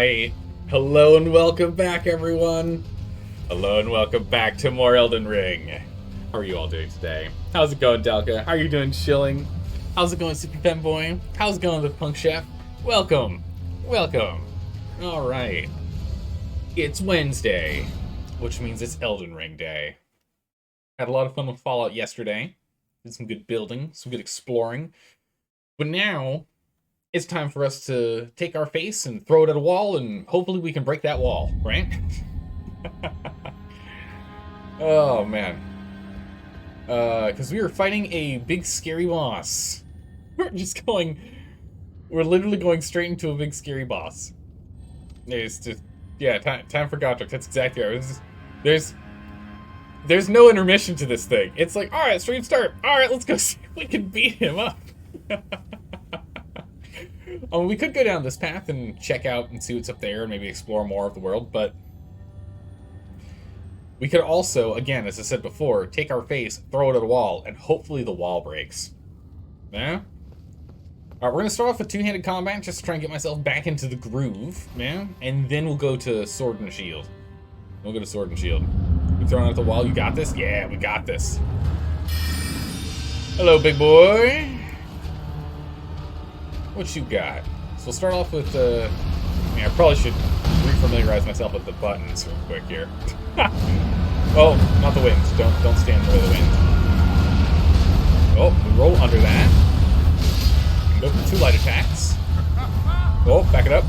Alright. Hello and welcome back, everyone. Hello and welcome back to more Elden Ring. How are you all doing today? How's it going, Delka? How are you doing, Chilling? How's it going, Super Femboy? How's it going, the Punk Chef? Welcome. Welcome. Alright. It's Wednesday, which means it's Elden Ring Day. Had a lot of fun with Fallout yesterday. Did some good building, some good exploring. But now, it's time for us to take our face and throw it at a wall, and hopefully we can break that wall, right? Oh, man. Because we were fighting a big, scary boss. We're literally going straight into a big, scary boss. It's just, yeah, time for Godric. That's exactly right. There's no intermission to this thing. It's like, alright, stream start. Alright, let's go see if we can beat him up. We could go down this path and check out and see what's up there and maybe explore more of the world, but we could also, again, as I said before, take our face, throw it at a wall, and hopefully the wall breaks. Yeah? Alright, we're going to start off with two-handed combat just to try and get myself back into the groove, yeah? And then we'll go to sword and shield. We'll go to sword and shield. You throwing it at the wall? You got this? Yeah, we got this. Hello, big boy. What you got? So we'll start off with, I probably should refamiliarize myself with the buttons real quick here. Oh, not the wind. Don't stand in the way of the wind. Oh, we roll under that. We can go for 2 light attacks. Oh, back it up.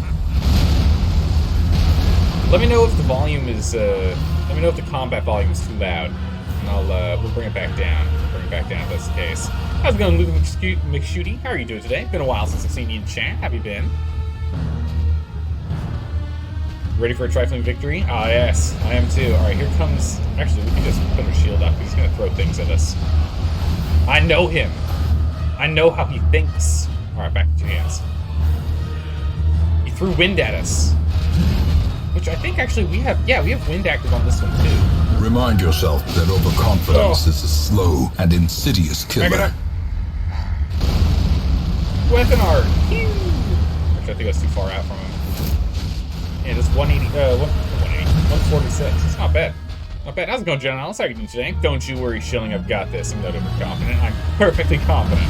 Let me know if the volume is, let me know if the combat volume is too loud. And we'll bring it back down. Bring it back down if that's the case. How's it going, Luke McShooty? How are you doing today? Been a while since I've seen you in chat. Have you been? Ready for a trifling victory? Ah, yes, I am too. Alright, here comes... Actually, we can just put our shield up. He's gonna throw things at us. I know him. I know how he thinks. Alright, back to 2 hands. He threw wind at us. Which I think actually we have... Yeah, we have wind active on this one too. Remind yourself that overconfidence is a slow and insidious killer. Weapon art. Actually, I think that's too far out from him. Yeah, just 146. It's not bad. Not bad. How's it going, John Alice? How are you doing today? Don't you worry, Shilling. I've got this. I'm not overconfident. I'm perfectly confident.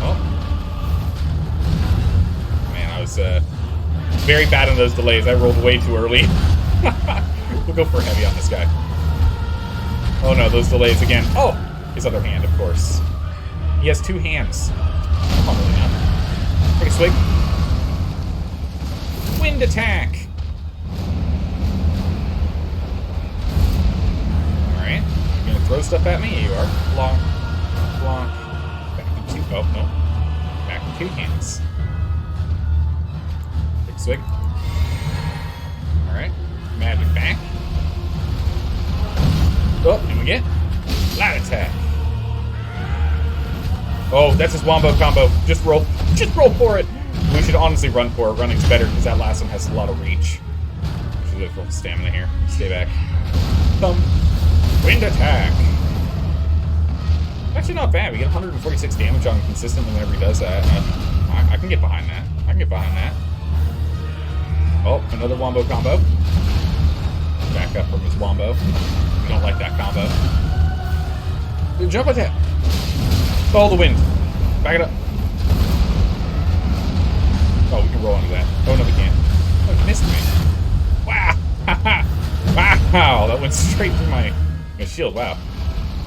Oh. Man, I was very bad on those delays. I rolled way too early. We'll go for heavy on this guy. Oh no, those delays again. Oh! His other hand, of course. He has 2 hands. Come on, really now. Take a swig. Wind attack! Alright. You gonna throw stuff at me? Here you are. Block. Block. Back to 2. Oh, no. Back to 2 hands. Take a swig. Alright. Magic back. Oh, and we get light attack. Oh, that's his wombo combo. Just roll for it. We should honestly run for it. Running's better because that last one has a lot of reach. We should go for stamina here. Stay back. Thumb. Wind attack. Actually not bad. We get 146 damage on him consistently whenever he does that. I can get behind that. I can get behind that. Oh, another wombo combo. Back up from his wombo. We don't like that combo. Jump attack. Oh, the wind. Back it up. Oh, we can roll under that. Oh, no, we can't. Oh, he missed me. Wow. Wow. That went straight through my shield. Wow.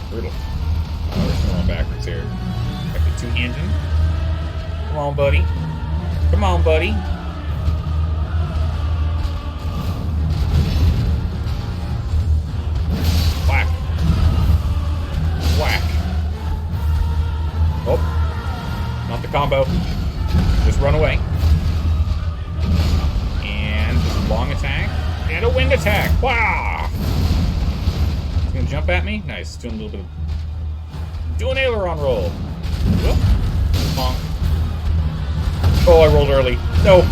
Brutal. Oh, we're going backwards here. Back to 2-handed. Come on, buddy. Come on, buddy. Whack. Whack. Oh. Not the combo. Just run away. And just a long attack. And a wind attack. Wow. He's gonna jump at me. Nice. Doing a little bit of... Do an aileron roll. Whoop. Bonk. Oh, I rolled early. No.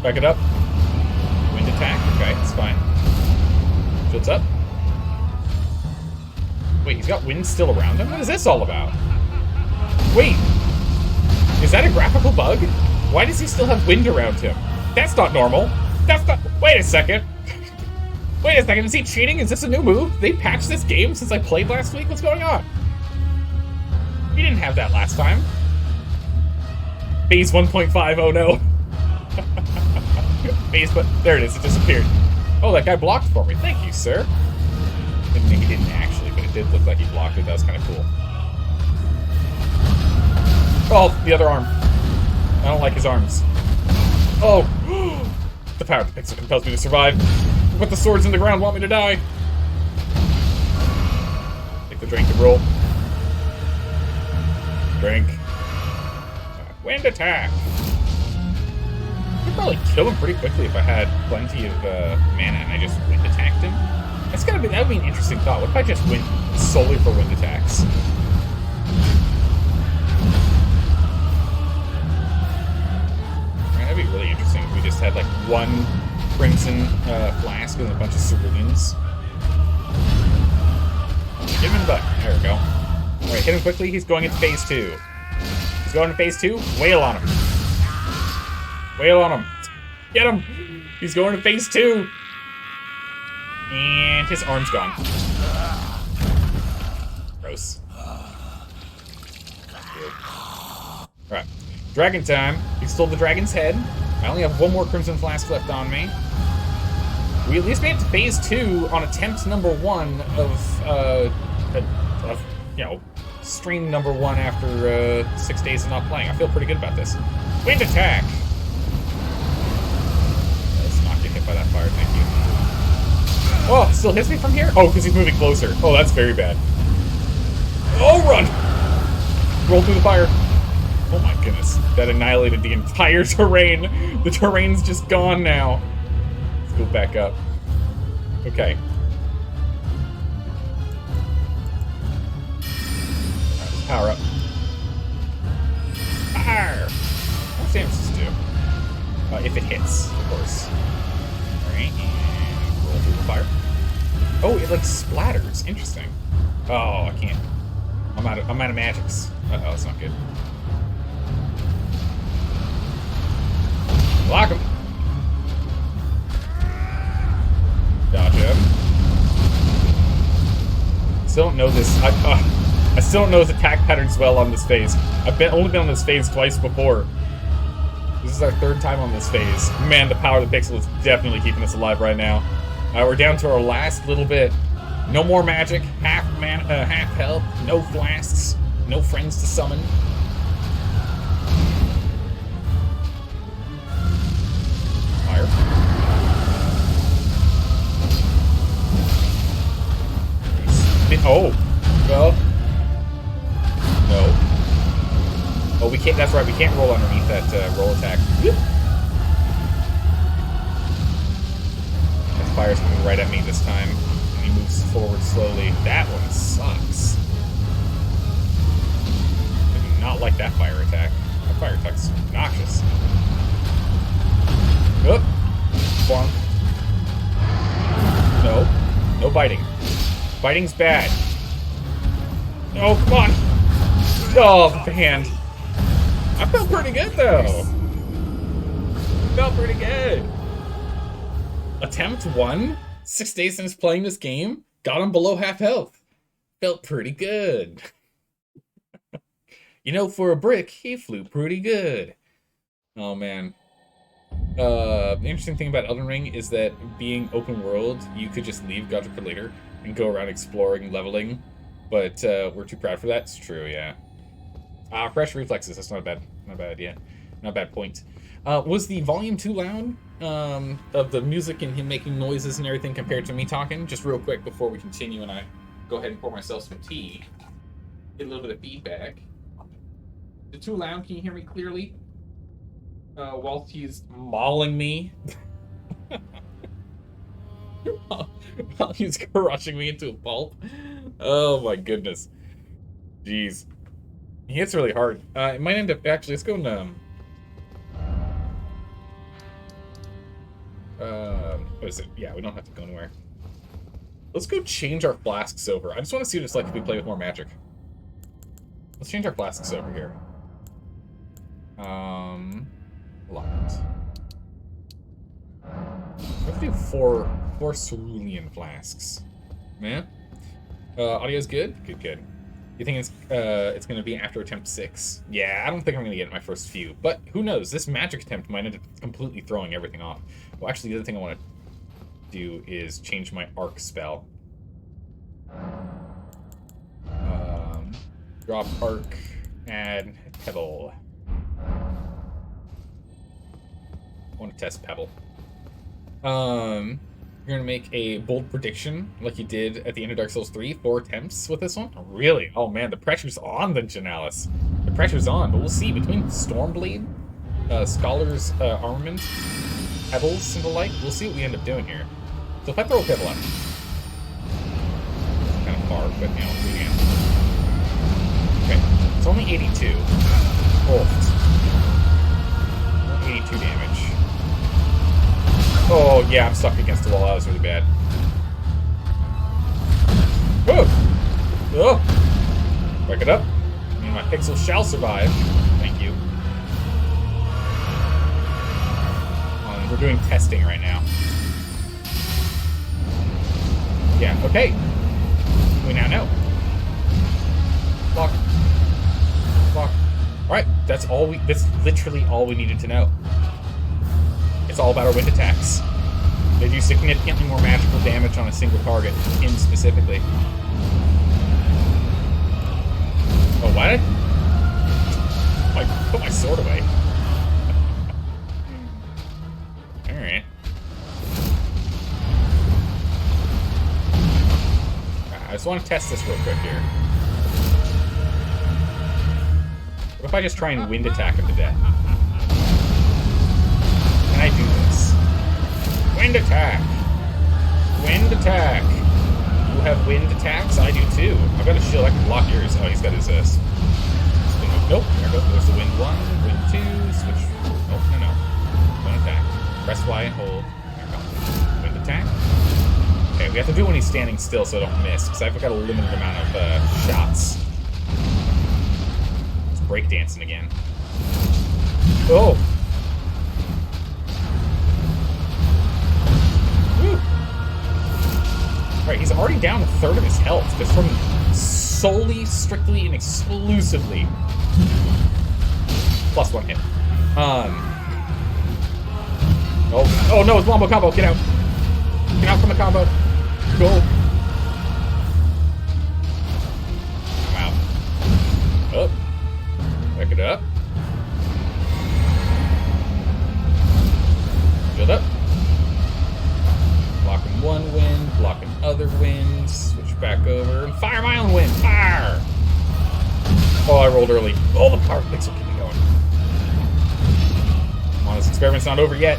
Back it up. Wind attack. Okay, it's fine. Shield's up. Wait, he's got wind still around him? What is this all about? Wait! Is that a graphical bug? Why does he still have wind around him? That's not normal. That's not... Wait a second. Wait a second, is he cheating? Is this a new move? They patched this game since I played last week? What's going on? We didn't have that last time. Phase 1.5, oh no. Phase, but there it is, it disappeared. Oh, that guy blocked for me. Thank you, sir. I mean, he didn't actually, but it did look like he blocked it. That was kind of cool. Oh, the other arm. I don't like his arms. Oh! The power that picks it compels me to survive. Put the swords in the ground, want me to die. Take the drink and roll. Drink. Wind attack. I could probably kill him pretty quickly if I had plenty of mana and I just wind attacked him. That would be an interesting thought. What if I just went solely for wind attacks? That'd be really interesting if we just had like one crimson flask and a bunch of ceruleans. Get him in the butt. There we go. Alright, hit him quickly. He's going into phase 2. He's going to phase 2. Wail on him. Wail on him. Get him. He's going to phase 2. And his arm's gone. Gross. Alright. Dragon time. He stole the dragon's head. I only have one more crimson flask left on me. We at least made it to phase 2 on attempt number 1 of you know, stream number 1 after 6 days of not playing. I feel pretty good about this. Wind attack! Let's not get hit by that fire, thank you. Oh, it still hits me from here? Oh, because he's moving closer. Oh, that's very bad. Oh, run! Roll through the fire. Oh my goodness. That annihilated the entire terrain. The terrain's just gone now. Let's go back up. Okay. Alright, power up. Fire! How much damage does this do? If it hits, of course. Alright, and roll through the fire. Oh, it like splatters. Interesting. Oh, I can't. I'm out of magics. Uh-oh, that's not good. Block him. Dodge him. Still don't know this. I still don't know his attack patterns well on this phase. I've only been on this phase twice before. This is our 3rd time on this phase. Man, the power of the pixel is definitely keeping us alive right now. We're down to our last little bit. No more magic. Half health. No flasks. No friends to summon. Fire. Oh. Well. No. Oh, we can't. That's right. We can't roll underneath that roll attack. That fire's coming right at me this time. And he moves forward slowly. That one sucks. I do not like that fire attack. That fire attack's obnoxious. Oop. Bonk. No. No biting. Biting's bad. No, come on. Oh, the hand. I felt pretty good, though. Felt pretty good. Attempt 1? 6 days since playing this game? Got him below half health. Felt pretty good. You know, for a brick, he flew pretty good. Oh, man. The interesting thing about Elden Ring is that being open world, you could just leave Godric for later and go around exploring and leveling, but we're too proud for that. It's true, yeah. Fresh reflexes, that's not a bad idea. Not a bad point. Was the volume too loud of the music and him making noises and everything compared to me talking? Just real quick before we continue and I go ahead and pour myself some tea. Get a little bit of feedback. Is it too loud? Can you hear me clearly? Whilst he's mauling me. While he's crushing me into a pulp. Oh my goodness. Jeez. He hits really hard. It might end up... Actually, let's go and... what is it? Yeah, we don't have to go anywhere. Let's go change our flasks over. I just want to see what it's like if we play with more magic. Let's change our flasks over here. Locked. Let's do four cerulean flasks. Man. Audio's good? Good. You think it's gonna be after attempt 6? Yeah, I don't think I'm gonna get my first few. But who knows? This magic attempt might end up completely throwing everything off. Well, actually, the other thing I want to do is change my arc spell. Drop arc, add pebble. I want to test pebble. You're gonna make a bold prediction like you did at the end of Dark Souls 3, 4 attempts with this one? Oh, really? Oh man, the pressure's on then, Janalis. The pressure's on, but we'll see. Between Stormblade, Scholar's Armament, Pebbles, and the like, we'll see what we end up doing here. So if I throw a Pebble at him, it's kind of far, but you know, we can. Okay, it's only 82. Oh, 82 damage. Oh, yeah, I'm stuck against the wall. That was really bad. Whoa! Oh! Break it up. I mean, my pixel shall survive. Thank you. We're doing testing right now. Yeah, okay. We now know. Block. Block. Alright, that's literally all we needed to know. It's all about our wind attacks. They do significantly more magical damage on a single target, him specifically. Oh, why did I put my sword away? Alright. I just want to test this real quick here. What if I just try and wind attack him to death? Can I do this? Wind attack! Wind attack! You have wind attacks? I do too. I've got a shield, I can block yours. Oh, he's got his nope, there goes. There's the wind 1, wind 2, switch. Nope, no. Wind attack. Press Y and hold. There we go. Wind attack. Okay, we have to do it when he's standing still so I don't miss, because I've got a limited amount of shots. It's breakdancing again. Oh! Right, he's already down a third of his health just from solely, strictly, and exclusively +1 hit. Oh no, it's wombo combo. Get out. Get out from the combo. Go. I'm out. Up. Back it up. Build up. Blocking one wind, blocking other winds, switch back over, and fire my own wind! Fire! Oh, I rolled early. Oh, the power clicks will keep me going. Come on, this experiment's not over yet.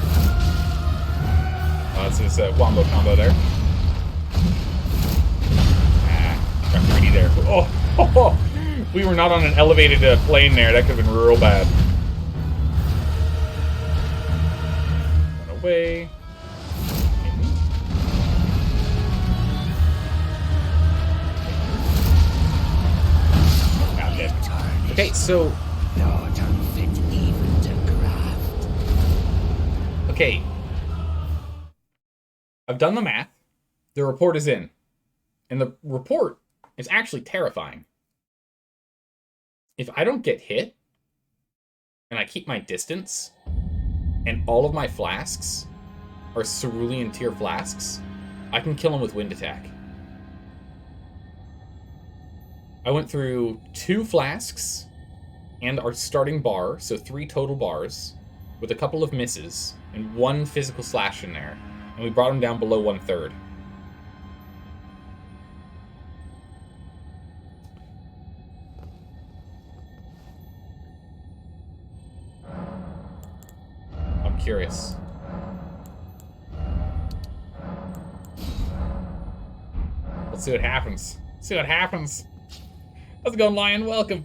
Oh, that's his wombo combo there. Ah, got greedy there. Oh, we were not on an elevated plane there. That could have been real bad. Run away. Okay, so... Okay. I've done the math. The report is in. And the report is actually terrifying. If I don't get hit, and I keep my distance, and all of my flasks are cerulean tier flasks, I can kill him with wind attack. I went through 2 flasks and our starting bar, so 3 total bars, with a couple of misses and 1 physical slash in there, and we brought him down below 1/3. I'm curious. Let's see what happens. See what happens. How's it going, Lion? Welcome.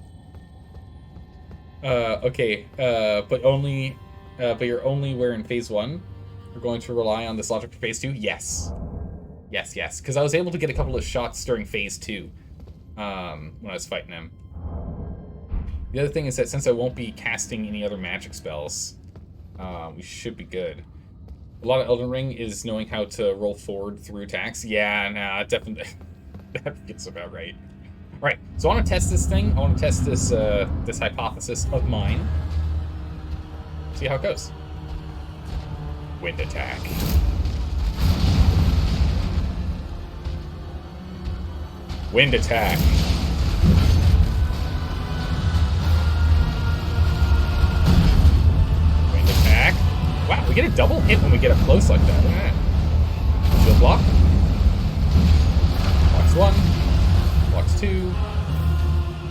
Okay, but you're only where in phase 1? We're going to rely on this logic for phase 2? Yes. Yes, because I was able to get a couple of shots during phase 2, when I was fighting him. The other thing is that since I won't be casting any other magic spells, we should be good. A lot of Elden Ring is knowing how to roll forward through attacks. Yeah, nah, definitely. That gets about right. Alright, so I want to test this thing. I want to test this, this hypothesis of mine. See how it goes. Wind attack. Wind attack. Wind attack. Wow, we get a double hit when we get up close like that. Look at that. Shield block. Blocks 1. Blocks 2.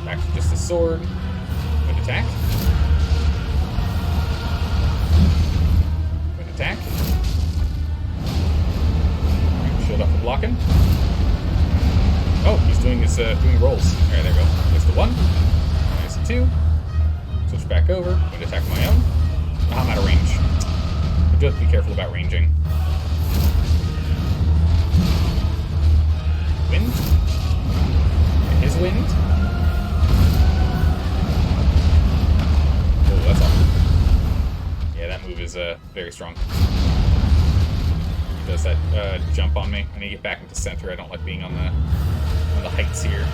Back to just the sword. Wind attack. Wind attack. Shield up for blocking. Oh, he's doing his doing rolls. Alright, there we go. There's the 1. There's the 2. Switch back over. Wind attack my own. Oh, I'm out of range. I do have to be careful about ranging. Wind. And his wind. Oh, that's awesome. Yeah, that move is very strong. He does that jump on me. I need to get back into center. I don't like being on the heights here.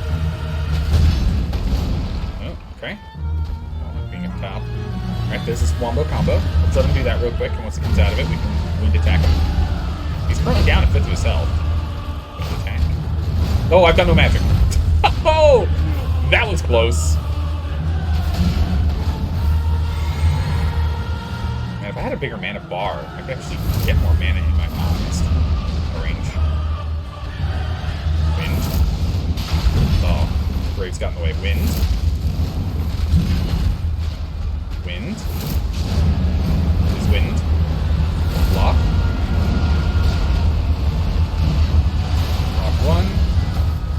Oh, okay. I don't like being at the top. Alright, there's this wombo combo. Let's let him do that real quick, and once he comes out of it, we can wind attack him. He's currently down a fifth of his health. Wind attack. Oh, I've done no magic. Oh! That was close. Man, if I had a bigger mana bar, I could actually get more mana in my honest range. Wind. Oh, Brave's got in the way. Wind. Wind. His wind. Block. Block 1.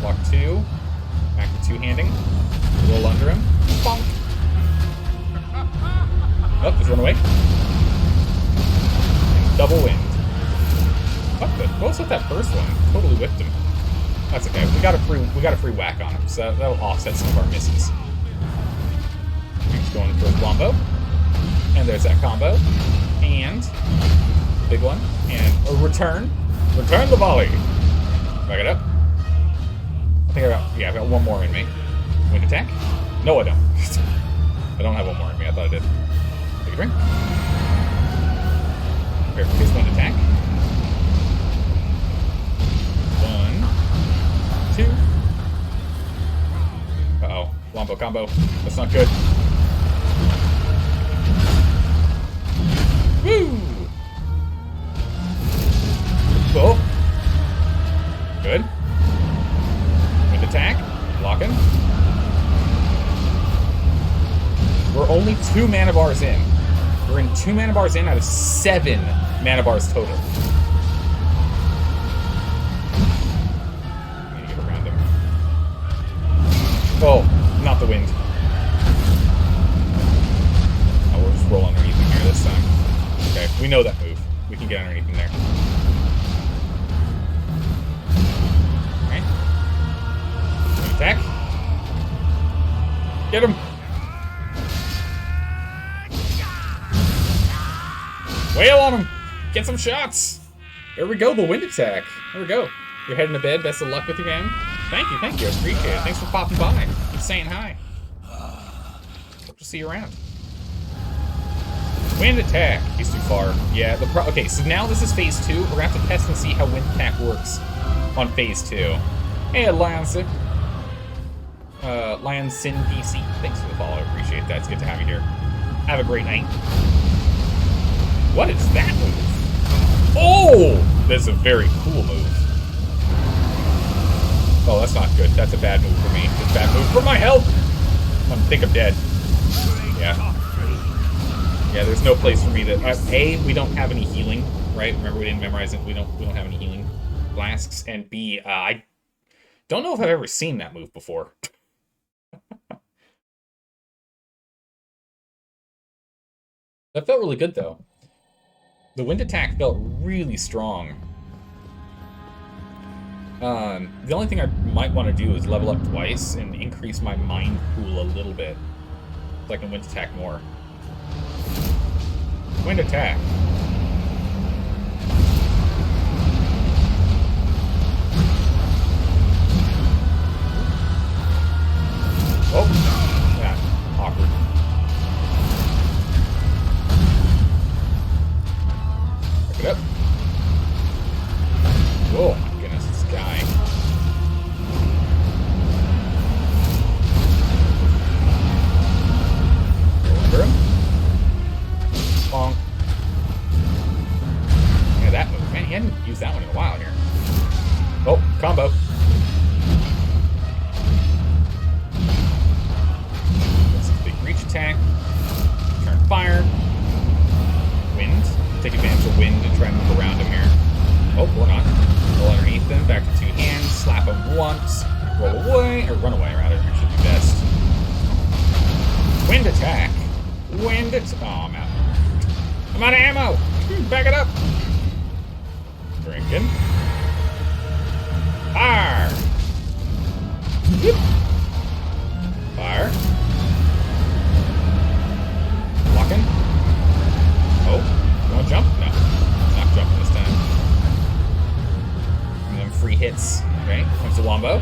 Block 2. Back to two-handing. Roll under him. Bonk. Oh, just run away. And double wind. What was with that first one? Totally whipped him. That's okay. We got a free whack on him, so that'll offset some of our misses. He's going for a combo. And there's that combo. And big one. And a return. Return the volley. Back it up. I think I've got one more in me. Wind attack? No, I don't. I don't have one more in me. I thought I did. Take a drink. Prepare for his wind attack. 1, 2. Uh-oh. Wombo combo. That's not good. Woo! Oh. Good. Wind attack. Blocking. We're only 2 mana bars in. We're in 2 mana bars in out of 7 mana bars total. I need to get around him. Oh, not the wind. Oh, we'll just roll underneath him here this time. Okay, we know that move. We can get underneath him there. Alright. Attack. Get him! Wail on him! Get some shots! There we go, the wind attack. There we go. You're heading to bed. Best of luck with your game. Thank you. I appreciate it. Thanks for popping by. Keep saying hi. Hope to see you around. Wind attack. He's too far. Yeah, okay, so now this is phase 2. We're gonna have to test and see how wind attack works on phase 2. Hey, Lion Sin DC. Thanks for the follow. I appreciate that. It's good to have you here. Have a great night. What is that move? Oh! That's a very cool move. Oh, that's not good. That's a bad move for me. It's a bad move for my health! I think I'm dead. Yeah. Yeah, there's no place for me to... A, we don't have any healing, right? Remember, we didn't memorize it. We don't have any healing flasks. And B, I don't know if I've ever seen that move before. That felt really good, though. The wind attack felt really strong. The only thing I might want to do is level up twice and increase my mind pool a little bit. so I can wind attack more. Wind attack. Oh, yeah, awkward. Pick it up. Oh my goodness, this guy. Go under him. Bonk. Yeah, that move. Man, he hadn't used that one in a while here. Oh, combo. Reach attack, turn fire, wind, take advantage of wind and try and move around him here. Oh, or not. Roll underneath him, back to 2 hands, slap him once, roll away, or run away rather, which should be best. Wind attack. Wind it. Oh, I'm out. I'm out of ammo. Back it up. Drinking. Fire. Fire. Blocking. Oh, you want to jump? No, not jumping this time. And then free hits. Okay, comes the wombo.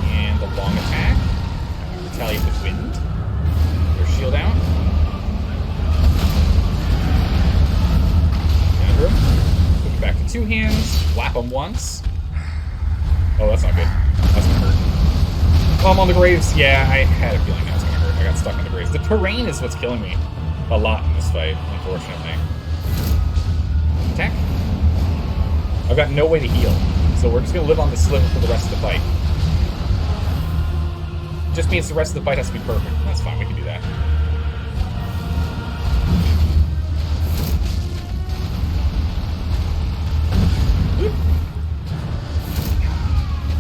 And the long attack. Retaliate with wind. Their shield out. Under him. Put it back to 2 hands. Whap him once. Oh, that's not good. That's gonna hurt. Oh, I'm on the graves. Yeah, I had a feeling that was going to hurt. I got stuck on the graves. The terrain is what's killing me a lot in this fight, unfortunately. Attack. I've got no way to heal, so we're just going to live on the sliver for the rest of the fight. Just means the rest of the fight has to be perfect. That's fine, we can do that.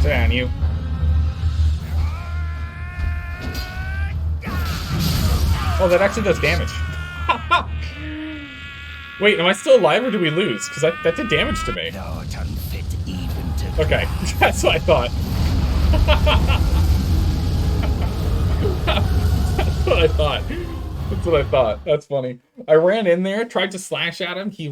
Down you. Oh, that actually does damage. Wait, am I still alive or do we lose? Because that did damage to me. Okay, that's what I thought. That's what I thought. That's what I thought. That's funny. I ran in there, tried to slash at him. He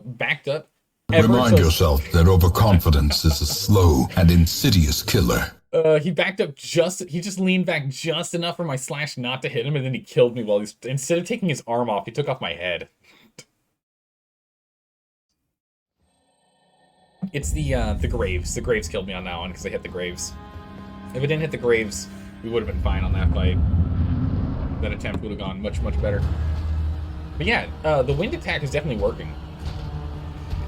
backed up. Remind yourself that overconfidence is a slow and insidious killer. He backed up he just leaned back just enough for my slash not to hit him, and then he killed me while instead of taking his arm off, he took off my head. It's the graves. The graves killed me on that one, because I hit the graves. If it didn't hit the graves, we would have been fine on that fight. That attempt would have gone much, much better. But yeah, the wind attack is definitely working.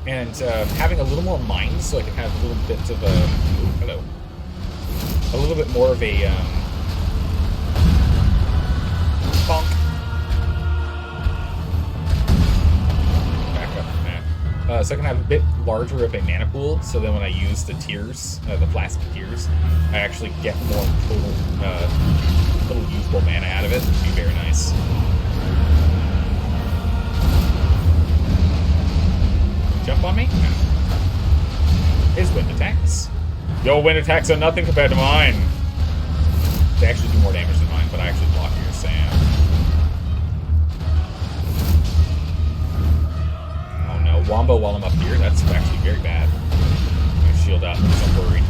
And having a little more mind, so I can have a little bit of a... Ooh, hello. A little bit more of a bonk. Back up from that. So I can have a bit larger of a mana pool, so then when I use the tears, the plastic tears, I actually get more total, little usable mana out of it. It'd be very nice. Jump on me? No. His wind attacks. Yo, wind attacks are nothing compared to mine. They actually do more damage than mine, but I actually block your Sam. Oh no, wombo while I'm up here? That's actually very bad. I'm gonna shield up because I'm worried.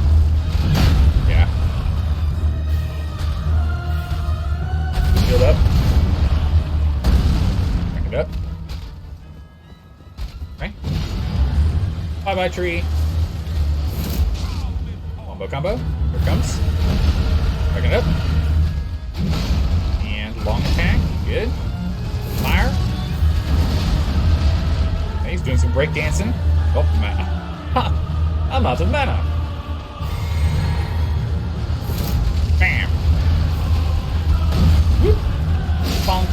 Yeah. Shield up. Back it up. Okay. Bye-bye, tree. Combo. Here it comes. Backing it up. And long attack. Good. Fire. Okay, he's doing some break dancing. Oh, mana. Ha! I'm out of mana. Bam. Whoop. Bonk.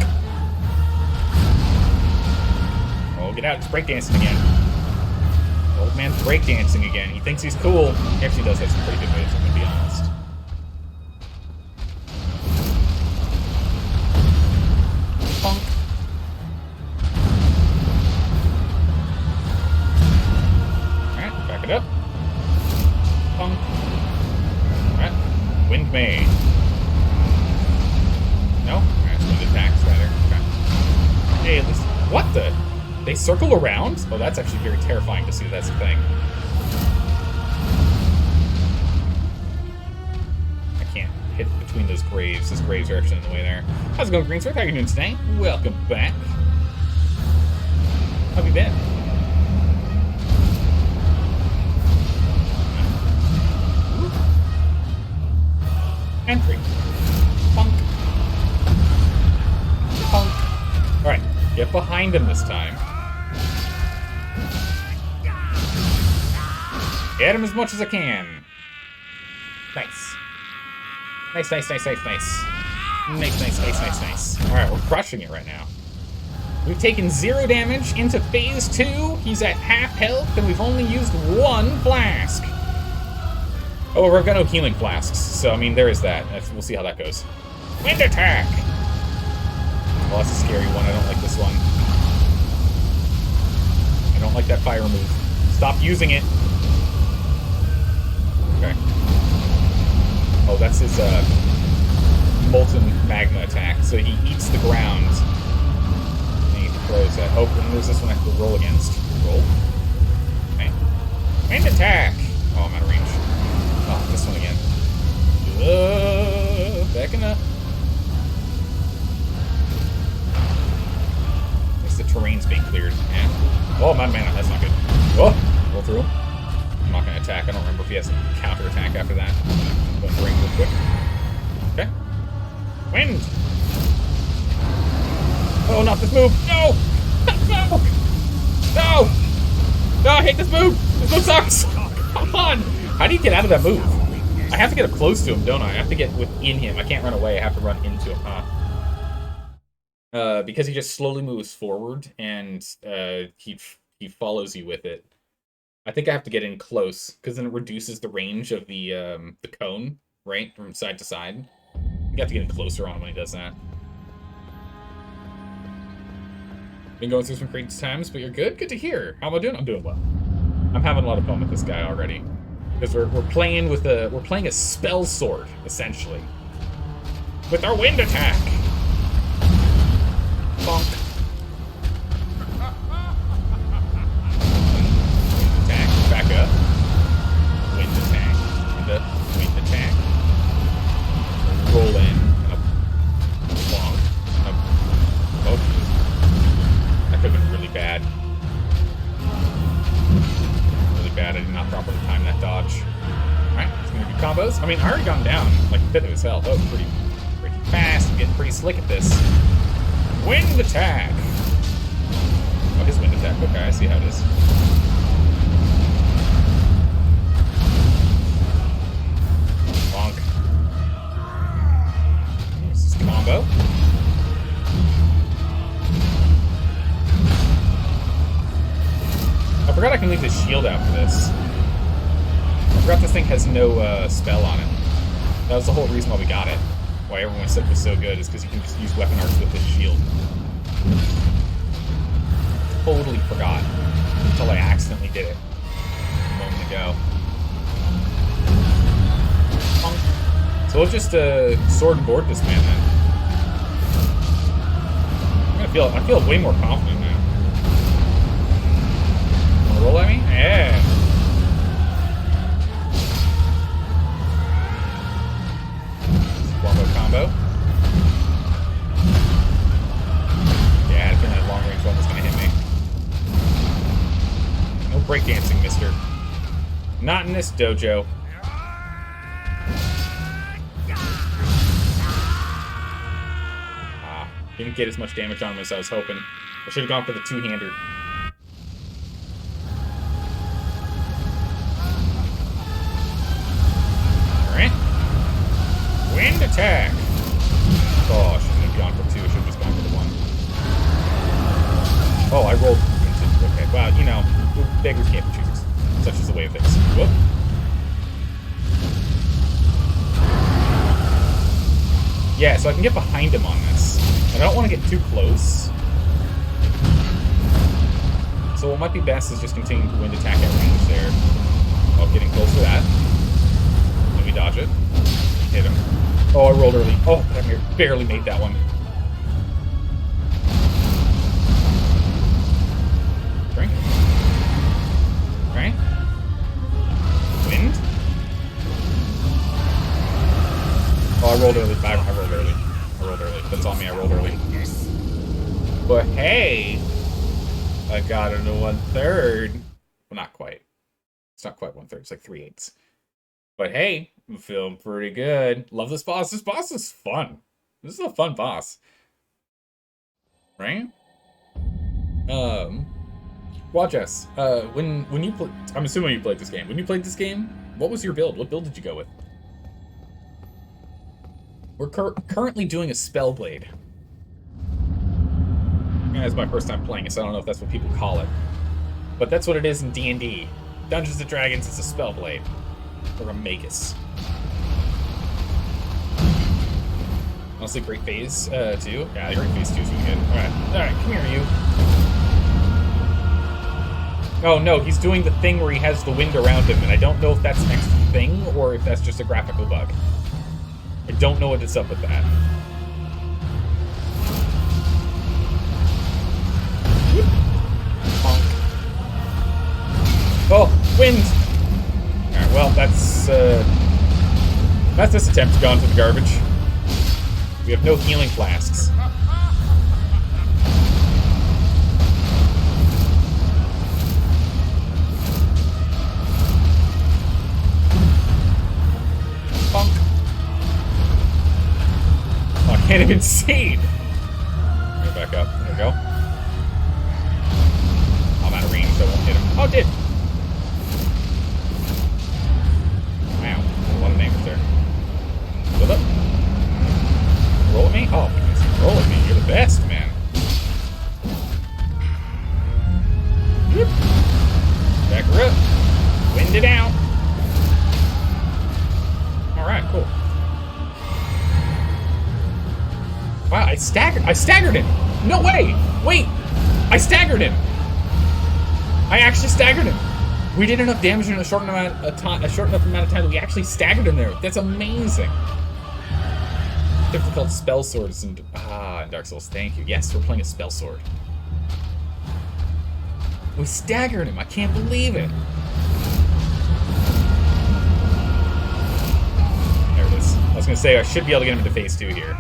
Oh, get out. It's break dancing again. Old man's breakdancing again. He thinks he's cool. He actually does have some pretty good moves, I'm gonna be honest. Bonk. Alright, back it up. Bonk. Alright. Wind Mage. circle around? Oh, that's actually very terrifying to see. That's the thing. I can't hit between those graves. Those graves are actually in the way there. How's it going, Greensworth? How are you doing today? Welcome back. How have you been? Entry. Punk. Punk. Alright, get behind him this time. Get him as much as I can. Nice. Nice, nice, nice, nice, nice. Nice, nice, nice, nice, nice. Alright, we're crushing it right now. We've taken 0 damage into phase 2. He's at half health, and we've only used 1 flask. Oh, we've got no healing flasks, so, I mean, there is that. We'll see how that goes. Wind attack! Oh, that's a scary one. I don't like this one. I don't like that fire move. Stop using it. Okay. Oh, that's his, molten magma attack. So he eats the ground. And he throws that. Oh, and there's this one I have to roll against. Roll. Okay. Wind attack! Oh, I'm out of range. Oh, this one again. Backing up. At least the terrain's being cleared. Yeah. Oh, I'm out of mana. That's not good. Oh! Roll through him. I'm not going to attack. I don't remember if he has a counter attack after that. I'm going to range real quick. Okay. Wind! Oh, not this move! No! No! No! No, I hate this move! This move sucks! Come on! How do you get out of that move? I have to get up close to him, don't I? I have to get within him. I can't run away. I have to run into him, huh? Because he just slowly moves forward, and he follows you with it. I think I have to get in close, because then it reduces the range of the cone, right? From side to side. You have to get in closer on him when he does that. Been going through some crazy times, but you're good? Good to hear. How am I doing? I'm doing well. I'm having a lot of fun with this guy already. Because we're playing a spell sword, essentially. With our wind attack! Bonk. Wind attack, back up. Wind attack. Wind attack. Roll in. Bonk. Oh. That could have been really bad. Bad. I did not properly time that dodge. Alright, it's gonna do combos. I mean, I already got him down like a bit of his health. That was pretty fast. I'm getting pretty slick at this. Wind attack! Oh, his wind attack. Okay, I see how it is. Bonk. This is combo. I forgot I can leave the shield out for this. I forgot this thing has no spell on it. That was the whole reason why we got it. Why everyone said it was so good is because you can just use weapon arts with this shield. Totally forgot. Until I accidentally did it a moment ago. So we'll just sword and board this man then. I feel way more confident now. Roll at me? Yeah. Combo combo. Yeah, I think that long range one was gonna hit me. No breakdancing, mister. Not in this dojo. Ah, didn't get as much damage on him as I was hoping. I should have gone for the two-hander. Wind attack! Oh, I shouldn't have gone for 2. I should have just gone for the 1. Oh, I rolled into... Okay, well, you know, beggars can't be choosers. Such is the way of things. Whoop. Yeah, so I can get behind him on this. And I don't want to get too close. So what might be best is just continuing to wind attack at range there. Oh, getting close to that. Maybe dodge it. Hit him. Oh, I rolled early. Oh, I barely made that one. Drink. Right? Wind? Oh, I rolled early. I rolled early. I rolled early. That's on me. I rolled early. But hey, I got it to 1/3. Well, not quite. It's not quite 1/3. It's like 3/8. But hey, I'm feeling pretty good. Love this boss. This boss is fun. This is a fun boss. Right? Watch us. When you play, I'm assuming you played this game. When you played this game, what was your build? What build did you go with? We're currently doing a Spellblade. Yeah, it's my first time playing it, so I don't know if that's what people call it. But that's what it is in D&D. Dungeons & Dragons is a Spellblade. Or a Magus. Honestly, Great Phase 2. Yeah, Great Phase 2 is really good. Alright, come here, you. Oh no, he's doing the thing where he has the wind around him, and I don't know if that's an extra thing, or if that's just a graphical bug. I don't know what is up with that. Oh, wind! Alright, well, that's this attempt gone to the garbage. We have no healing flasks. Bonk. Oh, I can't even see! Right back up. There we go. I'm out of range, so I won't hit him. Oh, it did! Wow, a lot of damage there. Build up. Roll at me? Oh, goodness. Roll at me. You're the best, man. Whoop. Back her up. Wind it out. Alright, cool. Wow, I staggered him! No way! Wait! I staggered him! I actually staggered him! We did enough damage in a short enough amount of time that we actually staggered him there. That's amazing. Difficult spell swords in Dark Souls. Thank you. Yes, we're playing a spell sword. We staggered him. I can't believe it. There it is. I was gonna say I should be able to get him into phase 2 here.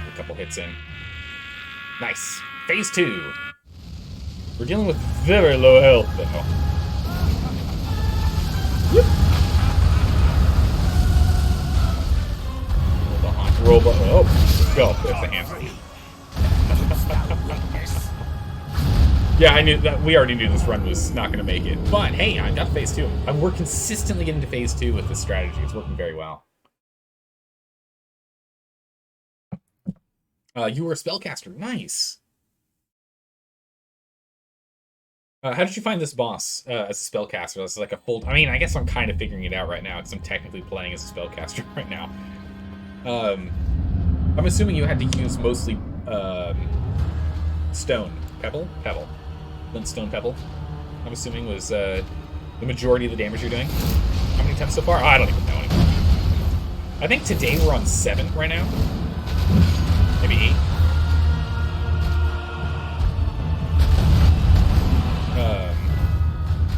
A couple hits in. Nice. Phase 2. We're dealing with very low health though. Whoop. Robot. Oh, let's go. There's the hamster. Yeah, I knew that. We already knew this run was not going to make it. But hey, I got phase 2. We're consistently getting to phase 2 with this strategy. It's working very well. You were a spellcaster. Nice. How did you find this boss as a spellcaster? That's like a full. I mean, I guess I'm kind of figuring it out right now because I'm technically playing as a spellcaster right now. I'm assuming you had to use mostly stone pebble, flintstone pebble. I'm assuming was the majority of the damage you're doing. How many times so far? Oh, I don't even know anymore. I think today we're on 7 right now, maybe 8.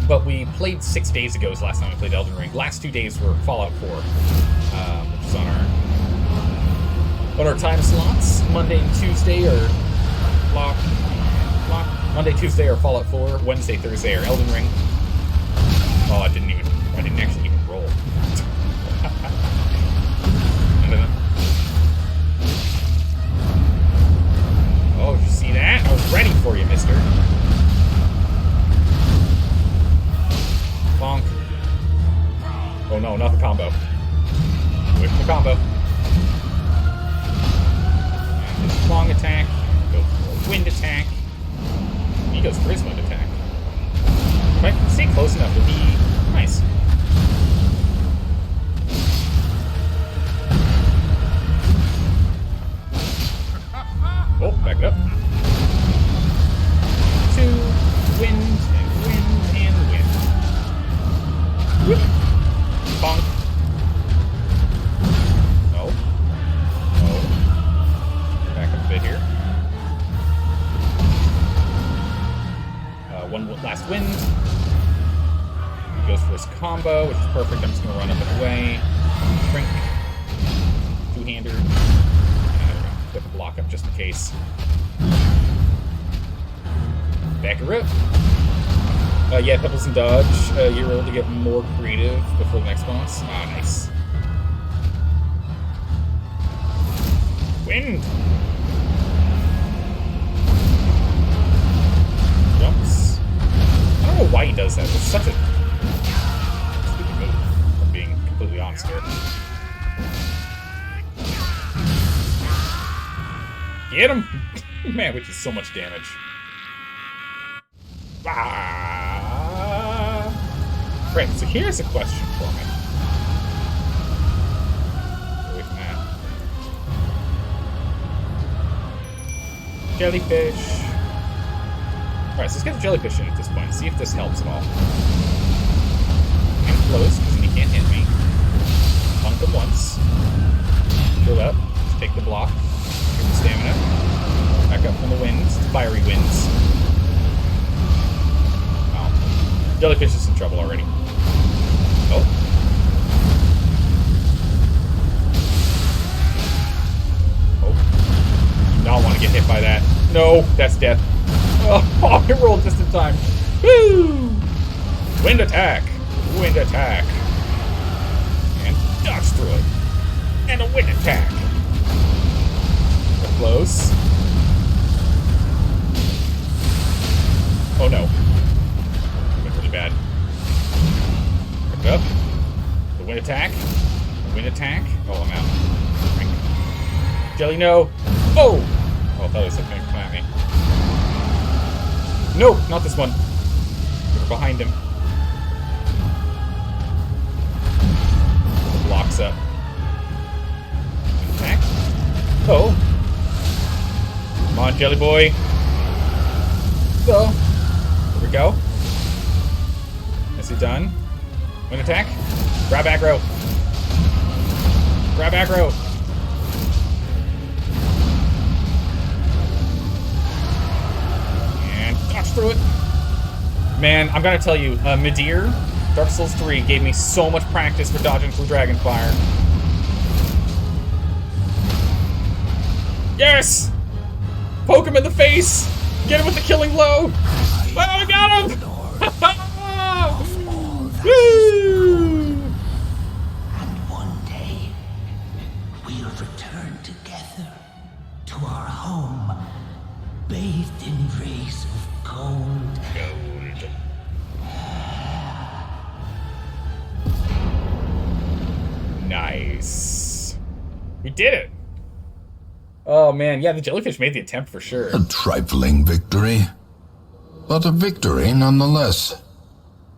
But we played 6 days ago. Was the last time we played Elden Ring. Last 2 days were Fallout 4, which is on our time slots. Monday and Tuesday are Monday, Tuesday are Fallout 4. Wednesday, Thursday are Elden Ring. Oh, I didn't actually even roll. Oh, did you see that? I was ready for you, mister. Bonk. Oh no, not the combo. Wait for the combo. And his long attack. Go for a wind attack. He goes for his wind attack. If I can stay close enough, it'd be nice. Oh, back it up. 2, wind, and wind, and wind. Whoop. Bonk. No. Oh. Back up a bit here. combo, which is perfect. I'm just going to run up and away. Shrink. Two-hander. There we go. Get the block up just in case. Back her up. Yeah, Pebbles and Dodge. You're able to get more creative before the next boss. Ah, nice. Wind! Jumps. I don't know why he does that. It's such a stupid move, if I'm being completely honest here. Get him! Man, which is so much damage. Ah. Right, so here's a question for me. Get away from that. Jellyfish. Alright, so let's get the jellyfish in at this point. See if this helps at all. Get close, because then he can't hit me. Punk him once. Build up. Let's take the block. Get the stamina. Back up from the winds. Fiery winds. Jellyfish is in trouble already. Oh. Oh. Do not want to get hit by that. No, that's death. Oh, it rolled just in time. Woo! Wind attack. Wind attack. And dodge through it. And a wind attack. We're close. Oh no. Bad. Pick it up. The wind attack. The wind attack. Oh, I'm out. Drink. Jelly, no. Oh! Oh, I thought it was something come at me. No, not this one. We're behind him. The block's up. Wind attack. Oh. Come on, Jelly Boy. So. Here we go. Is he done? Wind attack? Grab aggro. Grab aggro. And dodge through it. Man, I'm gonna tell you, Midir, Dark Souls 3 gave me so much practice for dodging through Dragonfire. Yes! Poke him in the face! Get him with the killing blow! Oh, I got him! Woo! And one day, we'll return together to our home, bathed in rays of gold. Gold. Nice. We did it! Oh man, yeah, the jellyfish made the attempt for sure. A trifling victory, but a victory nonetheless.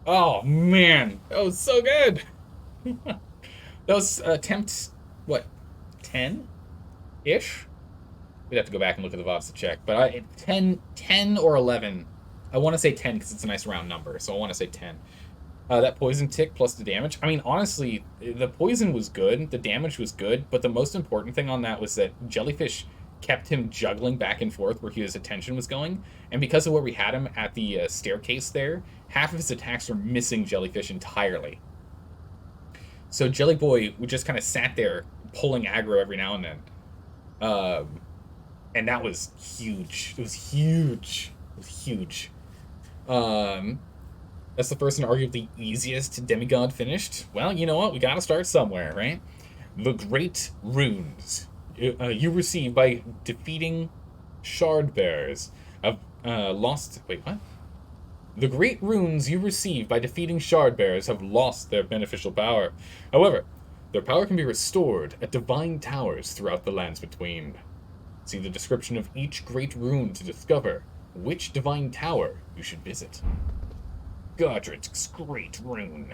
Oh man, that was so good. That was attempt, what, 10-ish? We'd have to go back and look at the VODs to check, but 10 or 11. I want to say 10 because it's a nice round number, so I want to say 10. That poison tick plus the damage. I mean, honestly, the poison was good, the damage was good, but the most important thing on that was that jellyfish kept him juggling back and forth where his attention was going, and because of where we had him at the staircase there, half of his attacks were missing jellyfish entirely. So Jelly Boy just kind of sat there pulling aggro every now and then. And that was huge. It was huge. It was huge. That's the first and arguably easiest demigod finished. Well, you know what? We gotta start somewhere, right? The Great Runes. You receive by defeating shard bearers of lost... Wait, what? The Great Runes you receive by defeating shard bearers have lost their beneficial power. However, their power can be restored at divine towers throughout the lands between. See the description of each Great Rune to discover which divine tower you should visit. Godric's Great Rune.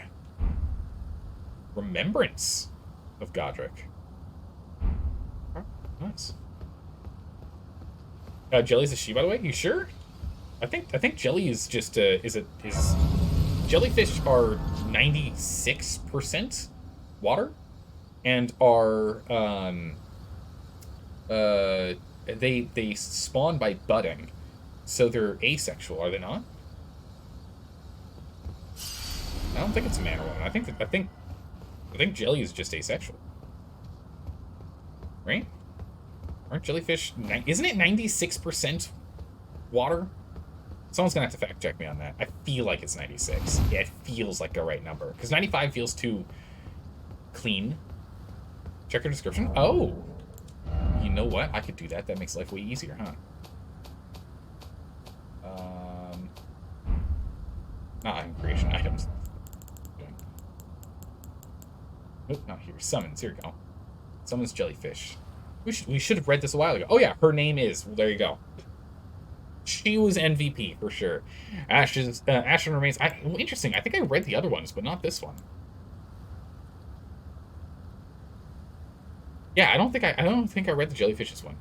Remembrance of Godric. Oh, nice. Jelly's a she, by the way. You sure? I think Jelly is just is jellyfish are 96% water, and are they spawn by budding, so they're asexual, are they not? I don't think it's a man or woman. I think jelly is just asexual. Right? Aren't jellyfish... Isn't it 96% water? Someone's gonna have to fact check me on that. I feel like it's 96. Yeah, it feels like the right number. Because 95 feels too clean. Check your description. Oh! You know what? I could do that. That makes life way easier, huh? Creation items. Nope, not here. Summons. Here we go. Summons jellyfish. We should have read this a while ago. Oh yeah, her name is. Well, there you go. She was MVP for sure. Ashton remains. Well, interesting. I think I read the other ones, but not this one. Yeah, I don't think I read the jellyfishes one.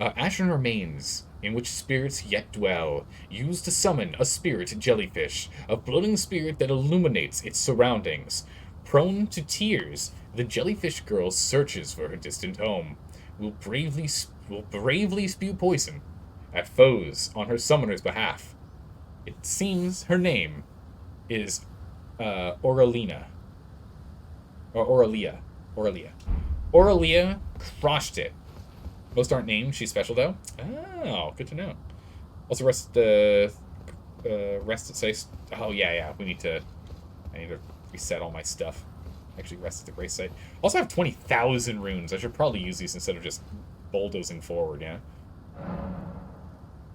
Ashton remains, in which spirits yet dwell, used to summon a spirit jellyfish, a floating spirit that illuminates its surroundings. Prone to tears, the jellyfish girl searches for her distant home. Will bravely spew poison at foes on her summoner's behalf. It seems her name is Aurelina. Or Aurelia. Aurelia crushed it. Most aren't named. She's special, though. Oh, good to know. Also, rest at site. Oh, yeah. I need to reset all my stuff. Actually, rest at the grace site. Also, I have 20,000 runes. I should probably use these instead of just bulldozing forward, yeah?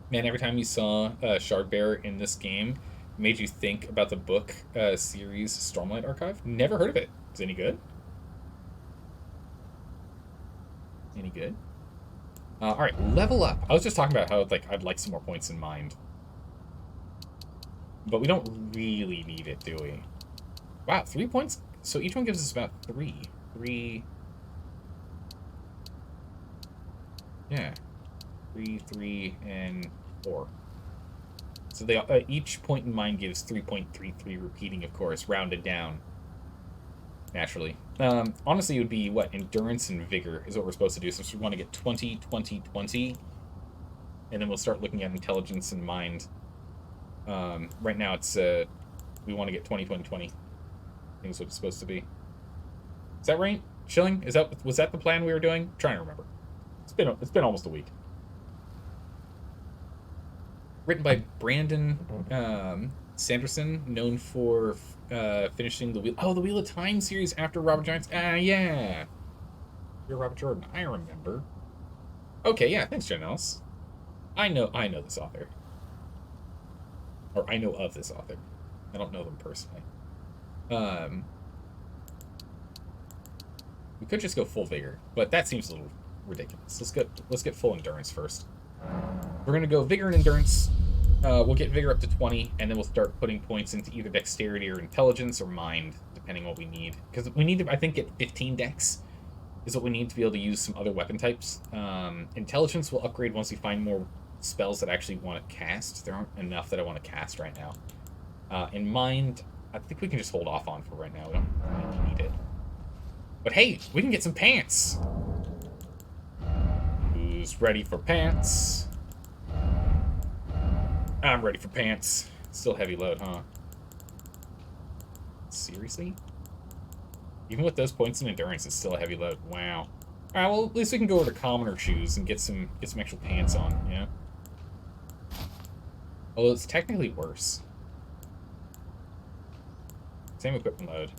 Man, every time you saw Shardbearer in this game, it made you think about the book series Stormlight Archive. Never heard of it. Is it any good? Any good? All right, level up. I was just talking about how I'd like some more points in mind, but we don't really need it, do we? Wow, 3 points. So each one gives us about 3. 3. Yeah, 3, and 4. So they each point in mind gives 3.33 repeating, of course, rounded down. Naturally. Honestly, it would be, what, endurance and vigor is what we're supposed to do. So we want to get 20, 20, 20. And then we'll start looking at intelligence and mind. Right now, it's we want to get 20, 20, 20. I think is what it's supposed to be. Is that right? Chilling? Was that the plan we were doing? I'm trying to remember. It's been almost a week. Written by Brandon Sanderson, known for finishing the Wheel of Time series after Robert Giants. Yeah. You're Robert Jordan. I remember. Okay, yeah, thanks, Janelle. I know this author. Or I know of this author. I don't know them personally. We could just go full vigor, but that seems a little ridiculous. Let's get full endurance first. We're gonna go vigor and endurance. We'll get vigor up to 20, and then we'll start putting points into either dexterity or intelligence or mind, depending on what we need. Because we need to, I think, get 15 dex is what we need to be able to use some other weapon types. Intelligence will upgrade once we find more spells that I actually want to cast. There aren't enough that I want to cast right now. In mind, I think we can just hold off on for right now. We don't really need it. But hey, we can get some pants. Who's ready for pants? I'm ready for pants. Still heavy load, huh? Seriously? Even with those points in endurance, it's still a heavy load. Wow. Alright, well, at least we can go over to commoner shoes and get some actual pants on, yeah? Although it's technically worse. Same equipment load.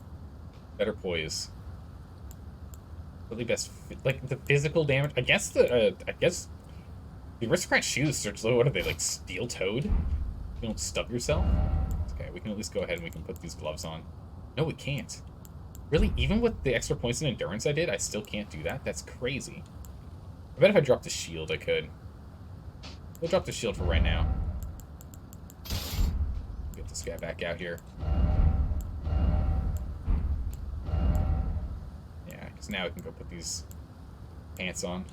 Better poise. Really best, like, the physical damage. I guess the aristocrat shoes are, what are they, like, steel-toed? You don't stub yourself? Okay, we can at least go ahead and we can put these gloves on. No, we can't. Really? Even with the extra points in endurance I did, I still can't do that? That's crazy. I bet if I dropped the shield, I could. We'll drop the shield for right now. Get this guy back out here. Yeah, because now I can go put these pants on.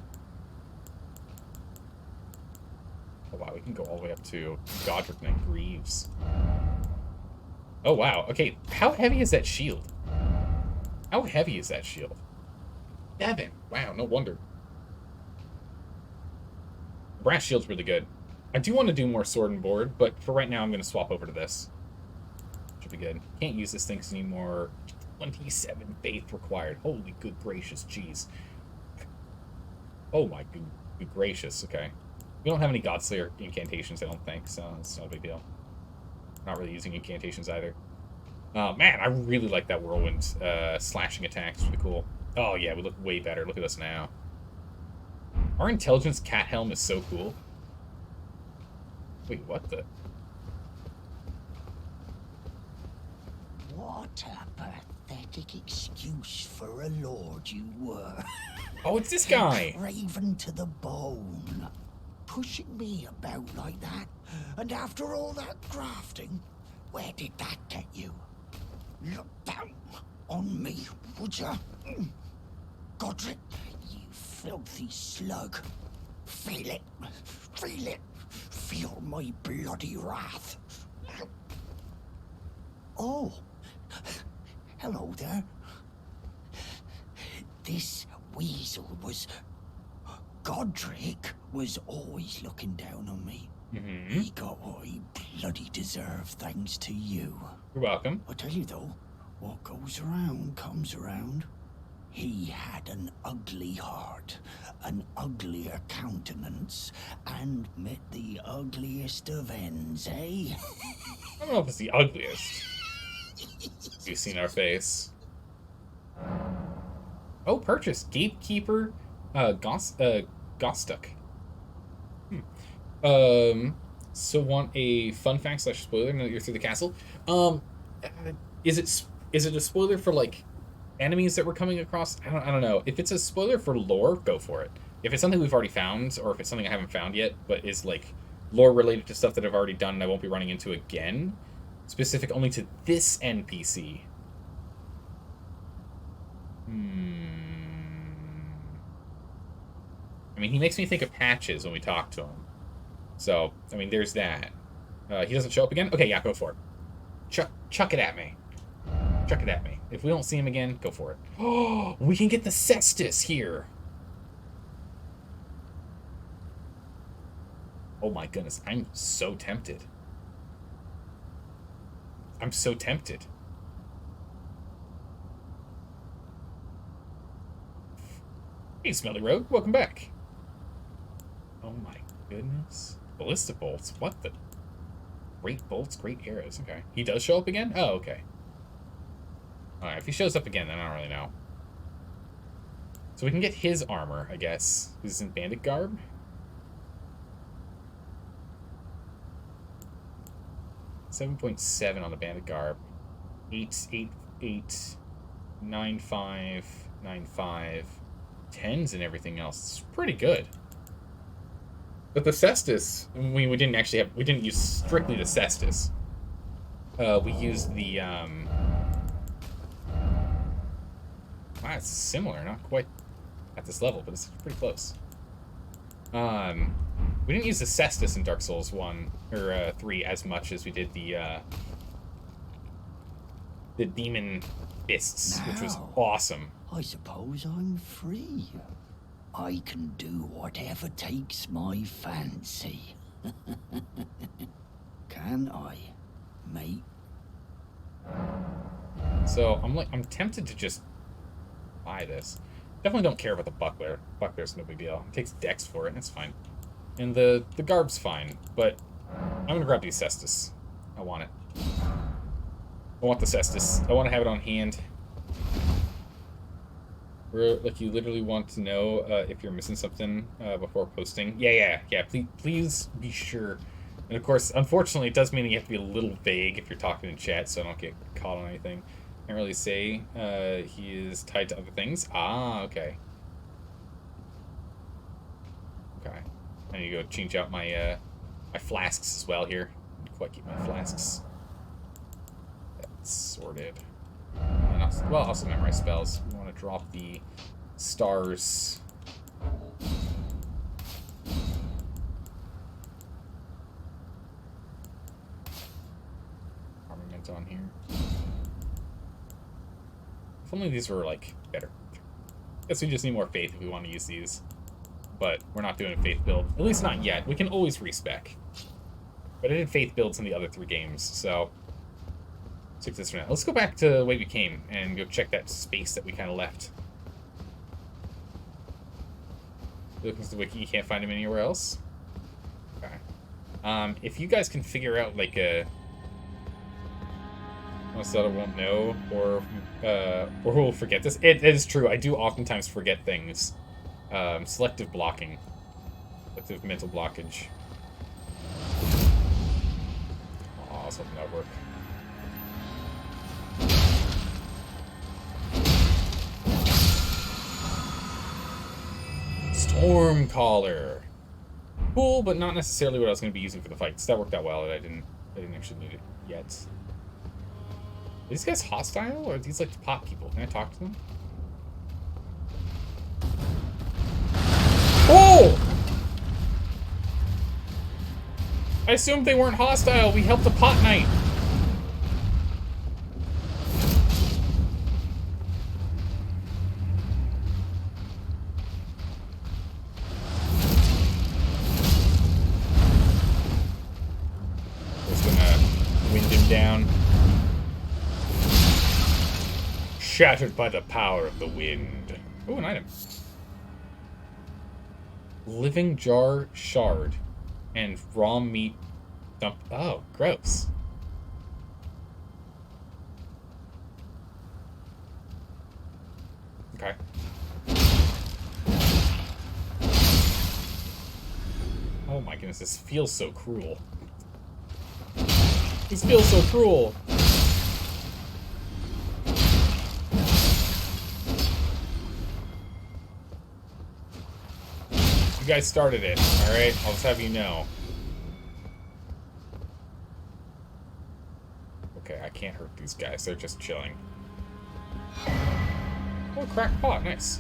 Oh wow, we can go all the way up to Godric Knight Greaves. Oh wow, okay, how heavy is that shield? How heavy is that shield? 7. Wow, no wonder. Brass shield's really good. I do want to do more sword and board, but for right now I'm going to swap over to this. Should be good. Can't use this thing anymore. 27 faith required. Holy good gracious, jeez. Oh my good gracious, okay. We don't have any Godslayer incantations, I don't think, so it's not a big deal. Not really using incantations either. Man, I really like that whirlwind slashing attack. It's really cool. Oh yeah, we look way better. Look at us now. Our intelligence cat helm is so cool. Wait, what the? What a pathetic excuse for a lord you were. Oh, it's this guy. Raven to the bone. Pushing me about like that. And after all that grafting, where did that get you? Look down on me, would ya? Godric, you filthy slug. Feel it. Feel it. Feel my bloody wrath. Oh. Hello there. This weasel was... Godric was always looking down on me. Mm-hmm. He got what he bloody deserved thanks to you. You're welcome. I tell you though, what goes around comes around. He had an ugly heart, an uglier countenance, and met the ugliest of ends, eh? I don't know if it's the ugliest. You've seen our face. Oh, purchase. Gatekeeper Gostuck. So want a fun fact / spoiler now that you're through the castle? Is it a spoiler for like enemies that we're coming across? I don't know. If it's a spoiler for lore, go for it. If it's something we've already found, or if it's something I haven't found yet, but is like lore related to stuff that I've already done and I won't be running into again, specific only to this NPC. I mean, he makes me think of Patches when we talk to him. So, I mean, there's that. He doesn't show up again? Okay, yeah, go for it. Chuck it at me. Chuck it at me. If we don't see him again, go for it. Oh, we can get the Cestus here. Oh my goodness, I'm so tempted. I'm so tempted. Hey, Smelly Rogue, welcome back. Oh my goodness. Ballista bolts, what the? Great bolts, great arrows, okay. He does show up again? Oh, okay. Alright, if he shows up again, then I don't really know. So we can get his armor, I guess. He's in bandit garb. $7.7 on the bandit garb. 8, 9, 5, 9, 5. 10s and everything else. It's pretty good. But the Cestus, we didn't use strictly the Cestus. We used the wow, it's similar, not quite at this level, but it's pretty close. We didn't use the Cestus in Dark Souls 1 or 3 as much as we did the demon fists, which was awesome. I suppose I'm free. I can do whatever takes my fancy. Can I, mate? So I'm tempted to just buy this. Definitely don't care about the buckler. Buckler's no big deal. It takes dex for it, and it's fine. And the garb's fine, but I'm gonna grab the Cestus. I want it. I want the Cestus. I want to have it on hand. Like, you literally want to know if you're missing something before posting. Yeah. Please be sure. And of course, unfortunately, it does mean that you have to be a little vague if you're talking in chat, so I don't get caught on anything. Can't really say he is tied to other things. Ah, okay. Okay. I need to go change out my my flasks as well here. Quite keep my flasks. That's sorted. Well, also memorize spells. We want to drop the stars. Armament on here. If only these were, like, better. Guess we just need more faith if we want to use these. But we're not doing a faith build. At least not yet. We can always respec. But I did faith builds in the other 3 games, so Take this for now. Let's go back to the way we came and go check that space that we kind of left. Looking at the wiki, you can't find him anywhere else. Okay. If you guys can figure out like a, unless that I won't know, or we'll forget this. It is true. I do oftentimes forget things. Selective blocking, selective mental blockage. Oh, something that work. Stormcaller. Cool, but not necessarily what I was going to be using for the fights. That worked out well, and I didn't actually need it yet. Are these guys hostile, or are these like pot people? Can I talk to them? Oh! I assumed they weren't hostile. We helped a pot knight. Down. Shattered by the power of the wind. Oh, an item. Living jar shard and raw meat dump. Oh, gross. Okay. Oh my goodness, this feels so cruel. This feels so cruel. You guys started it, alright? I'll just have you know. Okay, I can't hurt these guys. They're just chilling. Oh, cracked pot. Nice.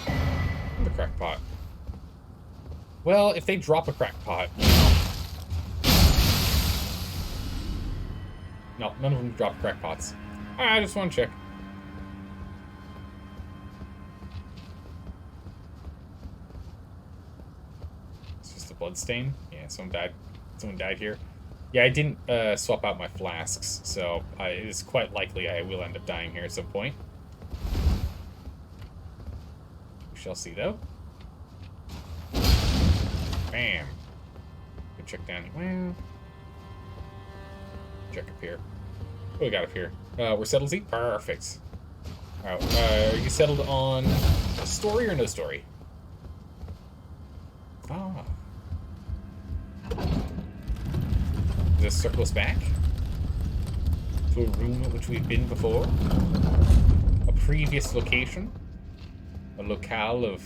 The cracked pot. Well, if they drop a cracked pot, you know. No, none of them drop crackpots. I just want to check. It's just a blood stain. Yeah, someone died. Someone died here. Yeah, I didn't swap out my flasks, so it is quite likely I will end up dying here at some point. We shall see, though. Bam. Good check down here. Well... check up here. What do we got up here? We're settled, Z? Perfect. Alright, are you settled on a story or no story? Ah. Does this circle us back? To a room at which we've been before? A previous location? A locale of...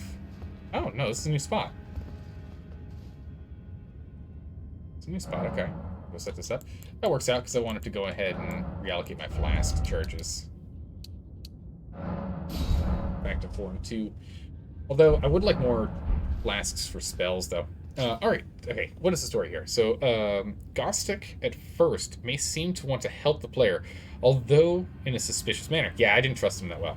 oh, no, this is a new spot. It's a new spot, okay. We'll set this up. That works out because I wanted to go ahead and reallocate my flask charges. Back to 4 and 2. Although, I would like more flasks for spells, though. Alright, okay, what is the story here? So, Gostic, at first, may seem to want to help the player, although in a suspicious manner. Yeah, I didn't trust him that well.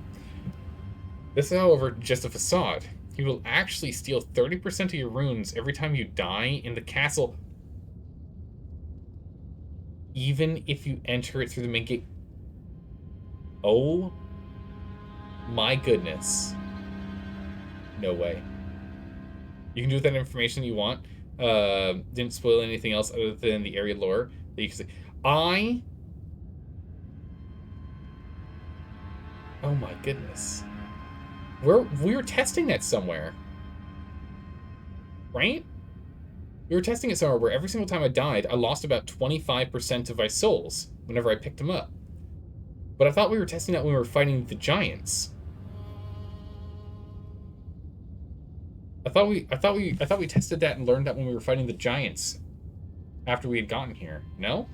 This is, however, just a facade. He will actually steal 30% of your runes every time you die in the castle, even if you enter it through the main gate. Oh my goodness. No way. You can do with that information you want. Didn't spoil anything else other than the area lore that you can see. Oh my goodness. We were testing that somewhere. Right? We were testing it somewhere where every single time I died, I lost about 25% of my souls whenever I picked them up. But I thought we were testing that when we were fighting the giants. I thought we tested that and learned that when we were fighting the giants after we had gotten here. No?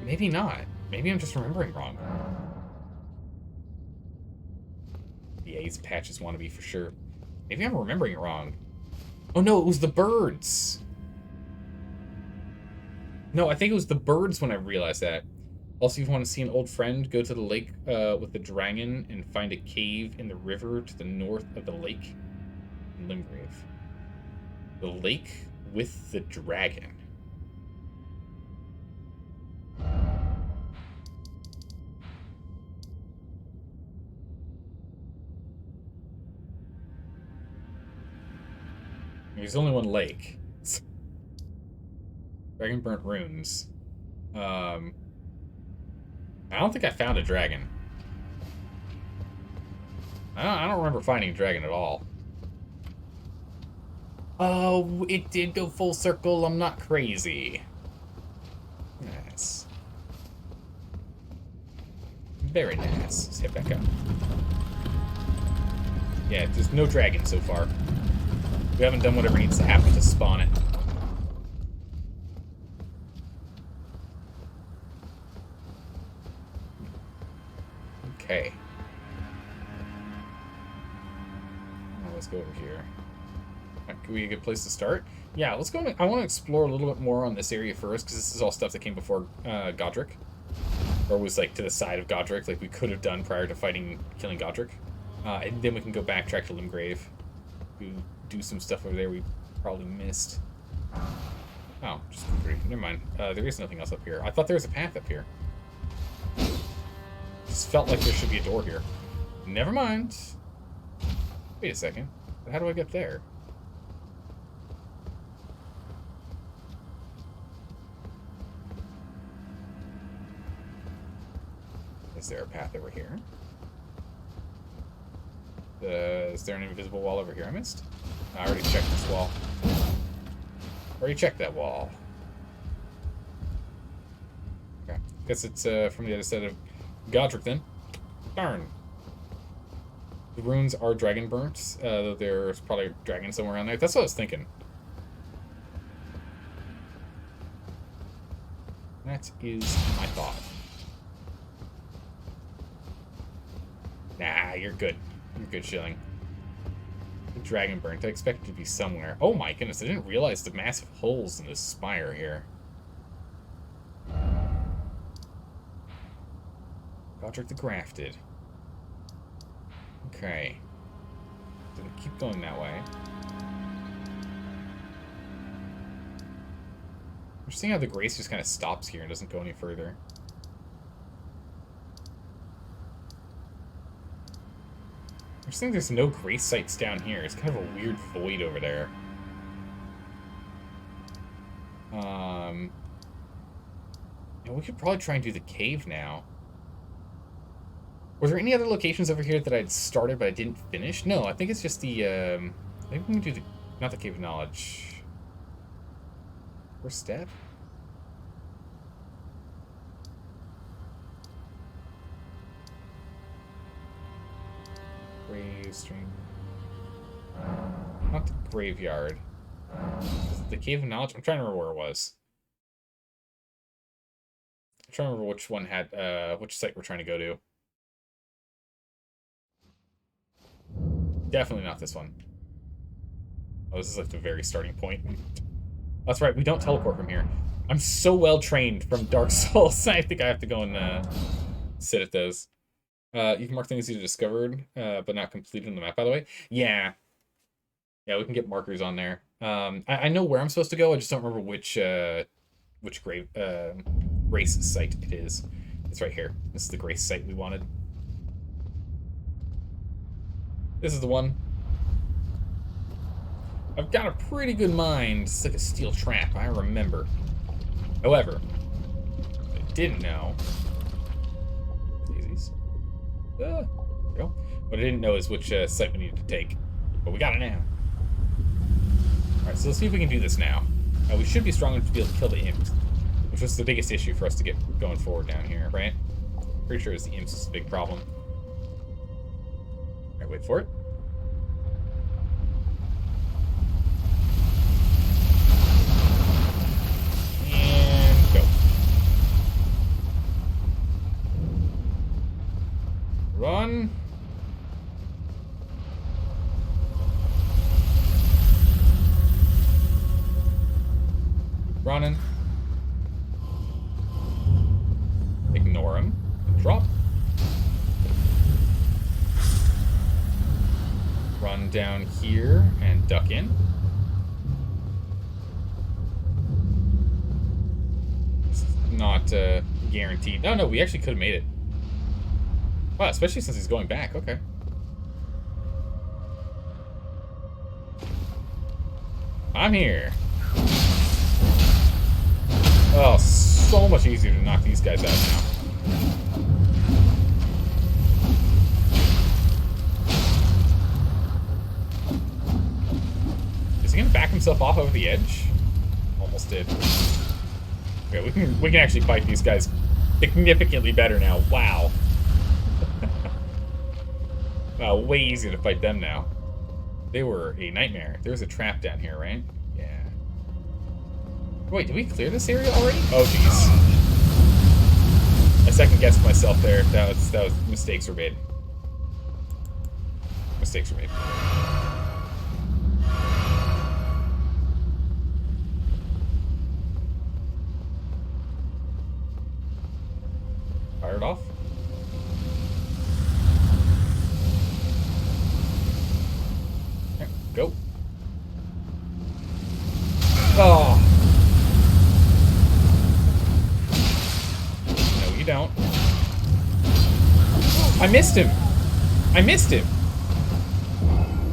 Maybe not. Maybe I'm just remembering wrong. The A's patches want to be for sure. Maybe I'm remembering it wrong. Oh no, it was the birds. No, I think it was the birds when I realized that. Also, if you want to see an old friend, go to the lake with the dragon and find a cave in the river to the north of the lake in Limgrave. The lake with the dragon. There's only one lake. Dragon burnt runes. I don't think I found a dragon. I don't remember finding a dragon at all. Oh, it did go full circle. I'm not crazy. Nice. Very nice. Let's head back up. Yeah, there's no dragon so far. We haven't done whatever needs to happen to spawn it. Okay. Now let's go over here. Could be a good place to start? Yeah, let's go. I want to explore a little bit more on this area first, because this is all stuff that came before Godric. Or was, like, to the side of Godric, like we could have done prior to killing Godric. And then we can go backtrack to Limgrave. Do some stuff over there we probably missed. Oh, just agree. Never mind. There is nothing else up here. I thought there was a path up here. Just felt like there should be a door here. Never mind. Wait a second. How do I get there? Is there a path over here? Is there an invisible wall over here I missed? I already checked this wall. Already checked that wall. Okay. Guess it's from the other side of Godric then. Darn. The runes are dragon burnt, though there's probably a dragon somewhere around there. That's what I was thinking. That is my thought. Nah, you're good. You're good, Shilling. The dragon burnt. I expect it to be somewhere. Oh my goodness, I didn't realize the massive holes in this spire here. Godric the Grafted. Okay. So we keep going that way. I'm just seeing how the grace just kind of stops here and doesn't go any further. I'm just thinking there's no grace sites down here. It's kind of a weird void over there. Yeah, we could probably try and do the cave now. Was there any other locations over here that I'd started but I didn't finish? No, I think it's just the, maybe we can do the, not the Cave of Knowledge. First step? Grave stream. Not the graveyard. The Cave of Knowledge? I'm trying to remember where it was. I'm trying to remember which one had, which site we're trying to go to. Definitely not this one. Oh, this is like the very starting point. That's right, we don't teleport from here. I'm so well trained from Dark Souls, I think I have to go and sit at those. You can mark things you discovered, but not completed on the map, by the way. Yeah. Yeah, we can get markers on there. I know where I'm supposed to go, I just don't remember which grace site it is. It's right here. This is the grace site we wanted. This is the one. I've got a pretty good mind. It's like a steel trap, I remember. However, what I didn't know... Daisies. There we go. What I didn't know is which site we needed to take. But we got it now. Alright, so let's see if we can do this now. We should be strong enough to be able to kill the imps, which was the biggest issue for us to get going forward down here, right? Pretty sure it's the imps is the big problem. Alright, wait for it. And go. Run. Running. Ignore him. Drop. Run down here and duck in. It's not guaranteed. No, we actually could have made it. Wow, especially since he's going back. Okay. I'm here. Oh, so much easier to knock these guys out now. Is he gonna back himself off over the edge? Almost did. Okay, we can actually fight these guys significantly better now. Wow. Wow, way easier to fight them now. They were a nightmare. There was a trap down here, right? Yeah. Wait, did we clear this area already? Oh, jeez. I second-guessed myself there. That was mistakes were made. Mistakes were made. Fire it off. Okay, go. Oh. No, you don't. I missed him. I missed him.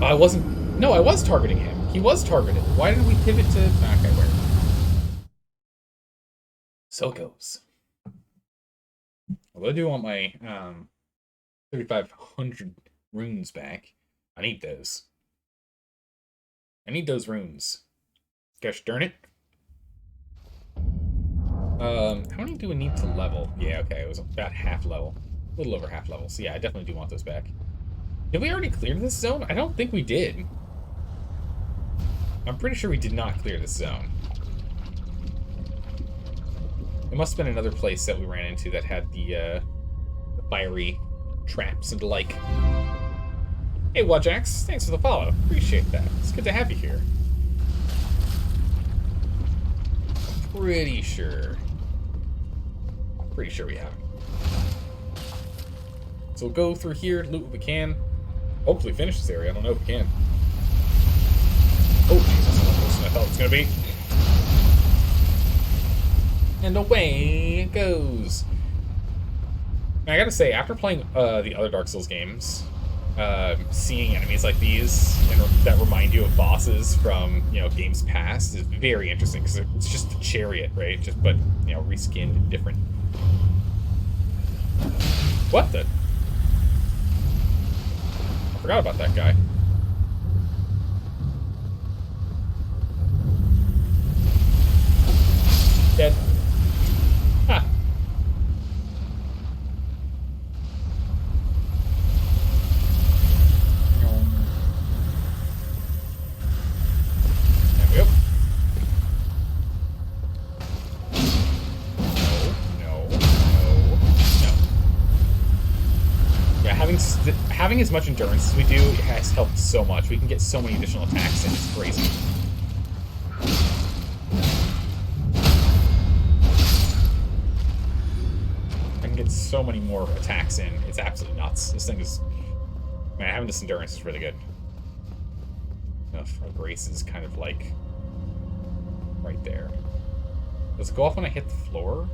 I wasn't. No, I was targeting him. He was targeted. Why didn't we pivot to? Okay, where? So it goes. Although I do want my 3,500 runes back. I need those. I need those runes. Gosh darn it. How many do we need to level? Yeah, okay, it was about half level. A little over half level. So yeah, I definitely do want those back. Did we already clear this zone? I don't think we did. I'm pretty sure we did not clear this zone. It must have been another place that we ran into that had the fiery traps and the like. Hey, Wajax, thanks for the follow. Appreciate that. It's good to have you here. Pretty sure we have. So we'll go through here, loot what we can. Hopefully finish this area. I don't know if we can. Oh, Jesus. That's closer than I thought it was going to be. And away it goes. Now, I gotta say, after playing the other Dark Souls games, seeing enemies like these and that remind you of bosses from, you know, games past is very interesting because it's just a chariot, right? Just but, you know, reskinned and different. What the? I forgot about that guy. Dead. Ha. There we go. No. Yeah, having as much endurance as we do has helped so much. We can get so many additional attacks in. It's crazy. Get so many more attacks in. It's absolutely nuts. This thing is... Man, having this endurance is really good. Our grace is kind of like... right there. Does it go off when I hit the floor?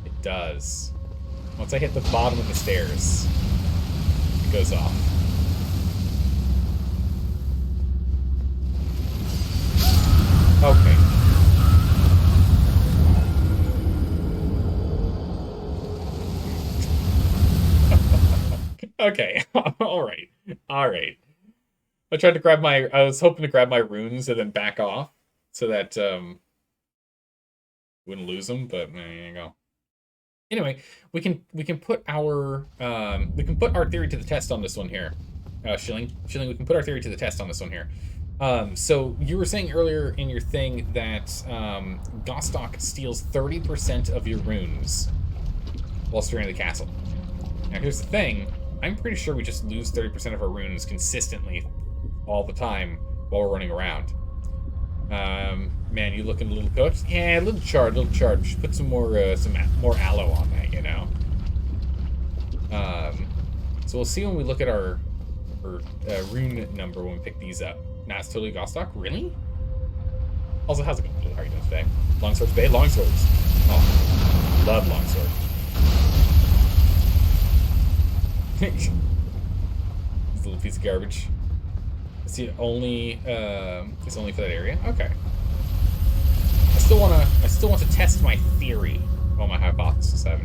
It does. Once I hit the bottom of the stairs, it goes off. Okay. Okay, alright. Alright. I was hoping to grab my runes and then back off so that, wouldn't lose them, but there you go. Anyway, we can put our theory to the test on this one here. Shilling, we can put our theory to the test on this one here. So you were saying earlier in your thing that, Gostok steals 30% of your runes whilst you're in the castle. Now here's the thing. I'm pretty sure we just lose 30% of our runes consistently all the time while we're running around. Man, you looking a little cooked? Yeah, a little charred. Just put some more aloe on that, you know. So we'll see when we look at our rune number when we pick these up. Nah, it's totally Gostok? Really? Also, how's it going? How are you doing today? Longswords Bay? Longswords. Oh, love longsword. This little piece of garbage. It's only for that area. Okay. I still want to test my theory. Well, my hypothesis. Well,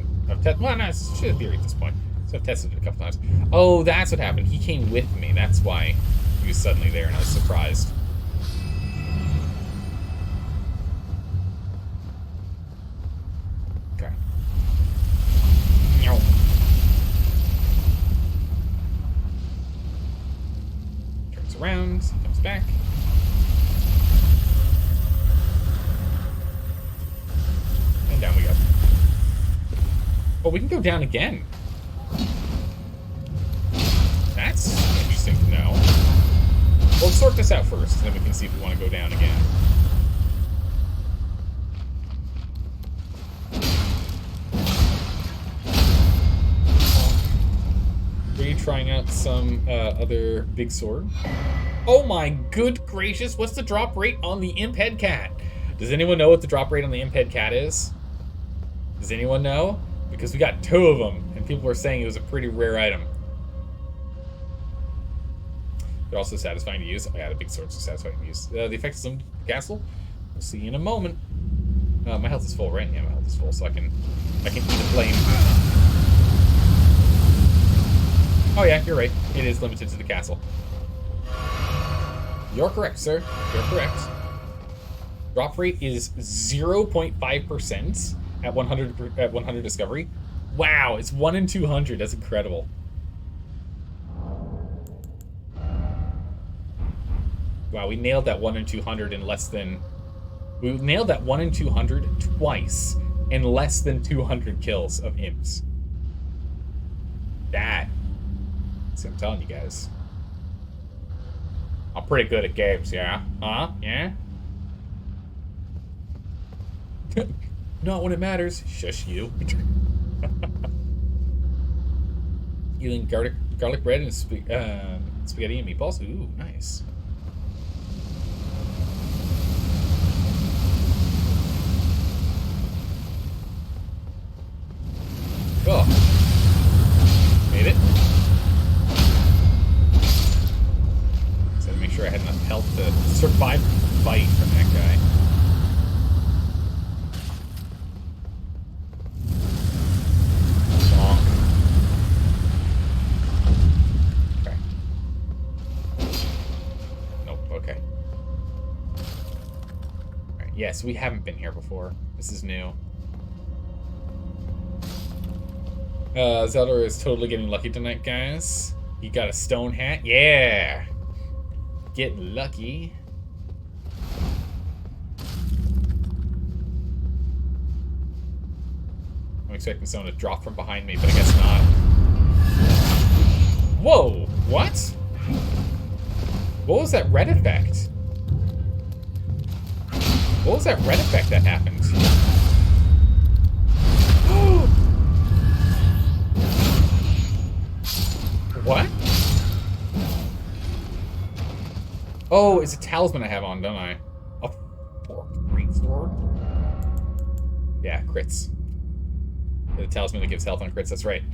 no, it's just a theory at this point. So I've tested it a couple times. Oh, that's what happened. He came with me. That's why he was suddenly there, and I was surprised. Okay. Turns around, comes back. And down we go. Oh, we can go down again. That's interesting to know. Well, let's sort this out first, and then we can see if we want to go down again. Are you trying out some other big sword? Oh my good gracious, what's the drop rate on the Imp Head Cat? Does anyone know what the drop rate on the Imp Head Cat is? Does anyone know? Because we got 2 of them, and people were saying it was a pretty rare item. They're also satisfying to use. Oh yeah, the big swords are satisfying to use. The effect is limited to the castle. We'll see in a moment. My health is full, right? Yeah, my health is full, so I can eat the flame. Oh yeah, you're right. It is limited to the castle. You're correct, sir. You're correct. Drop rate is 0.5% at 100 discovery. Wow, it's 1 in 200. That's incredible. Wow, we nailed that 1 in 200 in less than... We nailed that 1 in 200 twice in less than 200 kills of imps. That's what I'm telling you guys. I'm pretty good at games, yeah? Huh? Yeah? Not when it matters. Shush you. Eating garlic bread and spaghetti and meatballs. Ooh, nice. Oh. Made it. Just had to make sure I had enough health to survive the fight from that guy. Bonk. Okay. Nope, okay. Alright, yes, we haven't been here before. This is new. Zelda is totally getting lucky tonight, guys. You got a stone hat? Yeah! Get lucky. I'm expecting someone to drop from behind me, but I guess not. Whoa! What? What was that red effect? What was that red effect that happened? What? Oh, it's a talisman I have on, don't I? A great sword? Yeah, crits. The talisman that gives health on crits, that's right.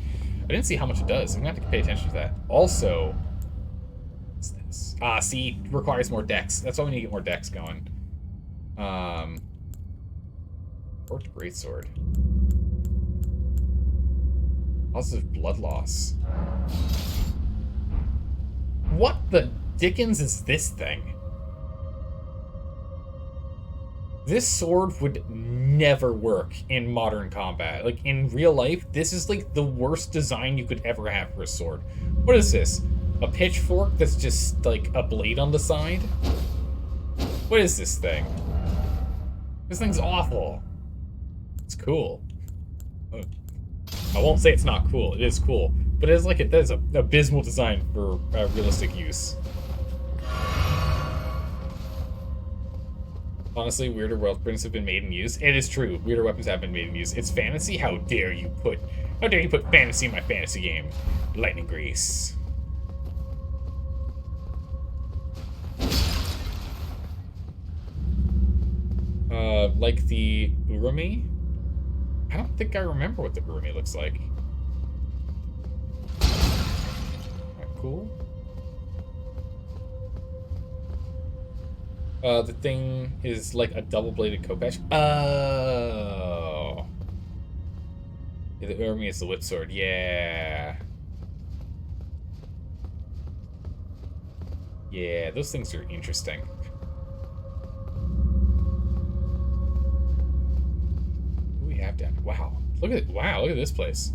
I didn't see how much it does. I'm gonna have to pay attention to that. Also, what's this? Ah, see, requires more dex. That's why we need to get more dex going. Forged greatsword. Positive blood loss. What the dickens is this thing? This sword would never work in modern combat. Like, in real life, this is like the worst design you could ever have for a sword. What is this? A pitchfork that's just like a blade on the side? What is this thing? This thing's awful. It's cool. I won't say it's not cool. It is cool. But it's like, it is an abysmal design for realistic use. Honestly, weirder weapons have been made in use. It is true. Weirder weapons have been made in use. It's fantasy? How dare you put fantasy in my fantasy game? Lightning grease. Like the Urumi? I don't think I remember what the Urumi looks like. Alright, cool. The thing is like a double-bladed Kopesh. Oh. Yeah, the army is the whip sword. Yeah. Yeah, those things are interesting. What do we have down here? Wow. Look at this place.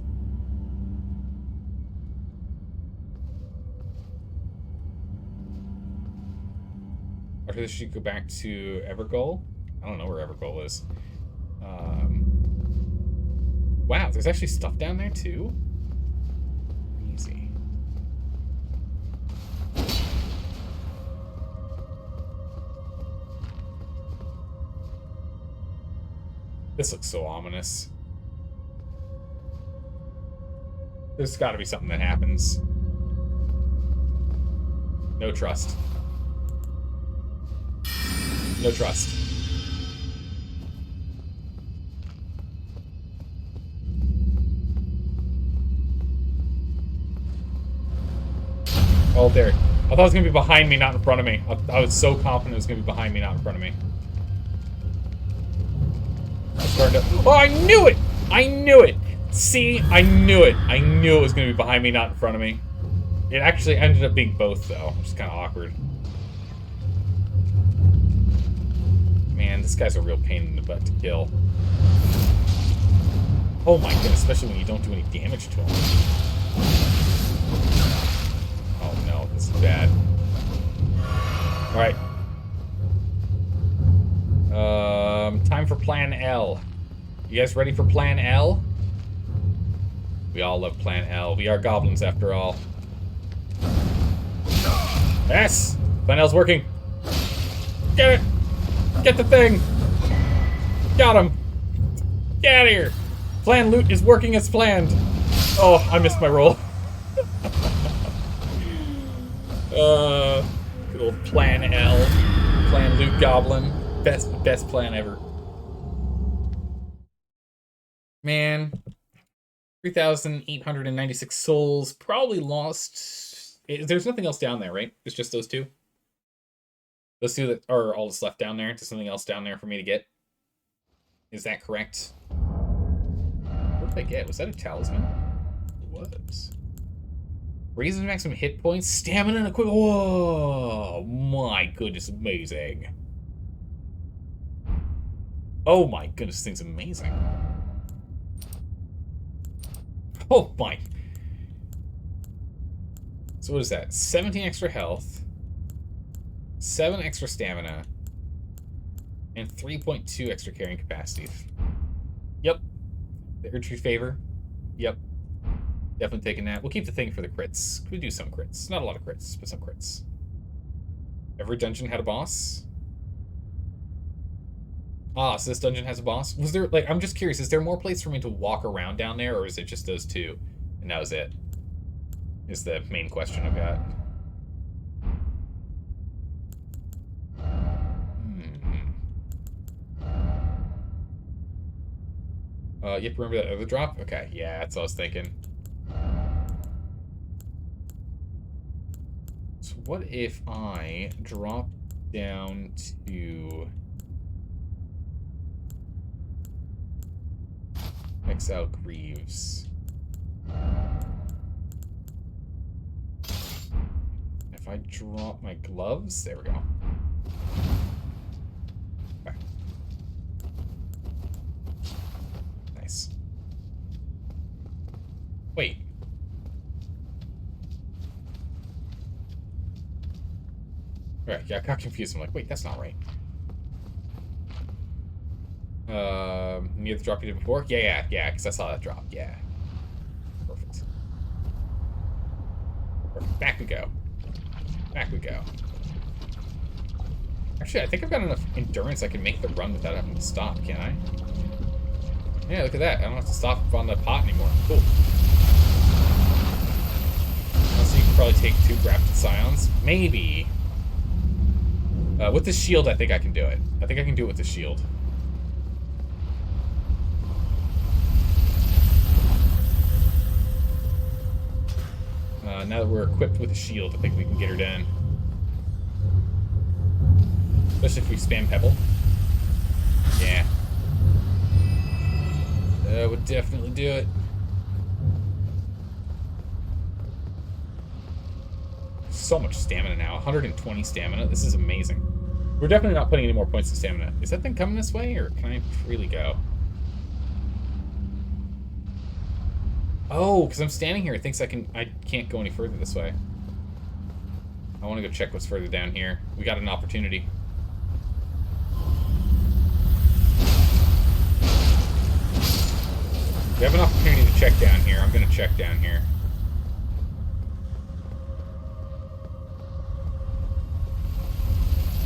After this, you go back to Evergoal. I don't know where Evergoal is. Wow, there's actually stuff down there too? Easy. This looks so ominous. There's gotta be something that happens. No trust. No trust. Oh, there. I thought it was going to be behind me, not in front of me. I was so confident it was going to be behind me, not in front of me. I'm starting to... Oh, I knew it! I knew it! See? I knew it. I knew it was going to be behind me, not in front of me. It actually ended up being both, though, which is kind of awkward. Man, this guy's a real pain in the butt to kill. Oh my goodness, especially when you don't do any damage to him. Oh no, this is bad. Alright. Time for Plan L. You guys ready for Plan L? We all love Plan L. We are goblins after all. Yes! Plan L's working. Get it! Get the thing! Got him! Get out of here! Plan loot is working as planned. Oh, I missed my roll. Good old Plan L. Plan loot goblin. Best plan ever. Man. 3,896 souls. Probably lost. There's nothing else down there, right? It's just those two? Those two that are all that's left down there. There's something else down there for me to get. Is that correct? What did I get? Was that a talisman? It was. Raises maximum hit points, stamina, and equipment. Whoa! My goodness, amazing. Oh my goodness, this thing's amazing. Oh my. So what is that? 17 extra health. 7 extra stamina. And 3.2 extra carrying capacity. Yep. The Erdtree favor. Yep. Definitely taking that. We'll keep the thing for the crits. We do some crits. Not a lot of crits, but some crits. Every dungeon had a boss. Ah, so this dungeon has a boss? Was there, like, I'm just curious, is there more places for me to walk around down there, or is it just those two? And that was it? Is the main question I've got. Yep, remember that other drop? Okay, yeah, that's what I was thinking. So what if I drop down to... Exile Greaves. If I drop my gloves, there we go. Okay. Nice. Wait. Right, yeah, I got confused. I'm like, wait, that's not right. Near the drop you did before? Yeah, because I saw that drop. Yeah. Perfect. Back we go. Back we go. Actually, I think I've got enough endurance I can make the run without having to stop, can't I? Yeah, look at that. I don't have to stop on the pot anymore. Cool. Also, you can probably take 2 grafted scions. Maybe. With the shield, I think I can do it. I think I can do it with the shield. Now that we're equipped with a shield, I think we can get her done. Especially if we spam Pebble. Yeah. That would definitely do it. So much stamina now. 120 stamina. This is amazing. We're definitely not putting any more points to stamina. Is that thing coming this way, or can I freely go? Oh, because I'm standing here. It thinks I can't go any further this way. I want to go check what's further down here. We got an opportunity. We have an opportunity to check down here. I'm going to check down here.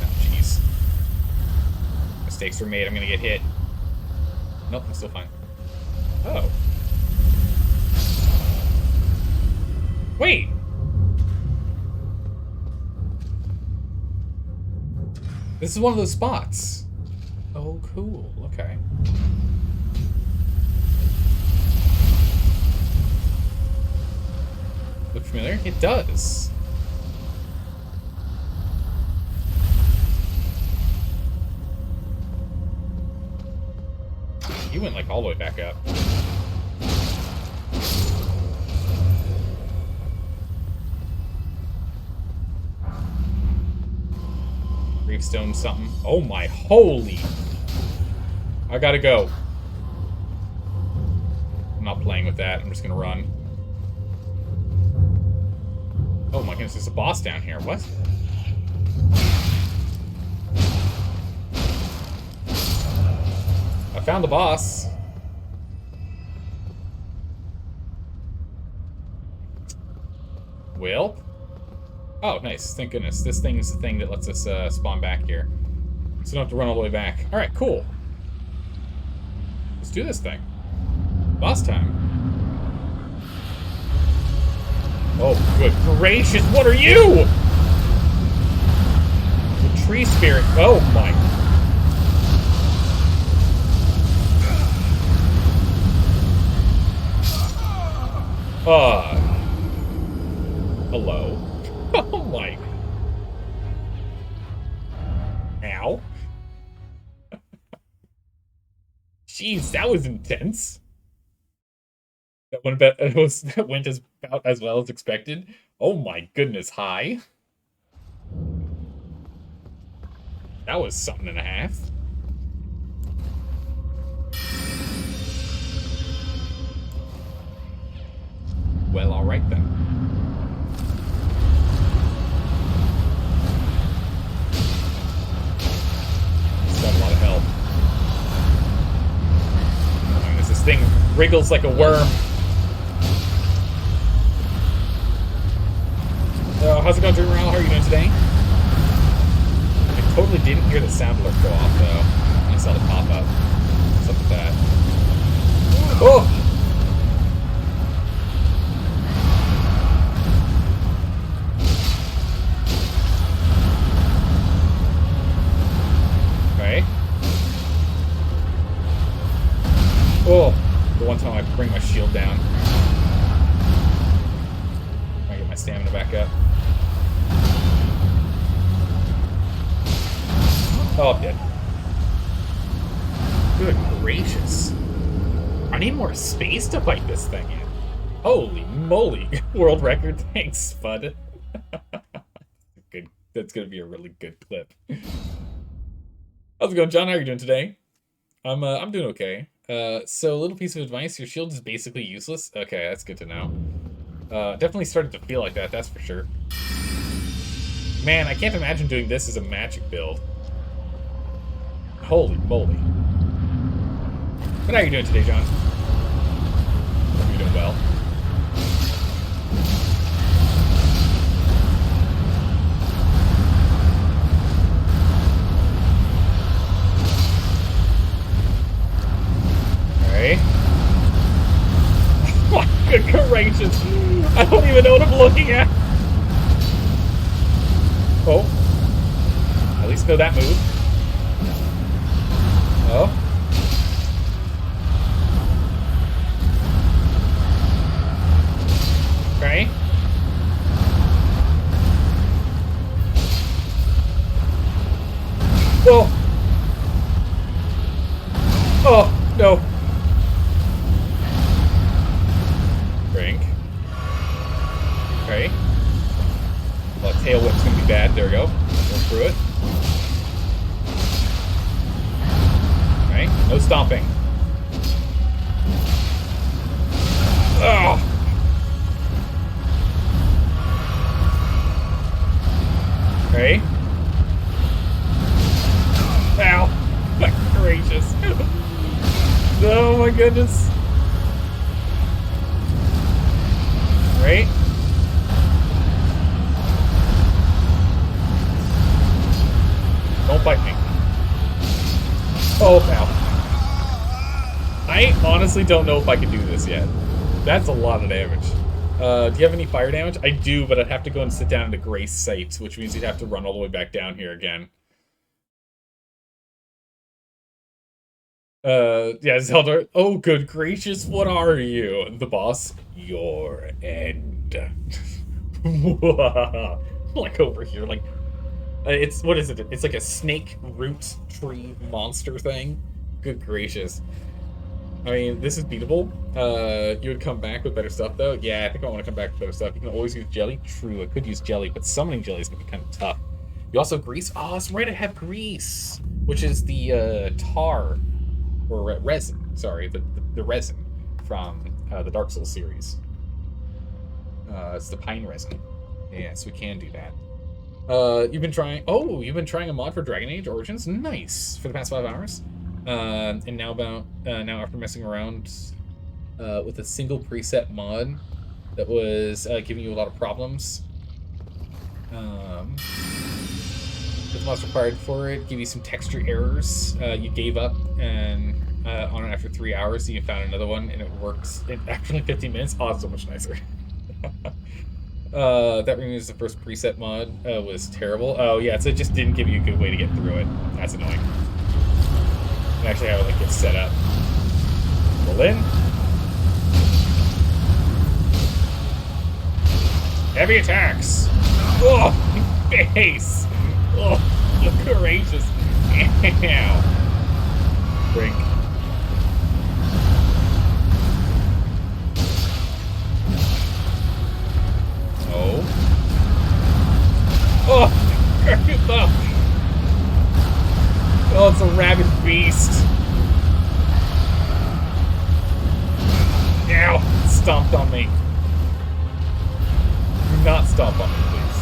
Oh, jeez. Mistakes were made. I'm going to get hit. Nope, I'm still fine. Oh. Wait! This is one of those spots. Oh, cool. Okay. Look familiar? It does. You went like all the way back up. Gravestone something. Oh my holy. I gotta go. I'm not playing with that. I'm just gonna run. Oh my goodness, there's a boss down here. What? I found the boss. Well. Oh, nice. Thank goodness. This thing is the thing that lets us spawn back here. So we don't have to run all the way back. Alright, cool. Let's do this thing. Boss time. Oh, good gracious, what are you? The tree spirit. Oh, my. Hello. Oh, my. Ow. Jeez, that was intense. That went as about as well as expected. Oh my goodness, hi. That was something and a half. Well, alright then. It's got a lot of health. I mean, this thing wriggles like a worm. How's it going, Dream Morale? How are you doing today? I totally didn't hear the sound alert go off, though. I saw the pop-up. What's up with that? Oh! Okay. Oh! The one time I bring my shield down. I get my stamina back up. Oh, I'm dead. Good gracious. I need more space to fight this thing in. Holy moly. World record. Thanks, Spud. Good. That's going to be a really good clip. How's it going, John? How are you doing today? I'm doing okay. So, a little piece of advice. Your shield is basically useless. Okay, that's good to know. Definitely started to feel like that, that's for sure. Man, I can't imagine doing this as a magic build. Holy moly. But how are you doing today, John? Hope you're doing well. Alright. Oh, good gracious. I don't even know what I'm looking at. Oh. At least know that move. Oh. Okay. bad. There we go. Go through it. Right? No stomping. Oh! Okay. Ow! My gracious. Oh my goodness. Right? Don't bite me. Oh, ow. I honestly don't know if I can do this yet. That's a lot of damage. Do you have any fire damage? I do, but I'd have to go and sit down into Grace Sight, which means you'd have to run all the way back down here again. Yeah, Zelda. Oh, good gracious, what are you? The boss. Your end. Like over here, like... it's, what is it? It's like a snake root tree monster thing. Good gracious. I mean, this is beatable. You would come back with better stuff, though. Yeah, I think I want to come back with better stuff. You can always use jelly. True, I could use jelly, but summoning jelly is going to be kind of tough. You also have grease. Oh, that's right, I have grease, which is the tar, or resin. Sorry, the resin from the Dark Souls series. It's the pine resin. Yeah, so we can do that. You've been trying... Oh, you've been trying a mod for Dragon Age Origins? Nice! For the past 5 hours. And now now after messing around with a single preset mod that was giving you a lot of problems. With mods required for it, give you some texture errors. You gave up and on it after 3 hours, so you found another one, and it works in actually 15 minutes. Oh, it's so much nicer. That removes the first preset mod. Was terrible. Oh yeah, so it just didn't give you a good way to get through it. That's annoying. Actually, how it like gets set up. Roll in. Heavy attacks. Oh, my face. Oh, you're courageous. Ow. Drink. Oh. Oh, oh, it's a rabid beast. Ow! Stomped on me. Do not stomp on me, please.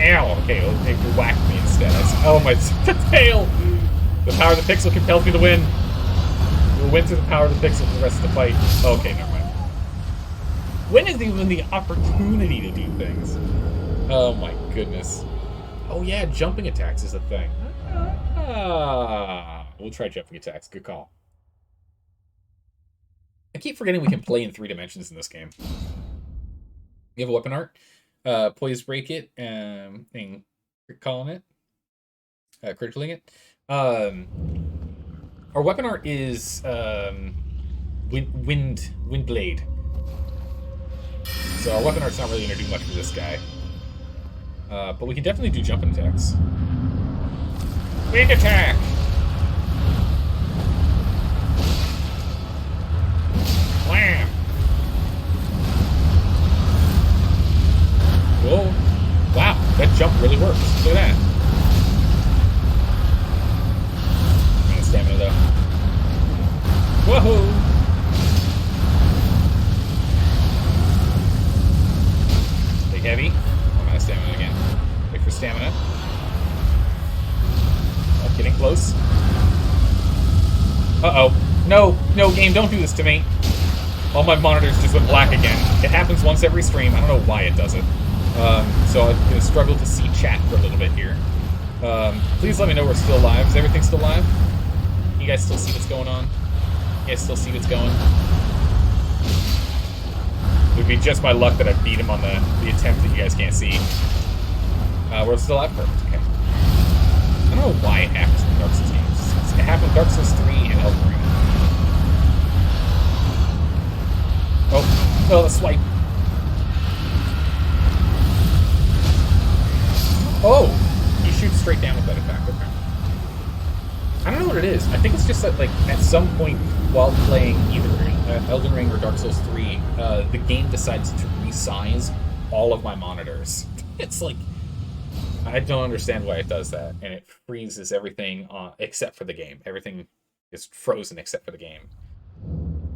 Ow! Okay, it whacked me instead. Oh my... The tail! The power of the pixel compels me to win. We'll win through the power of the pixel for the rest of the fight. Okay, never mind. When is even the opportunity to do things? Oh my goodness. Oh yeah, jumping attacks is a thing. We'll try jumping attacks. Good call. I keep forgetting we can play in 3 dimensions in this game. You have a weapon art. Poise break it, and calling it. Critically it. Our weapon art is wind blade. So our weapon art's not really going to do much for this guy. But we can definitely do jumping attacks. Wind attack! Wham! Whoa. Wow, that jump really works. Look at that. I'm out of stamina though. Whoa! Big heavy. I'm out of stamina again. Wait for stamina. Oh, getting close. Uh-oh. No, no, game, don't do this to me. All my monitors just went black again. It happens once every stream. I don't know why it does it. So I'm going to struggle to see chat for a little bit here. Please let me know we're still live. Is everything still live? You guys still see what's going on? You guys still see what's going? It would be just my luck that I beat him on the attempt that you guys can't see. We're still live? Perfect. Okay. I don't know why it happens in Dark Souls games. It happened in Dark Souls 3 and Elden Ring. Oh, the swipe. Oh! He shoots straight down with that attack. Okay. I don't know what it is. I think it's just that, like, at some point while playing either Elden Ring or Dark Souls 3, the game decides to resize all of my monitors. It's like, I don't understand why it does that, and it freezes everything except for the game. Everything is frozen except for the game.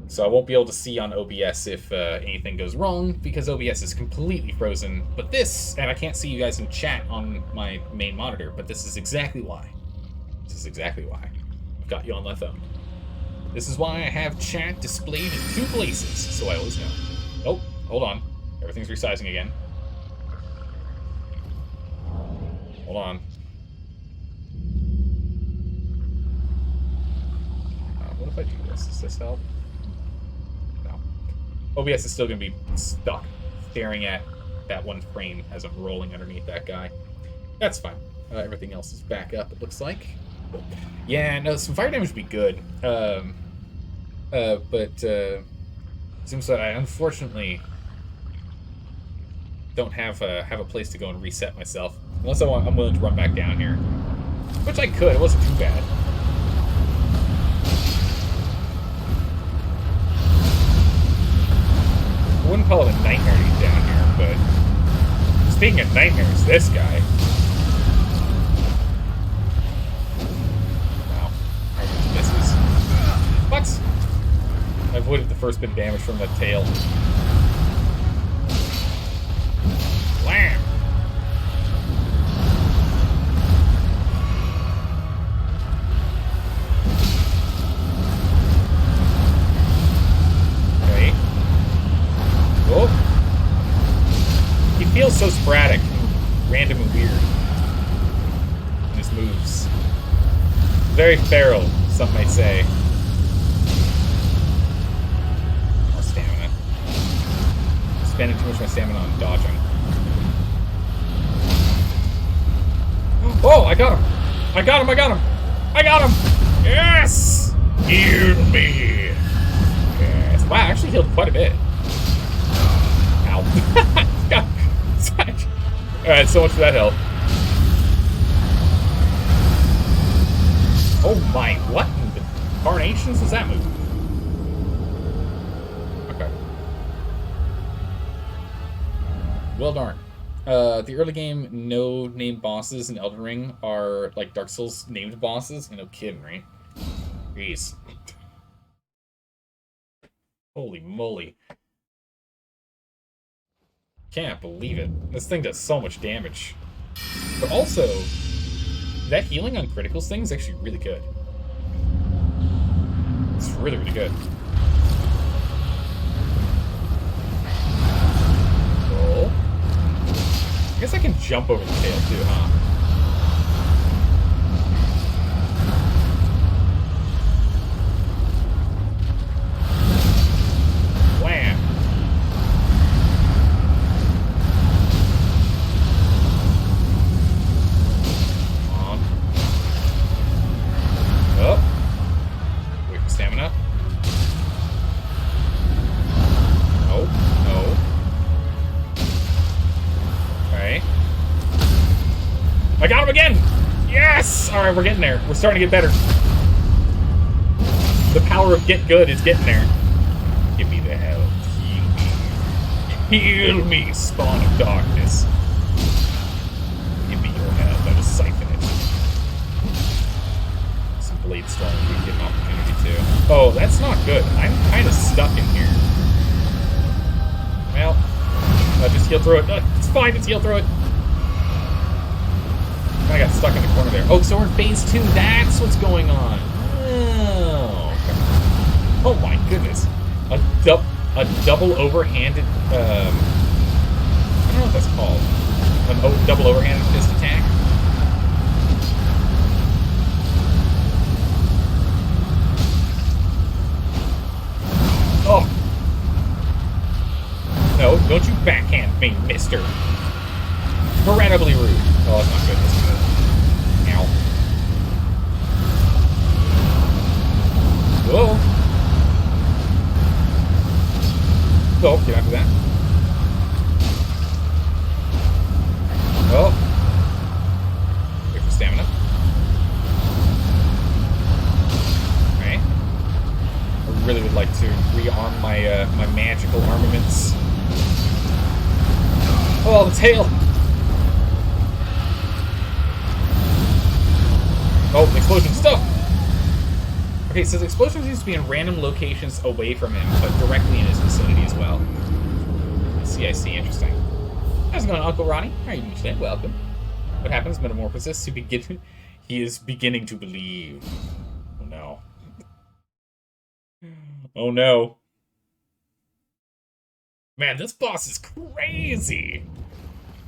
So I won't be able to see on OBS if anything goes wrong, because OBS is completely frozen. But this, and I can't see you guys in chat on my main monitor, but this is exactly why. This is exactly why. I've got you on my phone. This is why I have chat displayed in 2 places, so I always know. Oh, hold on. Everything's resizing again. Hold on. What if I do this? Does this help? No. OBS is still going to be stuck staring at that one frame as I'm rolling underneath that guy. That's fine. Everything else is back up, it looks like. Yeah, no, some fire damage would be good. But seems that I unfortunately don't have a place to go and reset myself. Unless I'm willing to run back down here. Which I could, it wasn't too bad. I wouldn't call it a nightmare to get down here, but speaking of nightmares, this guy. Wow. I misses. What? I avoided the first bit of damage from that tail. Wham! Okay. Oh! He feels so sporadic, random and weird in his moves. Very feral, some might say. More stamina. Spending too much of my stamina on dodging. Oh, I got him! I got him! I got him! I got him! Yes! Heal me! Yes. Wow, I actually healed quite a bit. Ow. Alright, so much for that health. Oh my, what in the carnations was that move? Okay. Well darn. The early game no-name bosses in Elden Ring are like Dark Souls named bosses. No kidding, right? Jeez. Holy moly. Can't believe it. This thing does so much damage. But also, that healing on criticals thing is actually really good. It's really, really good. Roll. I guess I can jump over the tail too, huh? Wham! Come on. Oh. Wait for stamina. No. No. Alright. I got him again! Yes! Alright, we're getting there. We're starting to get better. The power of get good is getting there. Give me the health. Heal me. Heal me, spawn of darkness. Give me your health. I just siphon it. Some blade storm we can get an opportunity too. Oh, that's not good. I'm kind of stuck in here. Well, just heal through it. It's fine, just heal through it. I got stuck in the corner there. Oh, so we're in phase 2. That's what's going on. Oh, okay. Oh my goodness. A double overhanded, I don't know what that's called. A double overhanded fist attack? Oh. No, don't you backhand me, mister. Incredibly rude. Oh, that's not good. That's not good. Ow. Whoa. Oh, get after that. Oh. Wait for stamina. Okay. I really would like to rearm my my magical armaments. Oh, the tail! Oh, explosion stuff! Okay, so the explosions used to be in random locations away from him, but directly in his vicinity as well. I see. Interesting. How's it going, Uncle Ronnie? How are you doing today? Welcome. What happens? Metamorphosis? He is beginning to believe. Oh no. Oh no. Man, this boss is crazy.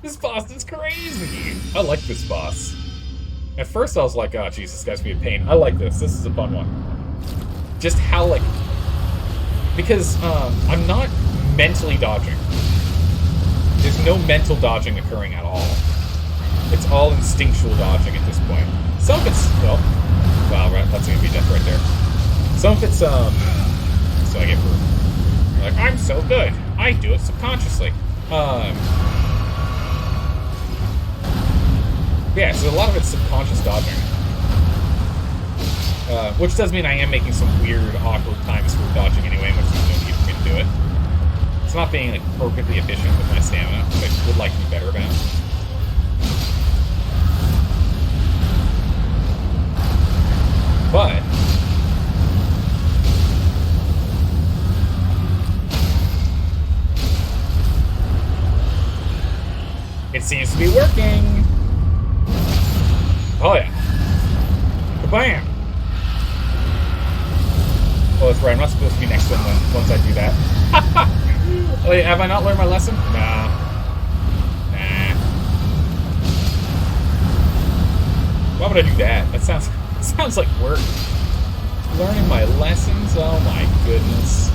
This boss is crazy. I like this boss. At first I was like, oh Jesus, this guy's gonna be a pain. I like this. This is a fun one. Just how, like... Because, I'm not mentally dodging. There's no mental dodging occurring at all. It's all instinctual dodging at this point. Some of it's... Well, wow, right, that's gonna be death right there. Some of it's, so I get rude. Like, I'm so good. I do it subconsciously. Yeah, so a lot of it's subconscious dodging. Which does mean I am making some weird, awkward times for dodging anyway, which there's no need for me to do it. It's not being, like, perfectly efficient with my stamina, which I would like to be better about. But... it seems to be working! Oh yeah. Kabam! Oh, that's right, I'm not supposed to be next to him once I do that. Oh yeah, have I not learned my lesson? Nah. Why would I do that? That sounds like work. Learning my lessons? Oh my goodness.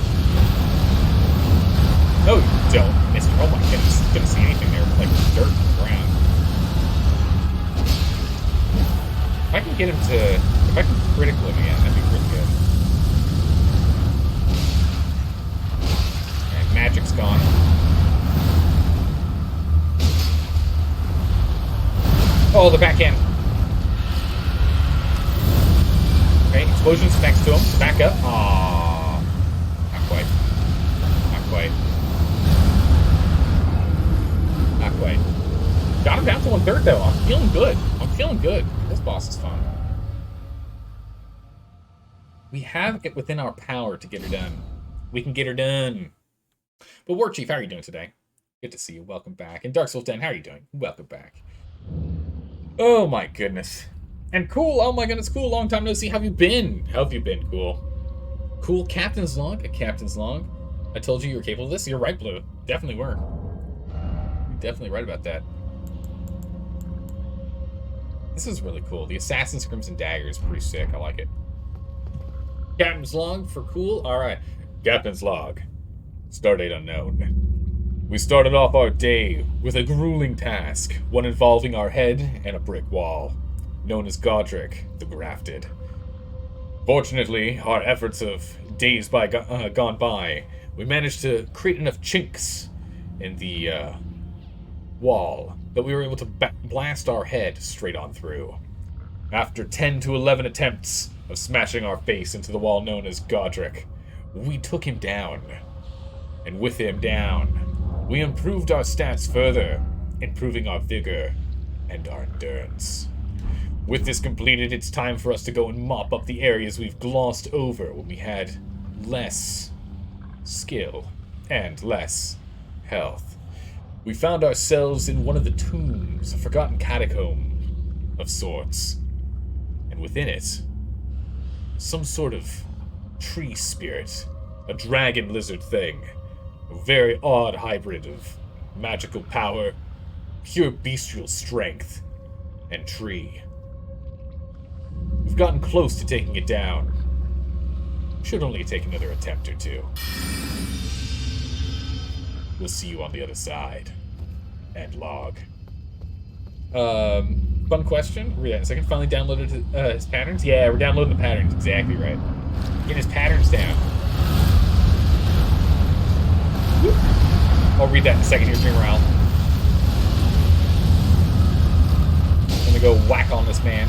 No, you don't, mister. Oh my goodness. Couldn't see anything there, like dirt on the ground. If I can get him to... If I can critical him again, that'd be really good. Alright, magic's gone. Oh, the backhand. Okay, explosions next to him. Back up. Aww. Not quite. Not quite. Not quite. Got him down to 1/3 though. I'm feeling good. I'm feeling good. This boss is fun. We have it within our power to get her done. We can get her done. But War Chief, how are you doing today? Good to see you. Welcome back. And Dark Souls 10, how are you doing? Welcome back. Oh my goodness. And Cool, oh my goodness, Cool, long time no see. How have you been? How have you been, Cool? Cool, Captain's Log, a Captain's Log. I told you were capable of this. You're right, Blue. Definitely were. You're definitely right about that. This is really cool. The Assassin's Crimson Dagger is pretty sick. I like it. Captain's Log for Cool. Alright. Captain's Log. Stardate unknown. We started off our day with a grueling task, one involving our head and a brick wall, known as Godric the Grafted. Fortunately, our efforts of days gone by, we managed to create enough chinks in the wall that we were able to blast our head straight on through. After 10 to 11 attempts of smashing our face into the wall known as Godric, we took him down. And with him down, we improved our stats further, improving our vigor and our endurance. With this completed, it's time for us to go and mop up the areas we've glossed over when we had less skill and less health. We found ourselves in one of the tombs, a forgotten catacomb of sorts. And within it, some sort of tree spirit, a dragon lizard thing, a very odd hybrid of magical power, pure bestial strength, and tree. We've gotten close to taking it down. Should only take another attempt or two. We'll see you on the other side. And log. Fun question. Read that in a second. Finally downloaded his patterns? Yeah, we're downloading the patterns. Exactly right. Getting his patterns down. Whoop. I'll read that in a second here, Dream Morale. I'm gonna go whack on this man.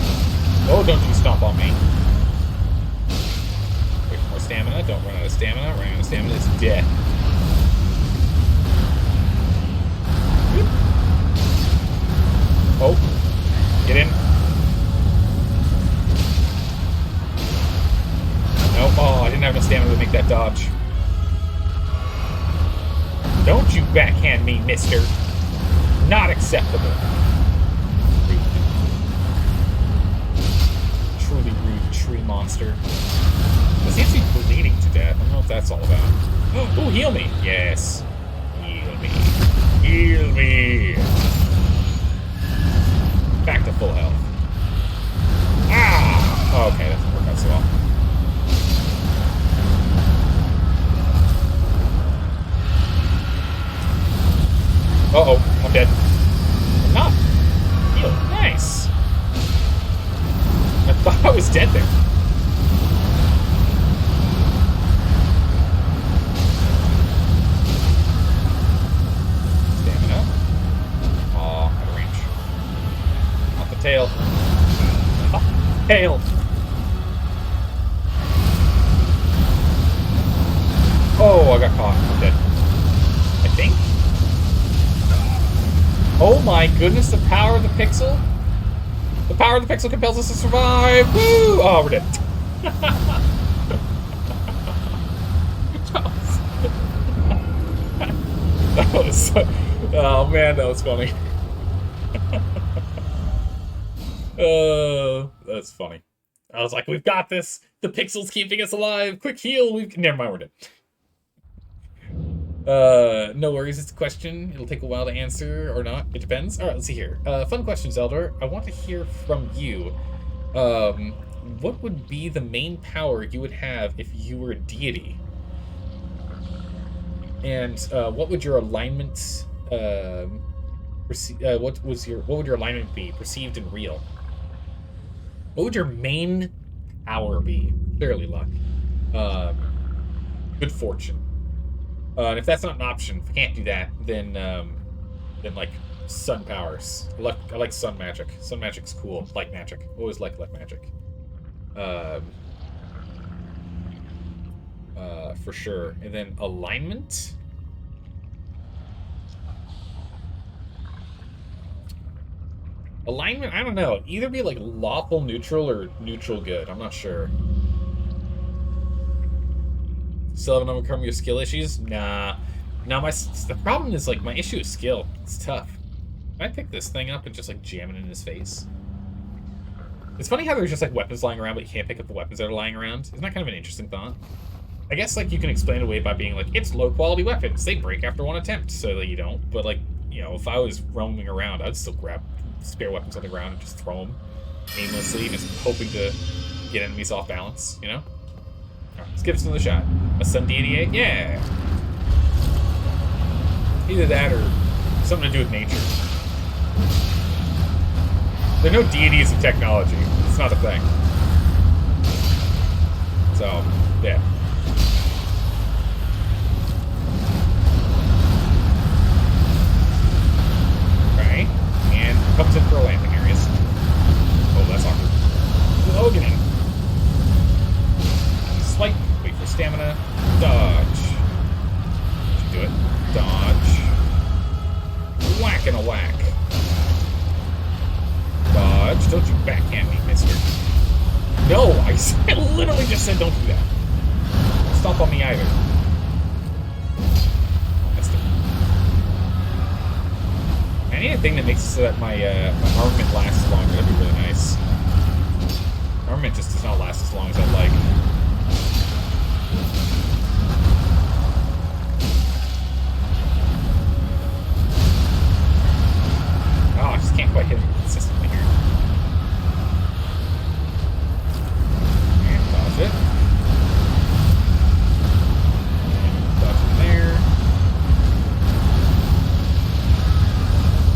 Oh, don't you stomp on me. Wait for more stamina. Don't run out of stamina. Running out of stamina is death. Whoop. Oh. Get in. Don't you backhand me, mister. Not acceptable. Rude. Truly rude tree monster. This seems to be bleeding to death. I don't know what that's all about. Oh, heal me. Yes. Heal me. Heal me. Back to full health. Ah! Oh, okay, that doesn't work out so well. Uh-oh, I'm dead. I'm not. Heal. Nice. I thought I was dead there. Stamina. Aw, out of range. Not the tail. Oh, tail. Oh, I got caught. I'm dead. I think. Oh my goodness, the power of the pixel. The power of the pixel compels us to survive. Woo! Oh, we're dead. That was oh man, that was funny. That's funny. I was like, we've got this. The pixel's keeping us alive. Quick heal. Never mind, we're dead. No worries, it's a question. It'll take a while to answer, or not. It depends. Alright, let's see here. Fun question, Zelda. I want to hear from you. What would be the main power you would have if you were a deity? And, what would your alignment, what would your alignment be, perceived and real? What would your main power be? Clearly luck. Good fortune. And if that's not an option, if I can't do that, then like sun powers. I like sun magic. Sun magic's cool. Light magic. Always like light magic. For sure. And then alignment. Alignment, I don't know. Either be like lawful neutral or neutral good. I'm not sure. Still haven't overcome your skill issues? Nah. No, the problem is, like, my issue is skill. It's tough. Can I pick this thing up and just, like, jam it in his face? It's funny how there's just, like, weapons lying around, but you can't pick up the weapons that are lying around. Isn't that kind of an interesting thought? I guess, like, you can explain it away by being like, it's low-quality weapons. They break after one attempt, so that you don't. But, like, you know, if I was roaming around, I'd still grab spare weapons on the ground and just throw them aimlessly, just hoping to get enemies off balance, you know? Alright, let's give this another shot. A sun deity 8? Yeah! Either that or something to do with nature. There are no deities in technology. It's not a thing. So, yeah. Okay. And comes in for landing areas. Oh, that's awkward. Logan. Swipe. Wait for stamina. Dodge. Do it. Dodge. Whack and a whack. Dodge. Don't you backhand me, mister. No, I literally just said don't do that. Don't stomp on me either. Missed it. I need a thing that makes it so that my armament lasts longer. That'd be really nice. Armament just does not last as long as I'd like. Oh, I just can't quite hit him consistently here. And dodge it. And dodge it there.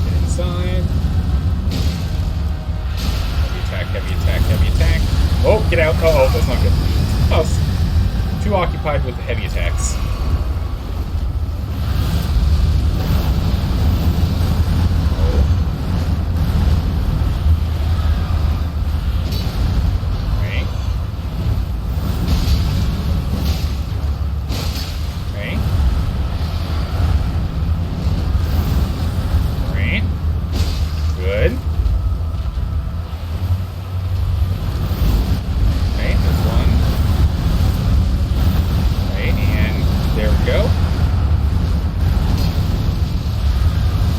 Get inside. Heavy attack, heavy attack, heavy attack. Oh, get out. Uh-oh, that's not good. I was too occupied with the heavy attacks.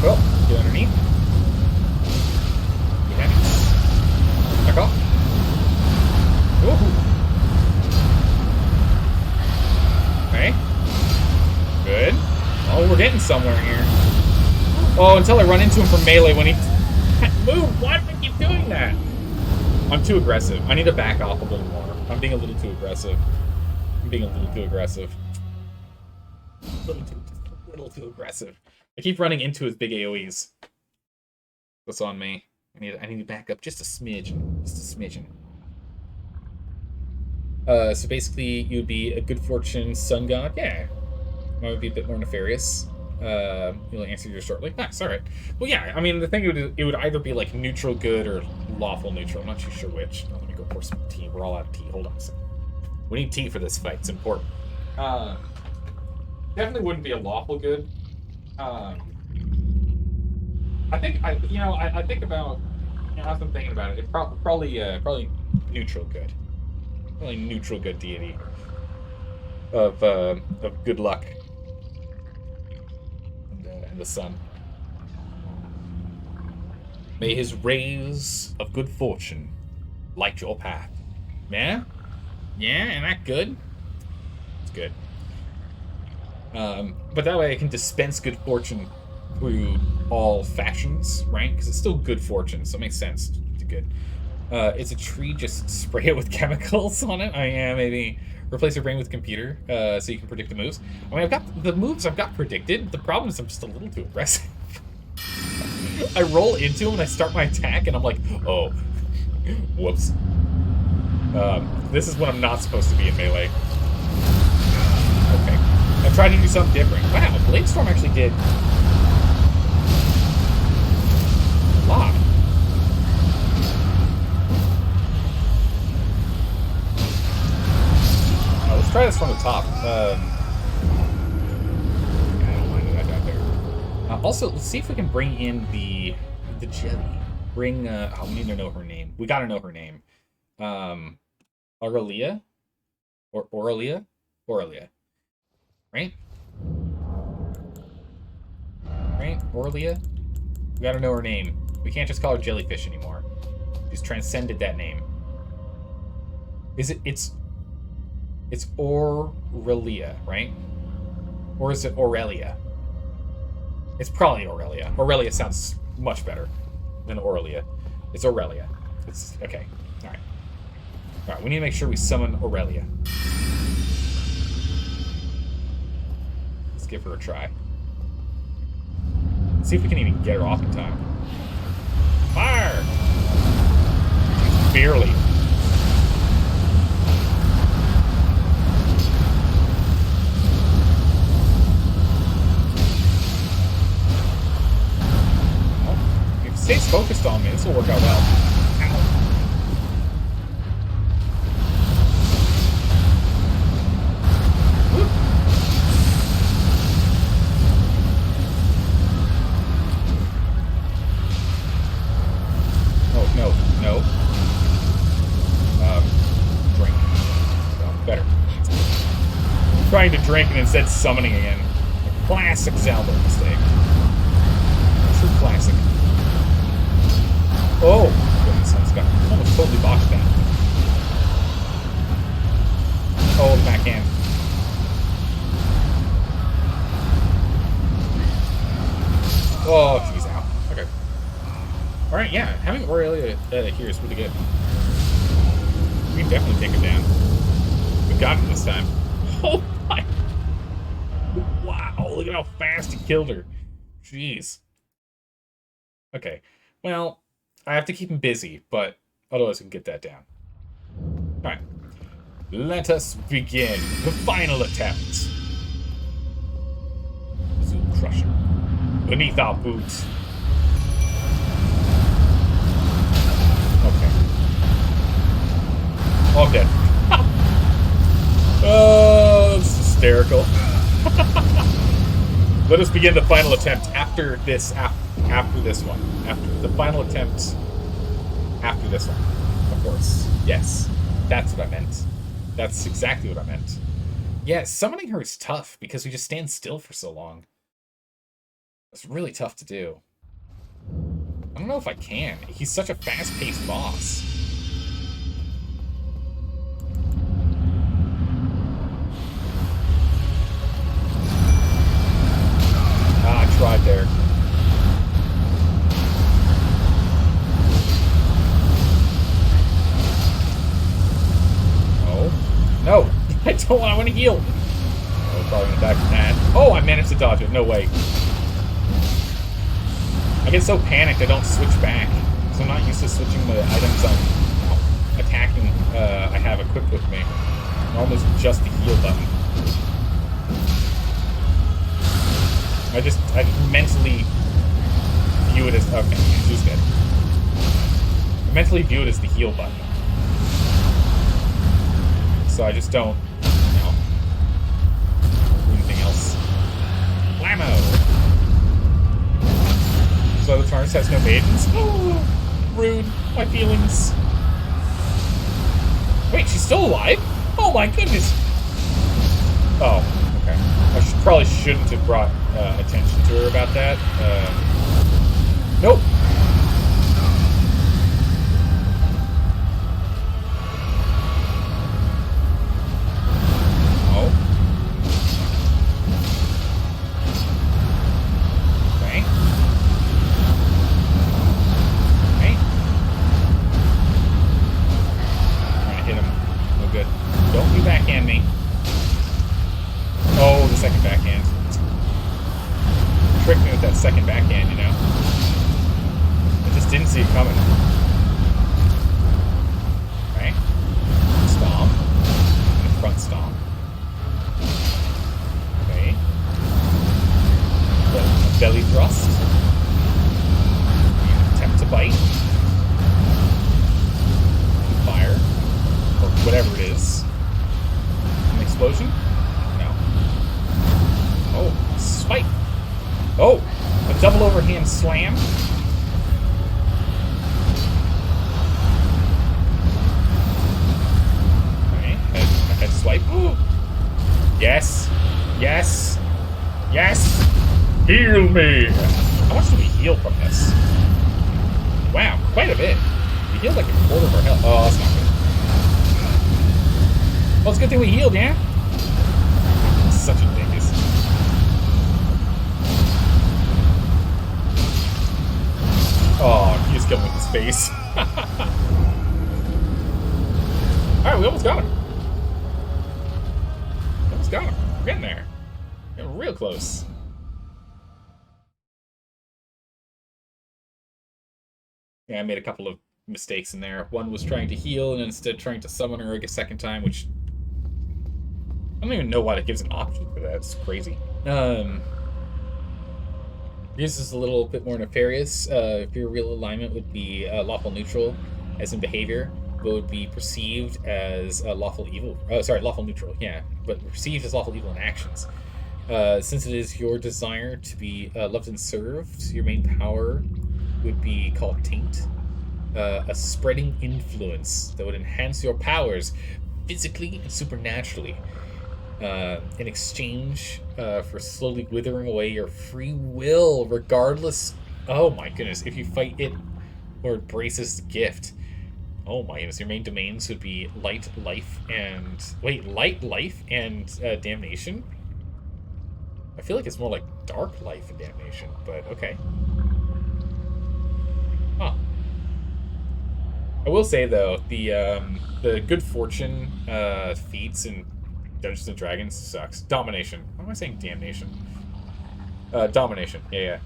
Oh, get underneath. Yeah. Back off. Ooh. Okay. Good. Oh, we're getting somewhere here. Oh, until I run into him for melee when he... Move! Why do I keep doing that? I'm too aggressive. I need to back off a little more. I'm being a little too aggressive. I'm being a little too aggressive. A little too aggressive. I keep running into his big AoEs. What's on me? I need to back up just a smidgen. Just a smidgen. So basically, you'd be a good fortune sun god. Yeah. Mine would be a bit more nefarious. You'll answer you shortly. Nice, alright. Well, yeah, I mean, the thing it would either be, like, neutral good or lawful neutral. I'm not too sure which. Let me go pour some tea. We're all out of tea. Hold on a second. We need tea for this fight. It's important. Definitely wouldn't be a lawful good. I think about, as I'm thinking about it, it's probably neutral good. Probably neutral good deity of good luck. And the sun. May his rays of good fortune light your path. Yeah? Yeah, ain't that good? It's good. But that way I can dispense good fortune through all fashions, right? Because it's still good fortune, so it makes sense to good. It's a tree, just spray it with chemicals on it. Maybe replace your brain with computer, so you can predict the moves. I mean, I've got the moves I've got predicted. The problem is I'm just a little too aggressive. I roll into him and I start my attack and I'm like, oh, whoops. This is when I'm not supposed to be in melee. Okay. I tried to do something different. Wow, Blade Storm actually did a lot. Let's try this from the top. I don't mind that out there. Also, let's see if we can bring in the jelly. Bring, we need to know her name. We gotta know her name. Aurelia? Or Aurelia? Aurelia. Right? Right? Aurelia? We gotta know her name. We can't just call her Jellyfish anymore. She's transcended that name. It's Aurelia, right? Or is it Aurelia? It's probably Aurelia. Aurelia sounds much better than Aurelia. It's Aurelia. It's okay. Alright. Alright, we need to make sure we summon Aurelia. Let's give her a try. Let's see if we can even get her off in time. Fire! Barely. Stays focused on me. This will work out well. Ow. Whoop. Oh, no. Drink. Oh, better. I'm trying to drink and instead summoning again. A classic Zelda mistake. True classic. Oh, goodness, I almost totally botched that. Oh, the backhand. Oh, jeez, ow. Okay. Alright, yeah, having Aurelia here is really good. We can definitely take him down. We got him this time. Oh my! Wow, look at how fast he killed her. Jeez. Okay, well... I have to keep him busy, but otherwise we can get that down. Alright. Let us begin the final attempt. Zoo Crusher. Beneath our boots. Okay. Oh, I'm dead. Oh, this is hysterical. Let us begin the final attempt after this one. After the final attempt after this one. Of course. Yes. That's what I meant. That's exactly what I meant. Yeah, summoning her is tough because we just stand still for so long. It's really tough to do. I don't know if I can. He's such a fast-paced boss. Ah, I tried there. Oh. No! I don't want to heal! Oh, probably gonna die from that. Oh, I managed to dodge it. No way. I get so panicked I don't switch back. So I'm not used to switching the items I'm attacking I have equipped with me. Almost just the heal button. I just mentally view it as... Okay, she's good. I mentally view it as the heal button. So I just don't, you know, do anything else. Blammo! So the Tarnished has no maidens? Oh, rude. My feelings. Wait, she's still alive? Oh my goodness! Oh, okay. I probably shouldn't have brought attention to her about that. Nope. Oh. Okay. Okay. Trying to hit him. No good. Don't you backhand me. Oh, the second backhand. Tricked me with that second backhand, you know? I just didn't see it coming. Okay. Stomp. And front stomp. Okay. A belly thrust. Attempt to bite. Fire. Or whatever it is. An explosion? No. Oh, spike. Oh, a double overhand slam. Okay, head swipe. Yes, yes, yes. Heal me. How much do we heal from this? Wow, quite a bit. We healed like a quarter of our health. Oh, that's not good. Well, it's a good thing we healed, yeah? Such a dingus. Oh, he just killed him with his face. Alright, we almost got him. Almost got him. We're getting there. Getting real close. Yeah, I made a couple of mistakes in there. One was trying to heal and instead trying to summon her a second time, which... I don't even know why it gives an option for that. It's crazy. This is a little bit more nefarious. If your real alignment would be lawful neutral, as in behavior, but would be perceived as lawful evil. Lawful neutral, yeah, but perceived as lawful evil in actions. Since it is your desire to be loved and served, your main power would be called Taint. A spreading influence that would enhance your powers physically and supernaturally. In exchange for slowly withering away your free will, regardless... Oh my goodness, if you fight it or embraces the gift. Oh my goodness, your main domains would be light, life, and... Wait, light, life, and damnation? I feel like it's more like dark life and damnation, but okay. Huh. I will say, though, the good fortune feats and Dungeons and Dragons sucks. Domination. Why am I saying damnation? Domination. Yeah.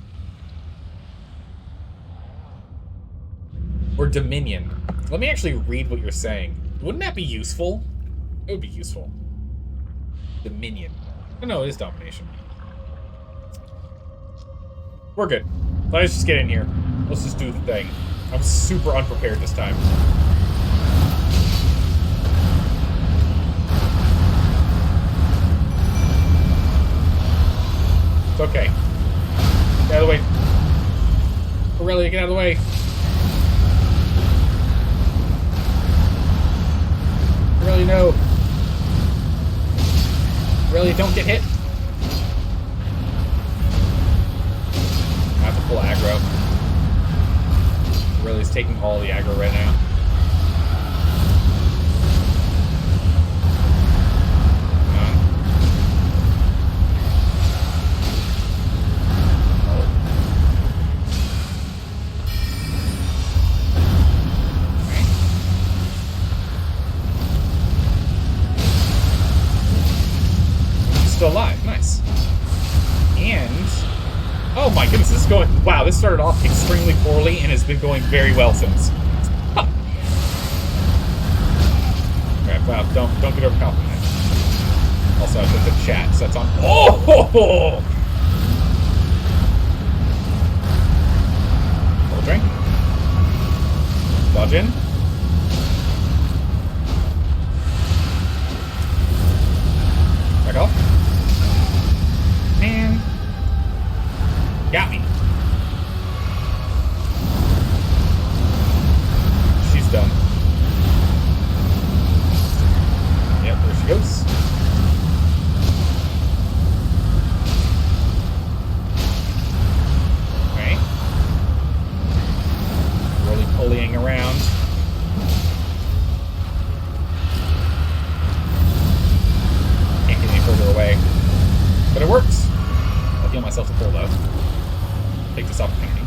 Or Dominion. Let me actually read what you're saying. Wouldn't that be useful? It would be useful. Dominion. Oh, no, it is Domination. We're good. Let's just get in here. Let's just do the thing. I'm super unprepared this time. It's okay. Get out of the way. Aurelia, get out of the way. Aurelia, no. Aurelia, don't get hit. is taking all the aggro right now. Still alive. Nice. And... oh my goodness, this is going... wow, this started off extremely poorly and has been going very well since. Huh. Okay, wow, don't get overconfident. Also, I put the chat, so that's on... oh! Ho, ho. Full drink. Dodge in. Back off. Man. Got me. She's done. Yep, there she goes. Alright. Really pulleying around. Can't get any further away. But it works. I'll heal myself to full though. Take this opportunity.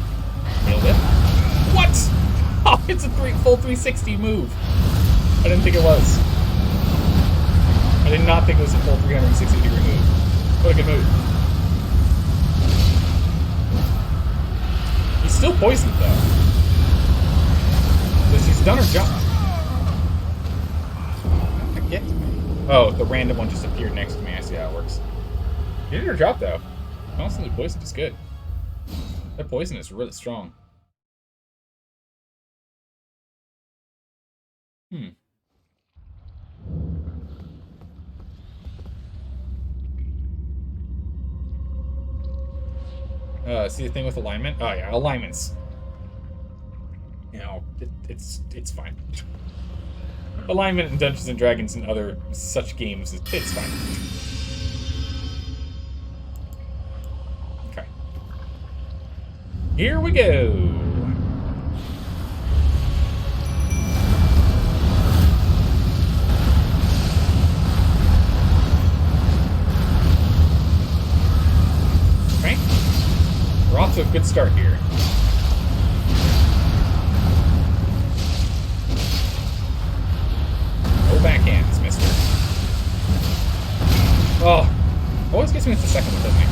Nailed it. What? Oh, it's a full 360 move. I didn't think it was. I did not think it was a full 360 degree move. What a good move. He's still poisoned though. So she's done her job. I get to me. Oh, the random one just appeared next to me. I see how it works. You did her job though. Constantly poisoned is good. That poison is really strong. See the thing with alignment? Oh yeah, alignments. You know, it's fine. Alignment in Dungeons and Dragons and other such games, it's fine. Okay. Here we go. Okay. We're off to a good start here. No backhands, mister. Oh, always gets me with the second one, doesn't he?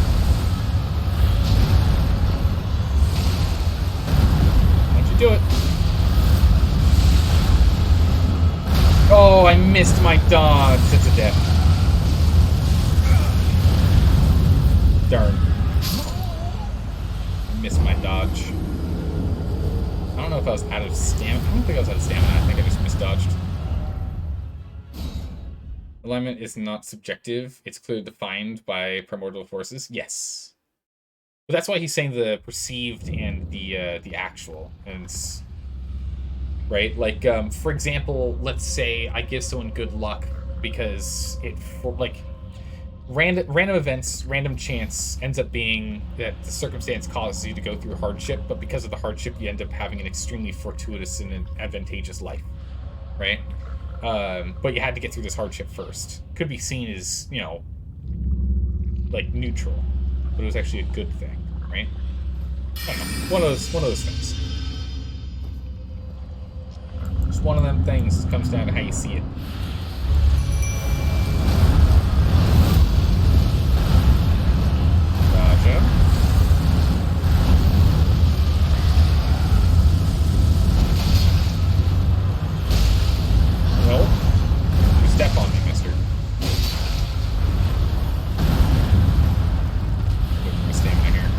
Don't you do it. Oh, I missed my dodge. It's a death. Darn. I missed my dodge. I don't know if I was out of stamina. I don't think I was out of stamina. I think I just misdodged. Alignment is not subjective. It's clearly defined by primordial forces. Yes. But that's why he's saying the perceived and the actual. And it's, right? Like, for example, let's say I give someone good luck because random events, random chance ends up being that the circumstance causes you to go through hardship, but because of the hardship, you end up having an extremely fortuitous and an advantageous life, right? But you had to get through this hardship first. Could be seen as, you know, like neutral, but it was actually a good thing, right? I don't know. One of those things. Just one of them things. Comes down to how you see it. Gotcha. No. You step on me, mister. Look at my stamina here.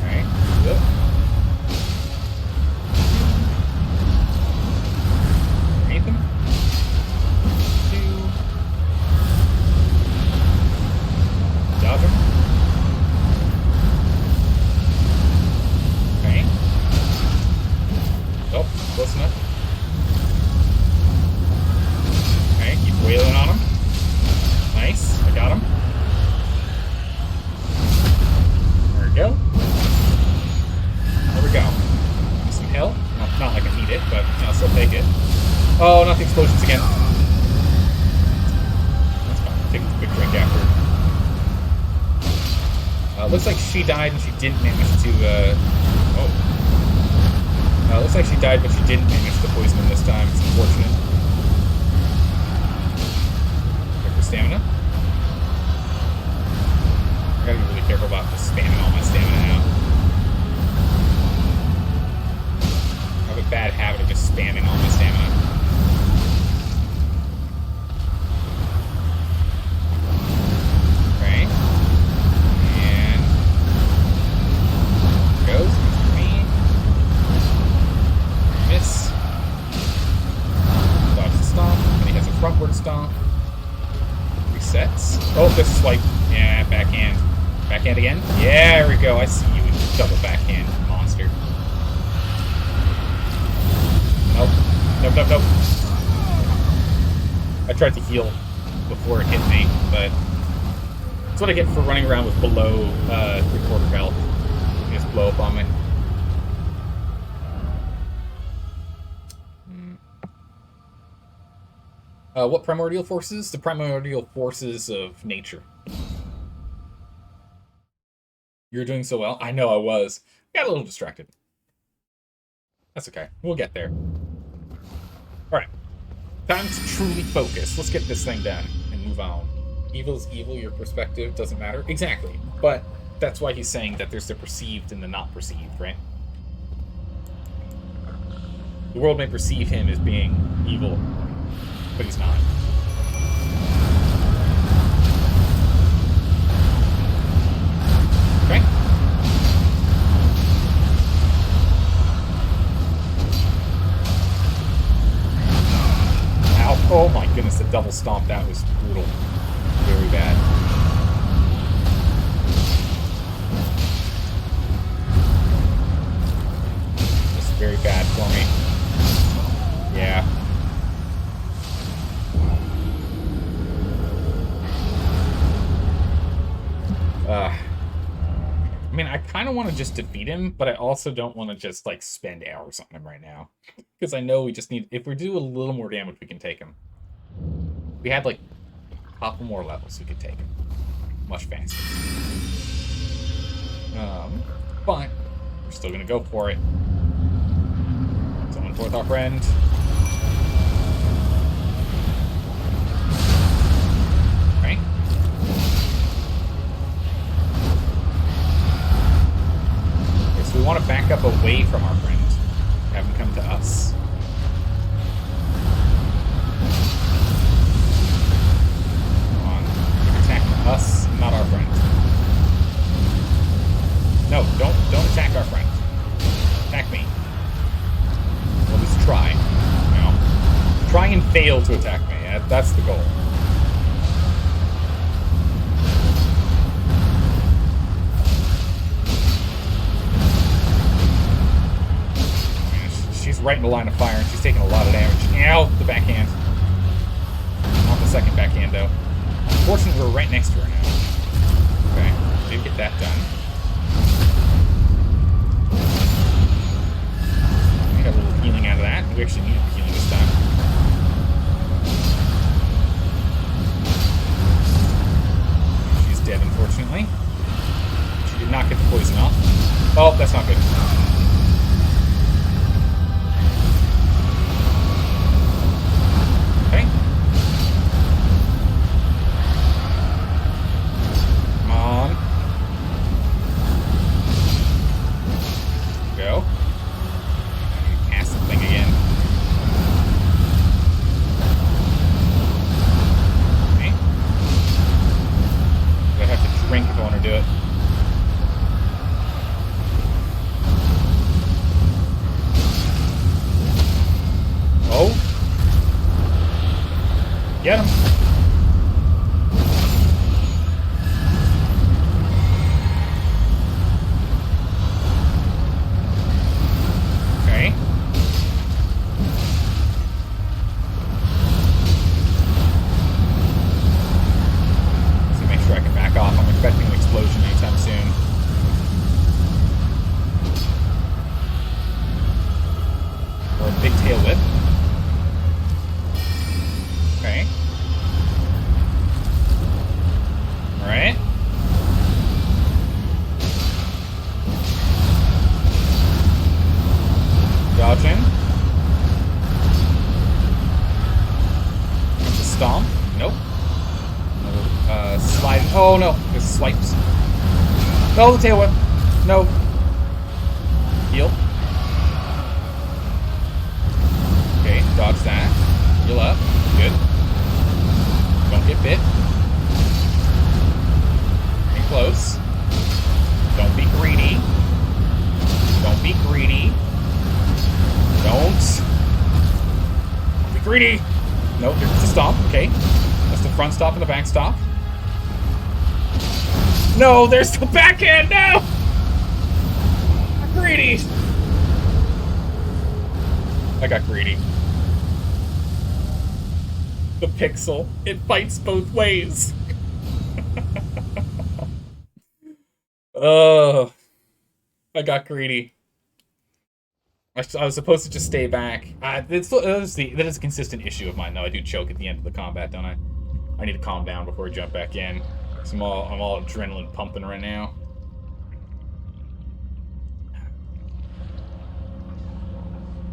Alright. Yep. Looks like she died and she didn't manage to, looks like she died, but she didn't manage to poison him this time. It's unfortunate. Check her stamina. I gotta be really careful about just spamming all my stamina out. I have a bad habit of just spamming all my stamina. Okay. And there goes. Miss. Dodge the stomp. And he has a frontward stomp. Resets. Oh, there's a swipe. Yeah, backhand. Backhand again? Yeah, there we go. I see you. Double backhand, monster. Nope. Nope, nope, nope. I tried to heal before it hit me, but that's what I get for running around with below 3/4 health. You just blow up on me. What primordial forces? The primordial forces of nature. You're doing so well. I know I was. Got a little distracted. That's okay. We'll get there. Alright. Time to truly focus. Let's get this thing done and move on. Evil's evil, your perspective doesn't matter. Exactly. But that's why he's saying that there's the perceived and the not perceived, right? The world may perceive him as being evil, but he's not. Okay. Ow. Oh my goodness, the double stomp, that was brutal. Very bad. Just very bad for me. Yeah. I mean, I kind of want to just defeat him, but I also don't want to just, like, spend hours on him right now. Because I know we just need... If we do a little more damage, we can take him. If we had, like, a couple more levels, we could take him. Much faster. But we're still going to go for it. Summon forth our friend. Right? We want to back up away from our friend. Have him come to us. Come on. You're attacking us, not our friend. No, don't attack our friend. Attack me. Or at least try. No. Try and fail to attack me. That's the goal. She's right in the line of fire, and she's taking a lot of damage. Ow! The backhand. Not the second backhand, though. Unfortunately, we're right next to her now. Okay, did get that done. We got a little healing out of that. We actually needed the healing this time. She's dead, unfortunately. She did not get the poison off. Oh, that's not good. Get him. Okay. So make sure I can back off. I'm expecting an explosion anytime soon. Or a big tail whip. Okay. Alright. Oh no, there's swipes. No, the tail whip. No. Heal. Okay, dodge that. Heal up. Good. Don't get bit. Get close. Don't be greedy. Don't be greedy. Don't be greedy. Nope, it's a stomp. Okay. That's the front stop and the back stop. No, there's the backhand. No! I'm greedy. I got greedy. The pixel. It fights both ways. Oh, I got greedy. I was supposed to just stay back. That is a consistent issue of mine, though. I do choke at the end of the combat, don't I? I need to calm down before I jump back in. So I'm all adrenaline pumping right now.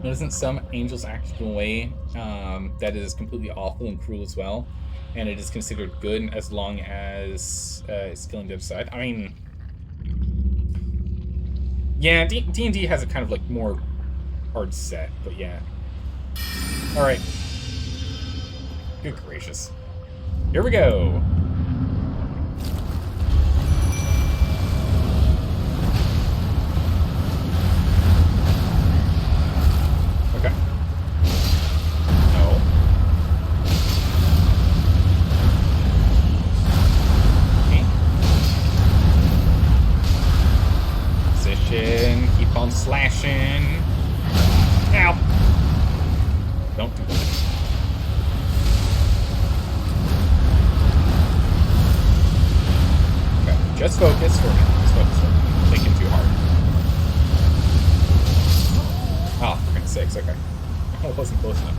But isn't some angels act in a way that is completely awful and cruel as well, and it is considered good as long as it's killing the other side? I mean, yeah, D&D has a kind of like more hard set, but yeah. All right. Good gracious. Here we go. Okay. No. Okay. Position. Keep on slashing. Ow. Don't do that. Okay. Just focus for a minute. Just focus for a minute. I'm thinking too hard. Oh, for goodness sakes. Okay. I wasn't close enough.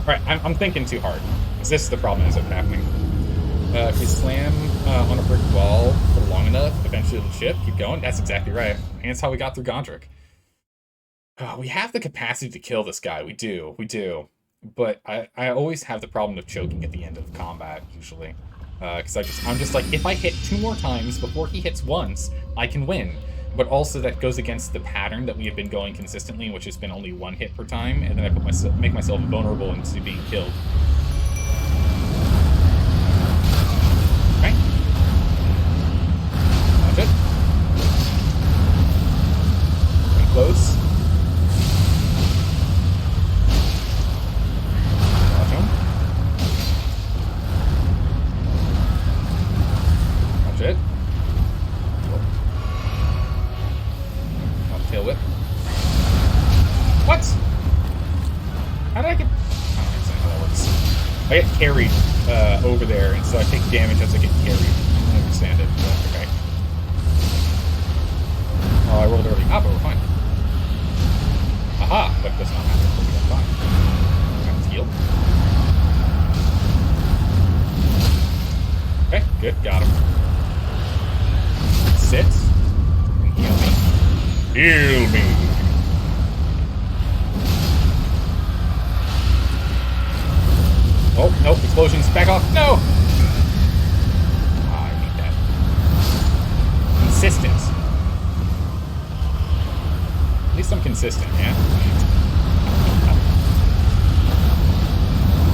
Alright, I'm thinking too hard. Because this is the problem that ends up happening. If we slam on a brick wall for long enough, eventually it'll chip. Keep going. That's exactly right. And that's how we got through Gondrick. We have the capacity to kill this guy. We do. But I always have the problem of choking at the end of combat, usually. Because I'm just like, if I hit 2 more times before he hits once, I can win. But also that goes against the pattern that we have been going consistently, which has been only 1 hit per time, and then I make myself vulnerable into being killed. Okay. That's it. Pretty close. Watch him. Watch it. Tail whip. What? How did I get... I don't understand how that works. I get carried over there, and so I take damage as I get carried. I don't understand it, but okay. Oh, I rolled early. Ah, but we're fine. Aha! That does not matter. We're fine. Let's heal. Okay, good. Got him. Sit. And heal me. Heal me. Oh, nope, explosions. Back off. No! I hate that. Consistent. At least I'm consistent, yeah?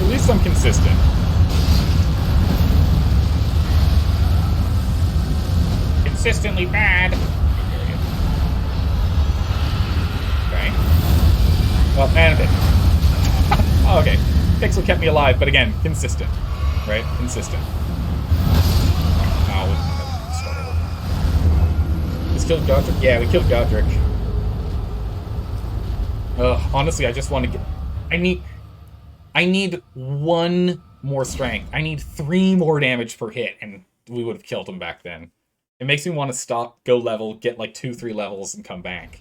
At least I'm consistent. Consistently bad. Okay. Well, and a bit. Oh, okay. Pixel kept me alive, but again, consistent. Right? Consistent. Oh, let's kill Godric? Yeah, we killed Godric. Honestly, I just want to get... I need 1 more strength. I need 3 more damage per hit, and we would have killed him back then. It makes me want to stop, go level, get like 2-3 levels, and come back.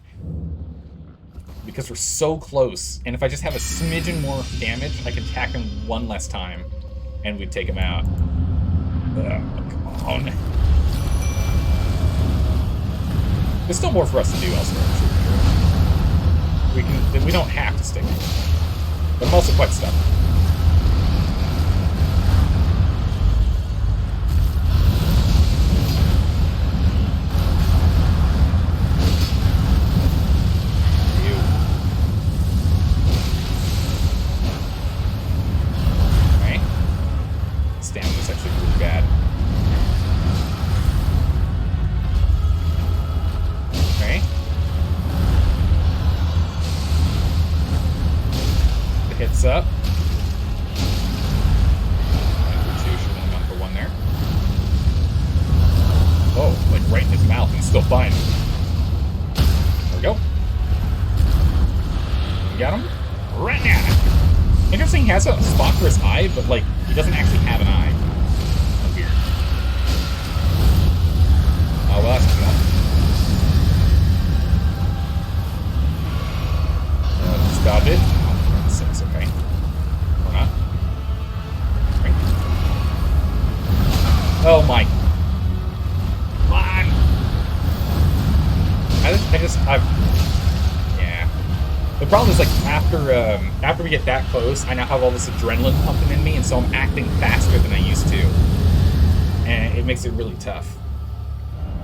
Because we're so close, and if I just have a smidgen more damage, I can attack him 1 less time, and we'd take him out. Come on. There's still more for us to do elsewhere. We don't have to stick. But I'm also quite stuck. it's still fine. There we go. We got him. Right now. Interesting, he has a spot for his eye, but, like, he doesn't actually have an eye. Weird. Oh, well, that's enough. Just dodge it. Oh, 6, okay. Or not. Right. Oh, my. Come on! Yeah. The problem is, like, after we get that close, I now have all this adrenaline pumping in me, and so I'm acting faster than I used to. And it makes it really tough.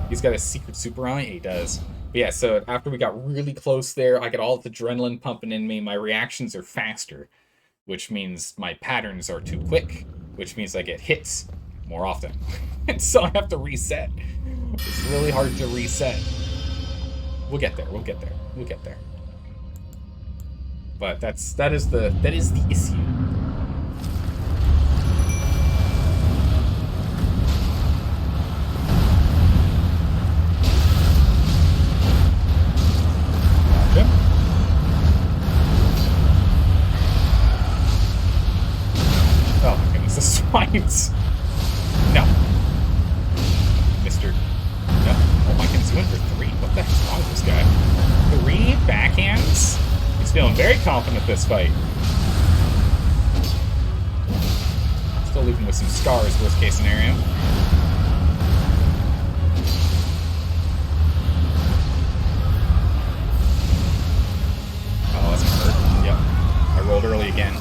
He's got a secret super eye? He does. But yeah, so after we got really close there, I get all the adrenaline pumping in me, my reactions are faster, which means my patterns are too quick, which means I get hits more often. And so I have to reset. It's really hard to reset. We'll get there, we'll get there, we'll get there. But that is the issue. Gotcha. Oh my goodness, the swipes. No. Mister. No. Oh my goodness, he went for 3. What the heck's wrong with this guy? 3 backhands? He's feeling very confident this fight. Still leaving with some scars, worst case scenario. Oh, that's gonna hurt. Yep. I rolled early again.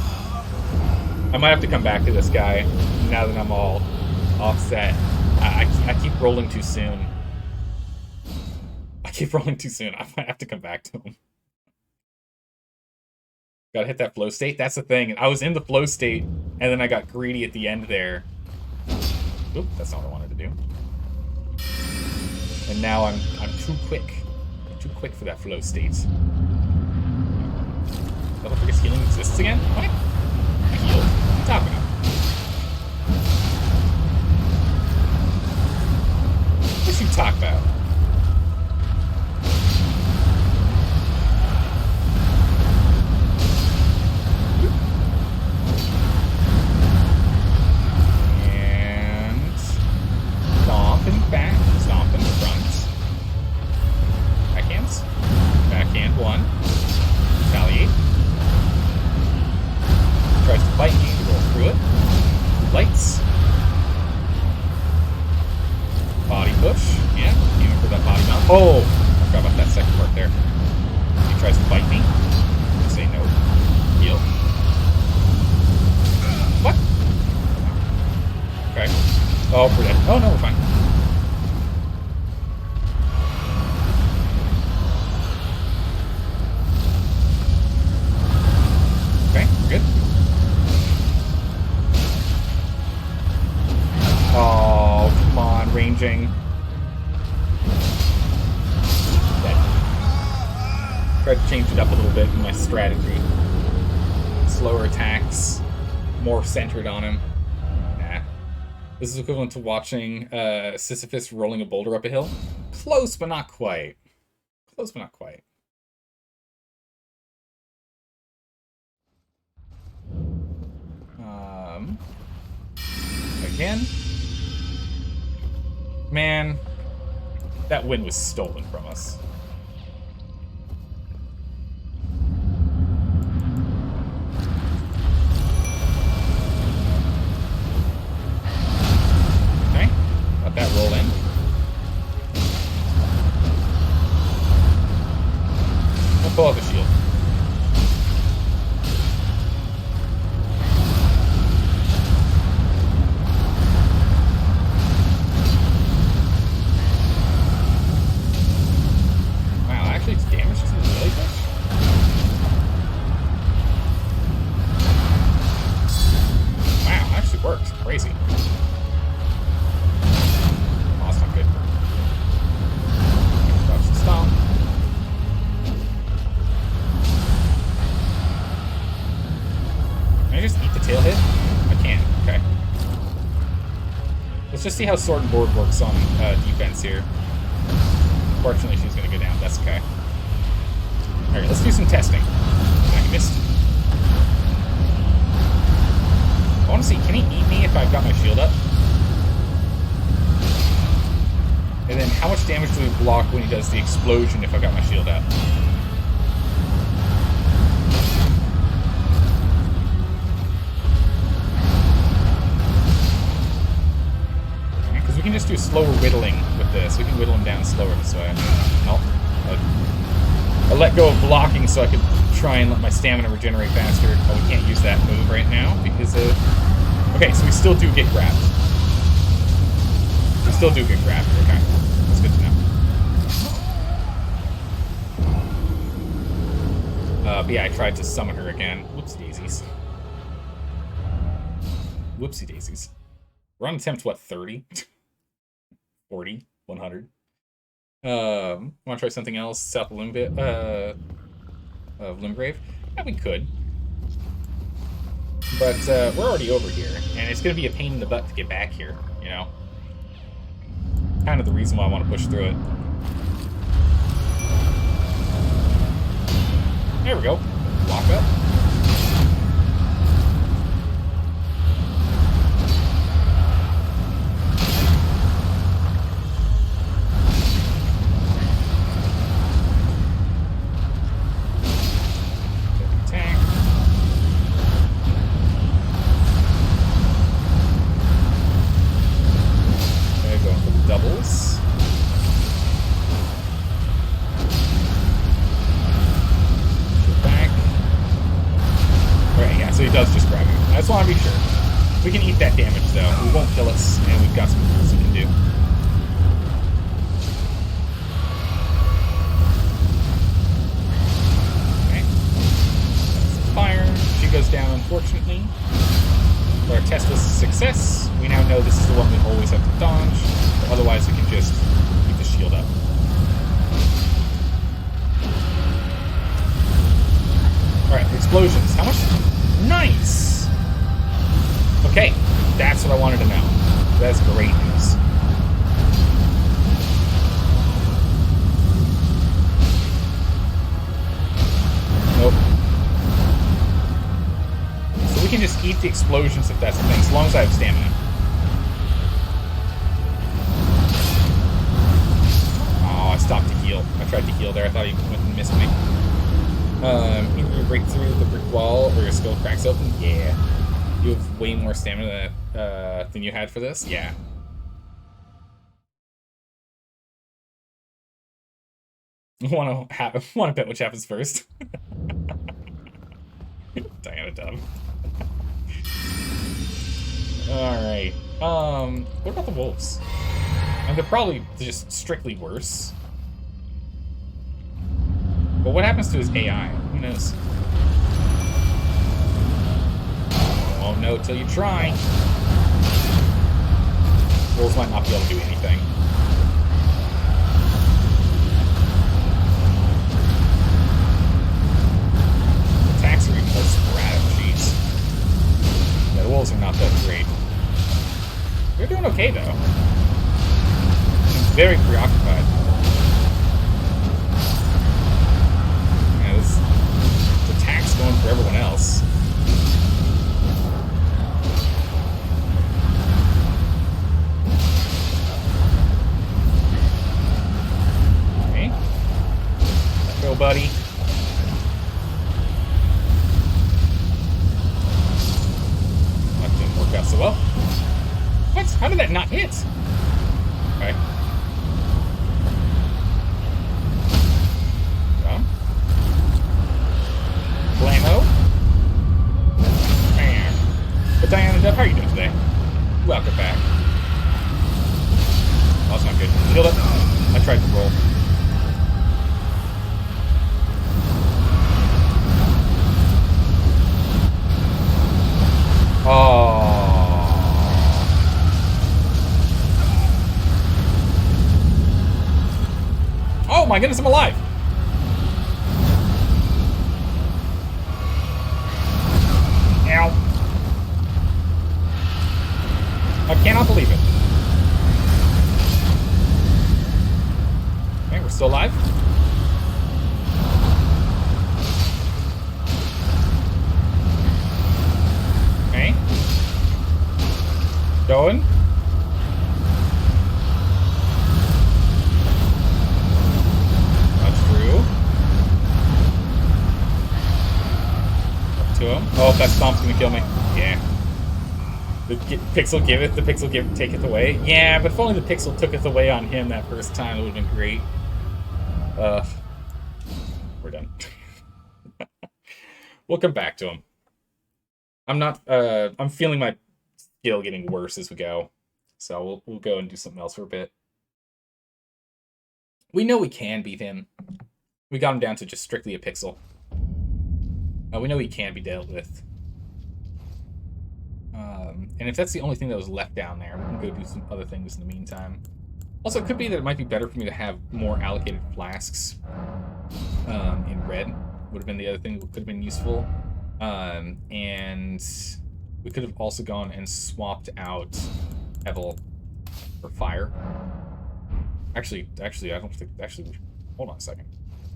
I might have to come back to this guy now that I'm all offset. I keep rolling too soon. I might have to come back to him. Gotta hit that flow state. That's the thing. I was in the flow state, and then I got greedy at the end there. Oop, that's not what I wanted to do. And now I'm too quick. I'm too quick for that flow state. Motherfucker's healing exists again? What? I healed. What are you talking about? What you talk about? Back, stomp in the front. Backhands. Backhand 1. Retaliate. Tries to fight me to roll through it. Lights. Body push. Yeah, aiming for that body mount. Oh! I forgot about that second part there. He tries to fight me. I say no. Heal. What? Okay. Oh, we're dead. Oh, no, we're fine. Good. Oh, come on, ranging. Dead. Tried to change it up a little bit in my strategy. Slower attacks, more centered on him. Nah. This is equivalent to watching Sisyphus rolling a boulder up a hill. Close, but not quite. Close, but not quite. Again? Man, that win was stolen from us. Okay, let that roll in. We'll pull out the shield. Crazy. Oh, that's not good. Dodge the stomp. Can I just eat the tail hit? I can. Okay. Let's just see how sword and board works on defense here. unfortunately, she's gonna go down. That's okay. Alright, let's do some testing. I missed. I want to see, can he eat me if I've got my shield up? And then how much damage do we block when he does the explosion if I've got my shield up? Because we can just do slower whittling with this. We can whittle him down slower this way. I let go of blocking so I could try and let my stamina regenerate faster. Oh, we can't use that move right now because of... Okay, so we still do get grabbed. We still do get grabbed. Okay, that's good to know. But yeah, I tried to summon her again. Whoopsie daisies. Whoopsie daisies. We're on attempt, what, 30? 40? 100? Want to try something else? South of Limgrave? Yeah, we could. But we're already over here, and it's going to be a pain in the butt to get back here, you know? Kind of the reason why I want to push through it. There we go. Walk up. We can eat that damage, though. It won't kill us, and we've got some moves we can do. Okay. Fire. She goes down, unfortunately. But our test was a success. We now know this is the one we always have to dodge. But otherwise, we can just keep the shield up. Alright, explosions. How much? Nice! Okay, that's what I wanted to know. That's great news. Nope. So we can just eat the explosions if that's the thing, as long as I have stamina. Oh, I stopped to heal. I tried to heal there. I thought he went and missed me. Either you break through the brick wall or your skull cracks open. Yeah. You have way more stamina than you had for this? Yeah. Want to bet which happens first? Diana Dub. Alright. What about the wolves? And they're probably just strictly worse. But what happens to his AI? Who knows? Won't know till you try. Wolves might not be able to do anything. Attacks are even more sporadic, jeez. Yeah, the wolves are not that great. They're doing okay, though. I'm very preoccupied. Yeah, this attack's going for everyone else. Okay. Let's go, buddy. Out so well. What? How did that not hit? Okay. Come. Blammo. Bam. But Diana Dub, how are you doing today? Welcome back. Oh, that's not good. Killed it. I tried to roll. Oh. Oh my goodness, I'm alive. Ow. I cannot believe it. Okay, we're Still alive? Okay. Going. That's true. Up to him. Oh, that stomp's gonna kill me. Yeah. The pixel giveth, the pixel taketh away. Yeah, but if only the pixel tooketh away on him that first time, it would have been great. We're done. We'll come back to him. I'm feeling my skill getting worse as we go. So we'll go and do something else for a bit. We know we can beat him. We got him down to just strictly a pixel. We know he can be dealt with. And if that's the only thing that was left down there, we can go do some other things in the meantime. Also, it could be that it might be better for me to have more allocated flasks in red. Would have been the other thing that could have been useful. And we could have also gone and swapped out Evel for fire. Actually, I don't think... Actually, hold on a second.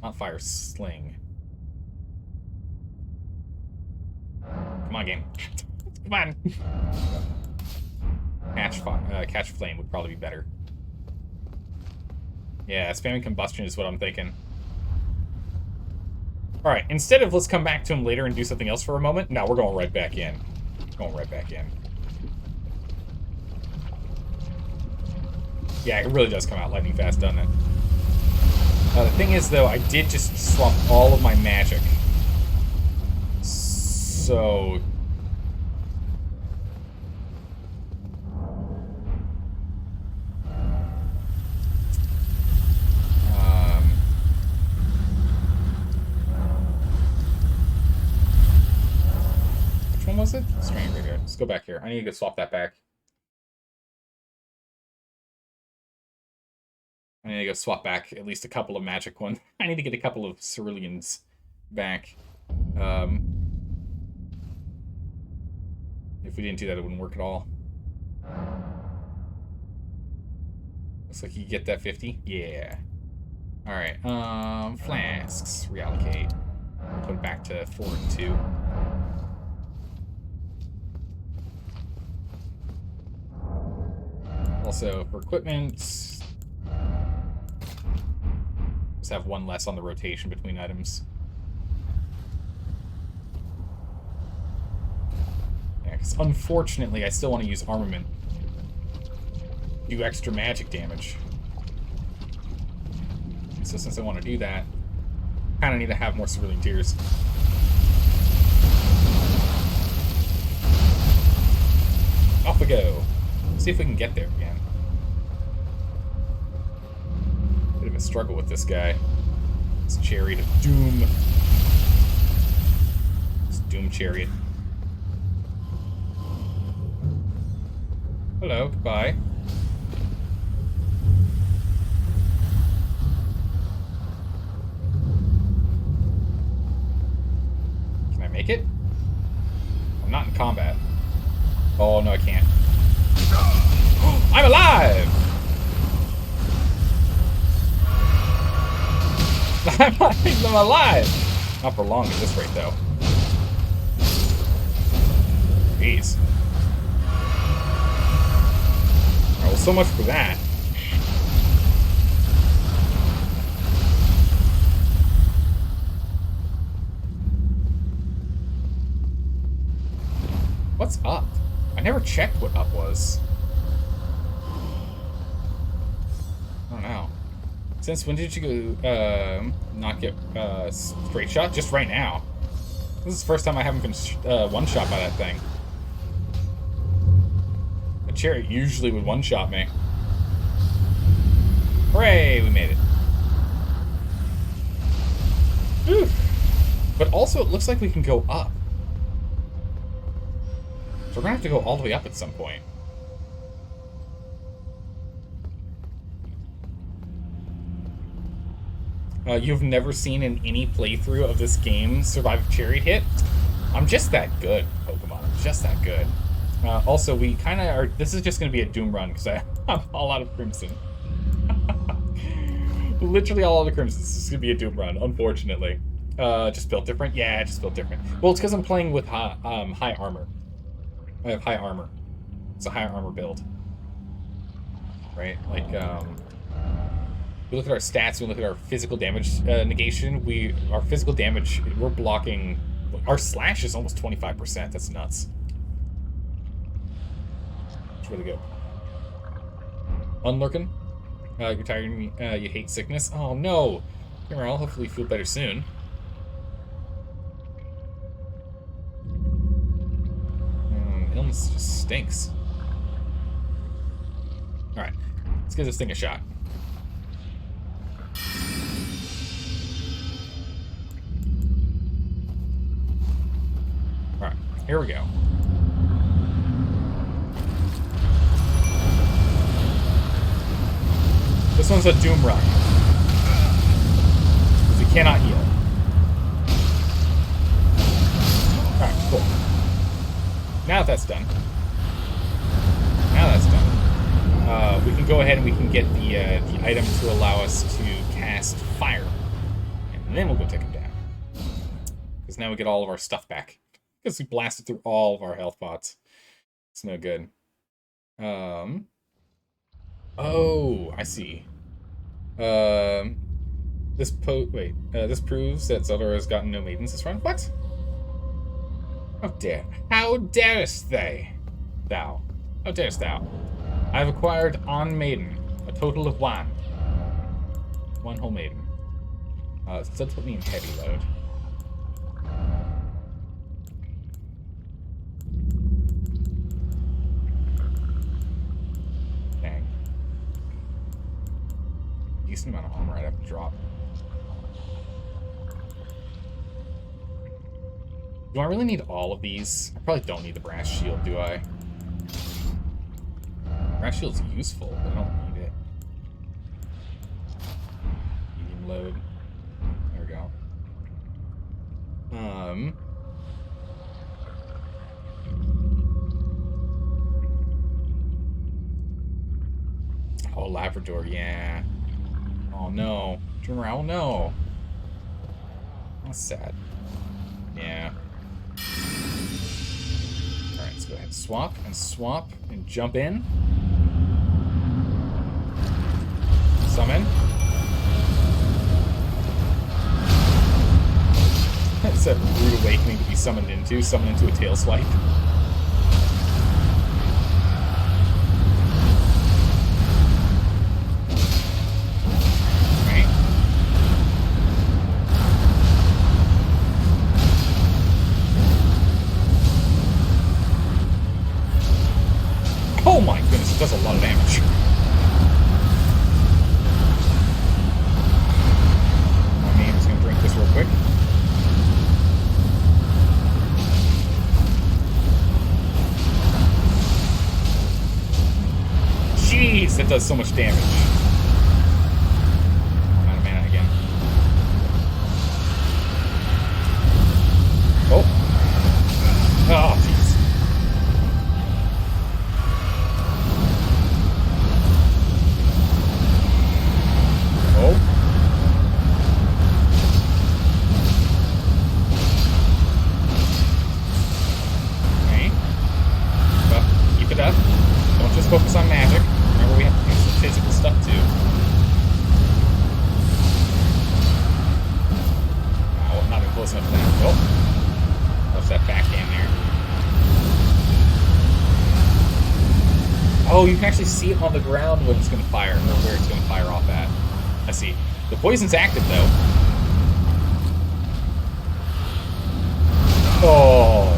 Not fire, sling. Come on, game. Come on. Catch flame would probably be better. Yeah, spamming combustion is what I'm thinking. Alright, instead of let's come back to him later and do something else for a moment, no, we're going right back in. Going right back in. Yeah, it really does come out lightning fast, doesn't it? The thing is, though, I did just swap all of my magic. So... which one was it? Strange right here. Let's go back here. I need to go swap that back. I need to go swap back at least a couple of magic ones. I need to get a couple of ceruleans back. If we didn't do that, it wouldn't work at all. Looks like you get that 50. Yeah. Alright, flasks. Reallocate. Put it back to 4 and 2. Also, for equipment, just have one less on the rotation between items. Yeah, because unfortunately, I still want to use armament. Do extra magic damage. So since I want to do that, I kind of need to have more cerulean tears. Off we go. See if we can get there again. Bit of a struggle with this guy. This chariot of doom. This doom chariot. Hello, goodbye. Can I make it? I'm not in combat. Oh, no, I can't. I'm alive! I'm alive! Not for long at this rate, though. Jeez. Alright, well, so much for that. What's up? I never checked what up was. I don't know. Since when did you go, not get, straight shot? Just right now. This is the first time I haven't been, one-shot by that thing. A chariot usually would one-shot me. Hooray! We made it. Oof. But also, it looks like we can go up. So we're gonna have to go all the way up at some point. You've never seen in any playthrough of this game survive a chariot hit? I'm just that good, Pokemon. I'm just that good. Also, we kind of are... This is just going to be a Doom run, because I'm all out of Crimson. Literally all other crimsons. This is gonna be a Doom run, unfortunately. Just built different? Yeah, just built different. Well, it's because I'm playing with high armor. I have high armor. It's a high armor build. Right? Like, we look at our stats, we look at our physical damage negation. Our physical damage, we're blocking... Our slash is almost 25%. That's nuts. It's really good. Unlurking. You're tired and you hate sickness. Oh, no. Here, I'll hopefully feel better soon. Illness just stinks. Alright. Let's give this thing a shot. Alright. Here we go. This one's a Doom run. Because he cannot heal. Alright, cool. Now that that's done. We can go ahead and we can get the item to allow us to cast fire. And then we'll go take him down. Because now we get all of our stuff back. Because we blasted through all of our health pots. It's no good. Oh, I see. This proves that Zelda has gotten no maidens this run. What? How darest thou? How darest thou? I have acquired on maiden, a total of one. One whole maiden. So that's put me in heavy load. Dang. Decent amount of armor I'd have to drop. Do I really need all of these? I probably don't need the brass shield, do I? Brass shield's useful, but I don't need it. Medium load. There we go. Oh, Labrador, yeah. Oh no. Turn around, oh no. That's sad. Yeah. Alright, let's go ahead and swap and jump in. Summon. It's a rude awakening to be summoned into. Summon into a tail swipe. Right. Oh my goodness, it does a lot of damage. This real quick. Jeez, that does so much damage. I'm out of mana again. Oh. Oh, jeez. Oh. Don't just focus on magic. Remember, we have to do some physical stuff too. Oh, not even close enough to that. Oh, what's that backhand there? Oh, you can actually see it on the ground when it's going to fire, or where it's going to fire off at. I see. The poison's active though. Oh.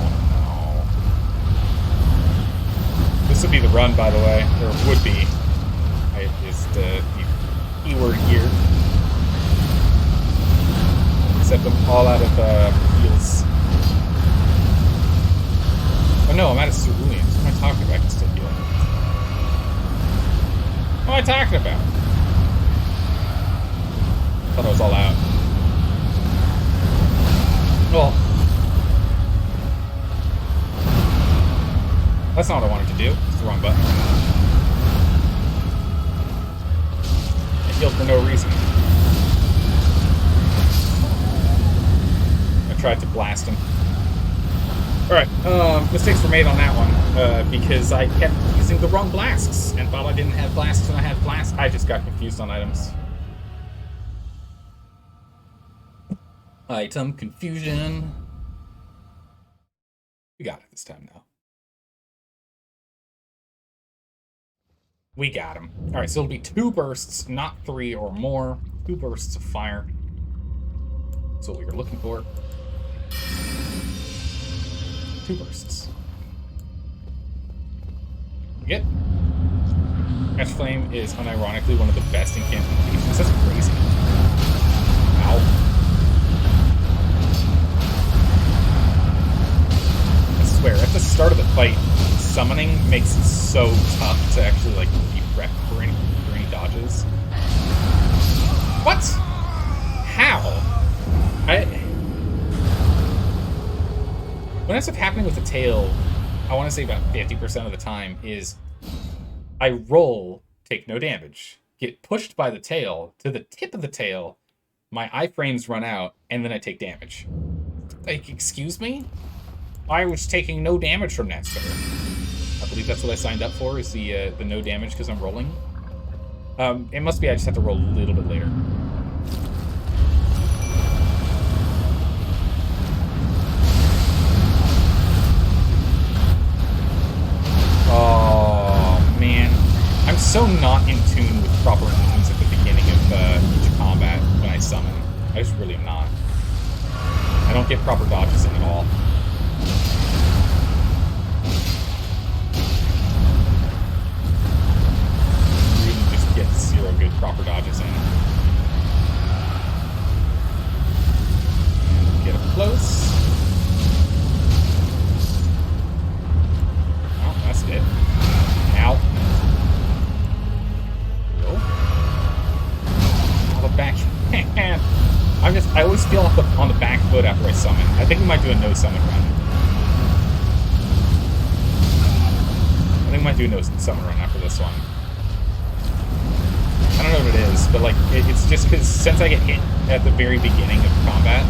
This would be the run, by the way, or would be. I just the E-word here. Except I'm all out of heals. Oh no, I'm out of ceruleans. What am I talking about? I can still heal. What am I talking about? I thought I was all out. Well, that's not what I wanted to do. It's the wrong button. I healed for no reason. tried to blast him. Alright, mistakes were made on that one, because I kept using the wrong blasts and thought I didn't have blasts and I had blasts. I just got confused on items. Item confusion. We got it this time, though. We got him. Alright, so it'll be 2 bursts, not 3 or more. 2 bursts of fire. That's what we were looking for. 2 bursts. Get. Catch Flame is unironically one of the best incantations. That's crazy. Ow. I swear, at the start of the fight, summoning makes it so tough to actually, like, be prepped for any dodges. What? How? What ends up happening with the tail, I want to say about 50% of the time, is I roll, take no damage, get pushed by the tail to the tip of the tail, my iframes run out, and then I take damage. Like, excuse me? I was taking no damage from that, sir. I believe that's what I signed up for, is the no damage because I'm rolling. It must be I just have to roll a little bit later. Oh, man. I'm so not in tune with proper moves at the beginning of each combat when I summon. I just really am not. I don't get proper dodges in at all. Really just get 0 good proper dodges in. Get up close. Oh, that's it. Ow. Go. Oh, the back. I always feel on the back foot after I summon. I think we might do a no summon run. I think we might do a no summon run after this one. I don't know what it is, but like it's just because since I get hit at the very beginning of combat,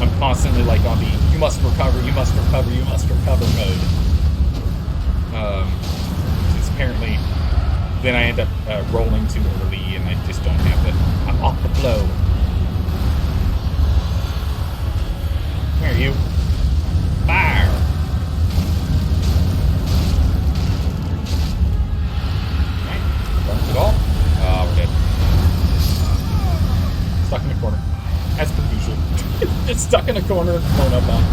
I'm constantly like on the you must recover, you must recover, you must recover mode. It's apparently then I end up rolling too early and I just don't have it. I'm off the flow. Where are you? Fire! Alright, burns it all. Oh, we're dead. Stuck in the corner. As per usual. It's stuck in a corner, blown up on.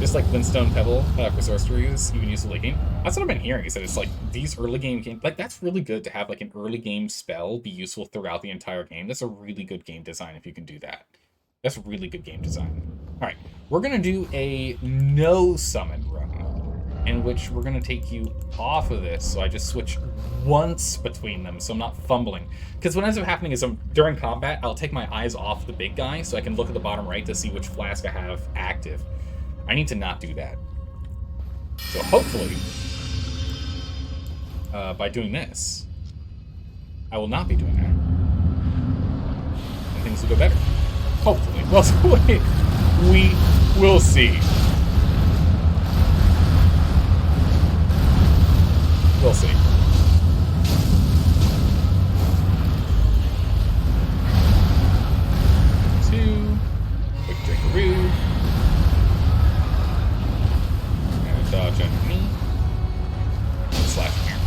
Just like Glintstone Pebble for sorceries, you can use the late game. That's what I've been hearing, is that it's like these early game games, like that's really good to have like an early game spell be useful throughout the entire game. That's a really good game design if you can do that. That's really good game design. Alright, we're gonna do a no summon run, in which we're gonna take you off of this, so I just switch once between them, so I'm not fumbling. Because what ends up happening is during combat, I'll take my eyes off the big guy, so I can look at the bottom right to see which flask I have active. I need to not do that. So hopefully, by doing this, I will not be doing that. And things will go better. Hopefully. Well, we will see. We'll see. Two. Quick drinkaroo. And dodge underneath. Slash here.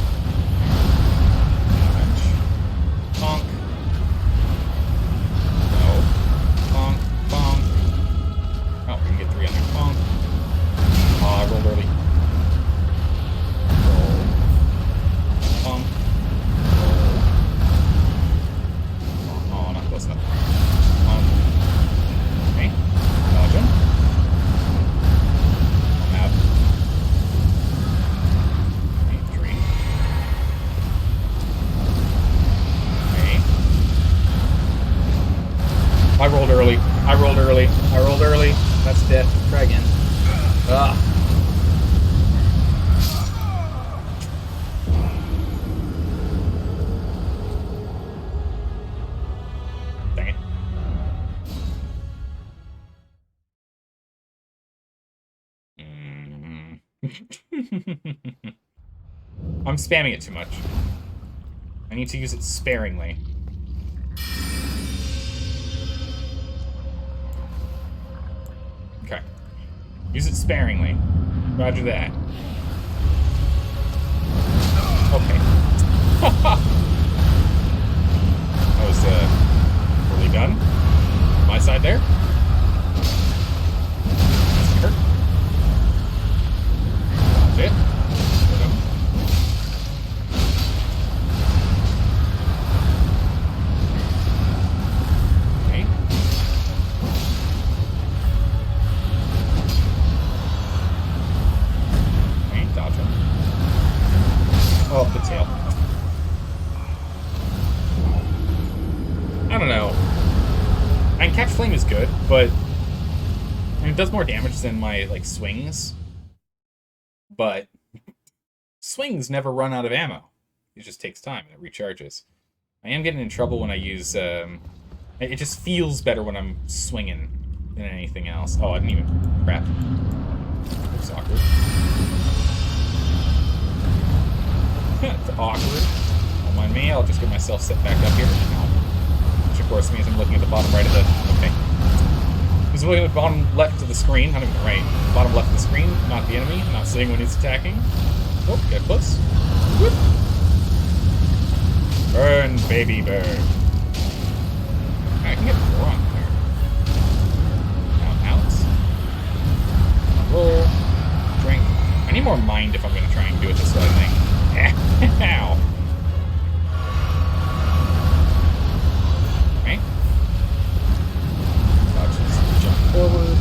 Damage. Bonk. No. Bonk. Bonk. Oh, we can get 3 on there. Bonk. Oh, I rolled early. Roll. Bonk. Roll. Oh, not close enough. Bonk. Okay. Dodge him. I'm out. 3. Okay. I rolled early. I rolled early. I rolled early. That's death. Try again. Ugh. Dang it. I'm spamming it too much. I need to use it sparingly. Okay. Use it sparingly. Roger that. Okay. That was, really done. My side there. Hurt. That's it. Okay. Okay, dodge him. Oh, the tail. I don't know. I mean, Catch Flame is good, but I mean, it does more damage than my, like, swings. But swings never run out of ammo. It just takes time and it recharges. I am getting in trouble when I use, it just feels better when I'm swinging than anything else. Oh, I didn't even... Crap. Looks awkward. It's awkward. Don't mind me, I'll just get myself set back up here. Which, of course, means I'm looking at the bottom right of the... Okay. He's looking at the bottom left of the screen. Not even the right. Bottom left of the screen, not the enemy. Not seeing when he's attacking. Oh, get close. Whoop. Burn, baby, burn. I can get more on there. Out. Roll. Drink. I need more mind if I'm going to try and do it this way, I think. Ow. Okay. Jump forward.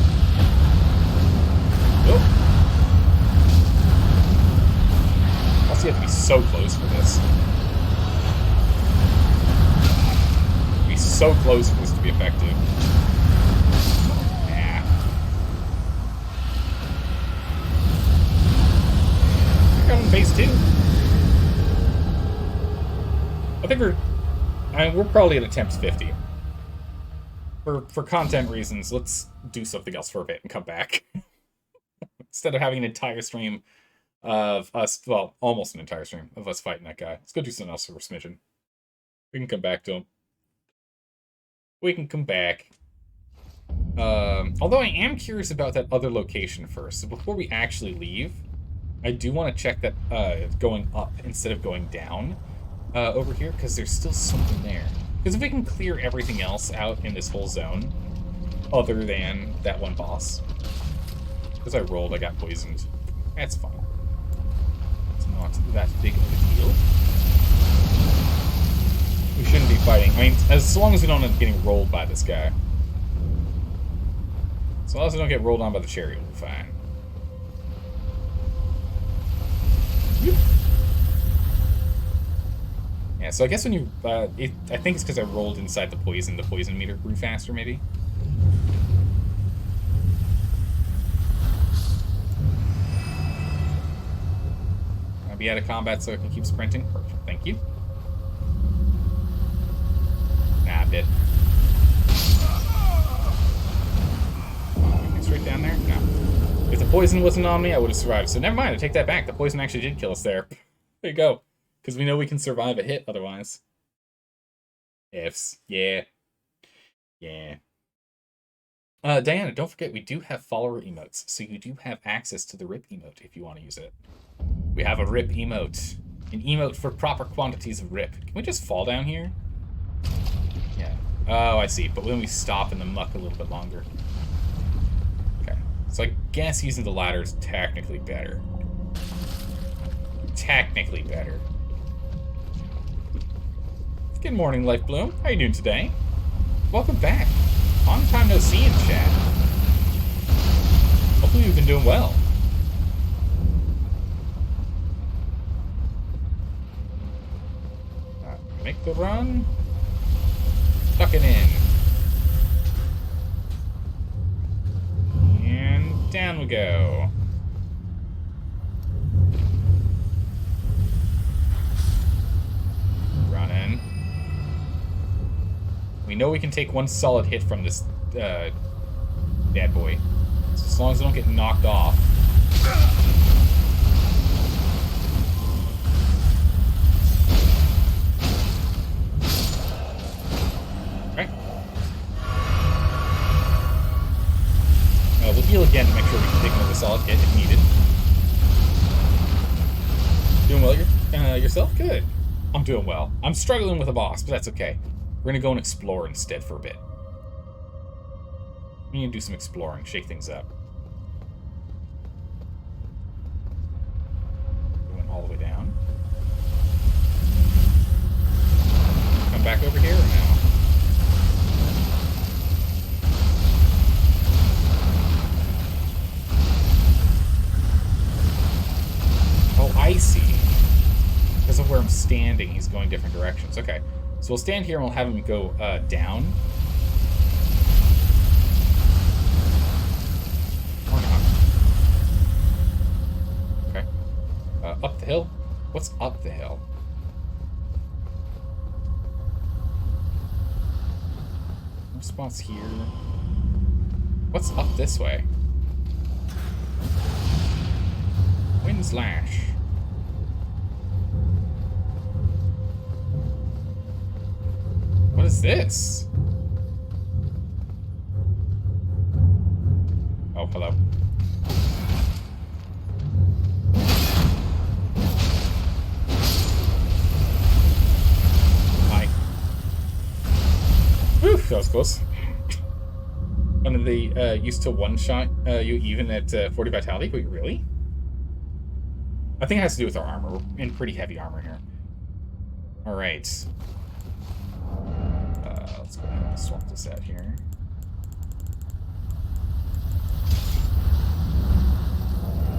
Oh. Also, you have to be so close for this. Be so close for this to be effective. Yeah. We're going phase 2. I think we're probably at attempt 50. For content reasons, let's do something else for a bit and come back. Instead of having an entire stream of us, well, almost an entire stream of us fighting that guy. Let's go do something else for a smidgen. We can come back to him. We can come back. Although I am curious about that other location first. So before we actually leave, I do want to check that going up instead of going down over here, because there's still something there. Because if we can clear everything else out in this whole zone, other than that one boss. Because I rolled, I got poisoned. That's fine. It's not that big of a deal. We shouldn't be fighting. I mean, as long as we don't end up getting rolled by this guy. As long as we don't get rolled on by the chariot, we'll be fine. Yeah, so I guess when you... I think it's because I rolled inside the poison meter grew faster, maybe? I'll be out of combat so I can keep sprinting. Perfect, thank you. Nah, I'm dead. Anything straight down there? No. If the poison wasn't on me, I would have survived. So never mind, I take that back. The poison actually did kill us there. There you go. Because we know we can survive a hit otherwise. Ifs. Yeah. Yeah. Diana, don't forget we do have follower emotes, so you do have access to the RIP emote if you want to use it. We have a RIP emote. An emote for proper quantities of RIP. Can we just fall down here? Yeah. Oh, I see. But then we stop in the muck a little bit longer. Okay. So I guess using the ladder is technically better. Technically better. Good morning, Life Bloom. How you doing today? Welcome back. Long time no see in chat. Hopefully you've been doing well. Make the run. Tuck it in. And down we go. Running. We know we can take one solid hit from this bad boy. So as long as I don't get knocked off. yourself? Good. I'm doing well. I'm struggling with a boss, but that's okay. We're gonna go and explore instead for a bit. We need to do some exploring, shake things up. Going all the way down. Come back over here or no? Oh, I see. Because of where I'm standing, he's going different directions. Okay. So we'll stand here and we'll have him go down. Or not. Okay. Up the hill? What's up the hill? No spots here. What's up this way? Wind's Lash. What is this? Oh, hello. Hi. Whew, that was close. One of the used to one-shot you even at 40 vitality. Wait, really? I think it has to do with our armor. We're in pretty heavy armor here. Alright. Let's go ahead and swap this out here.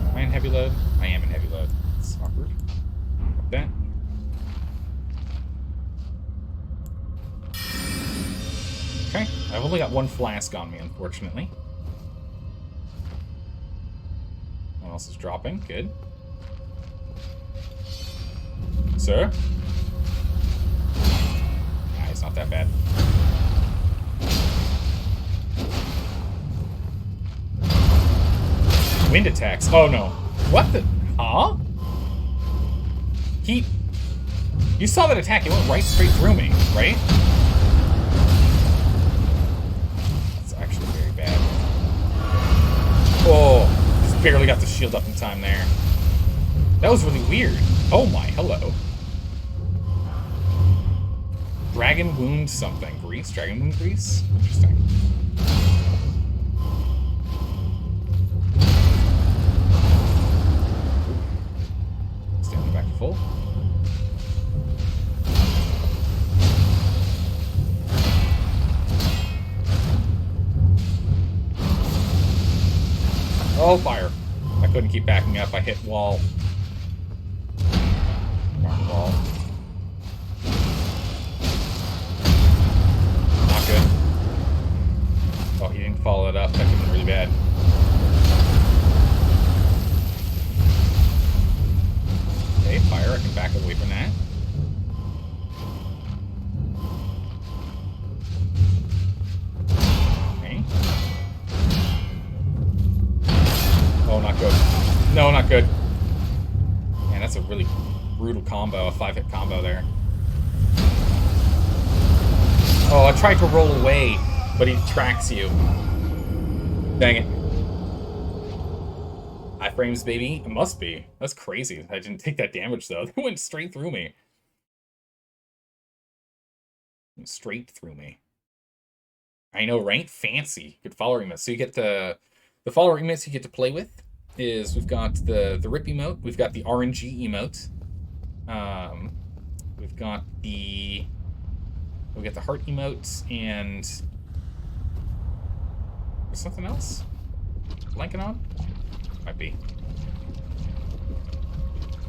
Am I in heavy load? I am in heavy load. It's awkward. Like that. Okay. I've only got one flask on me, unfortunately. No one else is dropping. Good. Sir? Nah, it's not that bad. Wind attacks. Oh no. What the? Huh? You saw that attack. It went right straight through me, right? That's actually very bad. Oh, just barely got the shield up in time there. That was really weird. Oh my, hello. Dragon wound something. Grease? Dragon wound grease? Interesting. Stand back to full. Oh, fire. I couldn't keep backing up. I hit wall. Darn wall. Not good. Oh, he didn't follow it up. That could have been really bad. Okay, fire. I can back away from that. Okay. Oh, not good. No, not good. Man, that's a really brutal combo, a 5-hit combo there. Oh, I tried to roll away, but he tracks you. Dang it. Iframes, baby. It must be. That's crazy. I didn't take that damage, though. It went straight through me. Went straight through me. I know, right? Fancy. Good follow emotes. So you get the follower emotes you get to play with is we've got the rip emote, we've got the RNG emote, we've got the heart emote, and there's something else blanking on. Might be.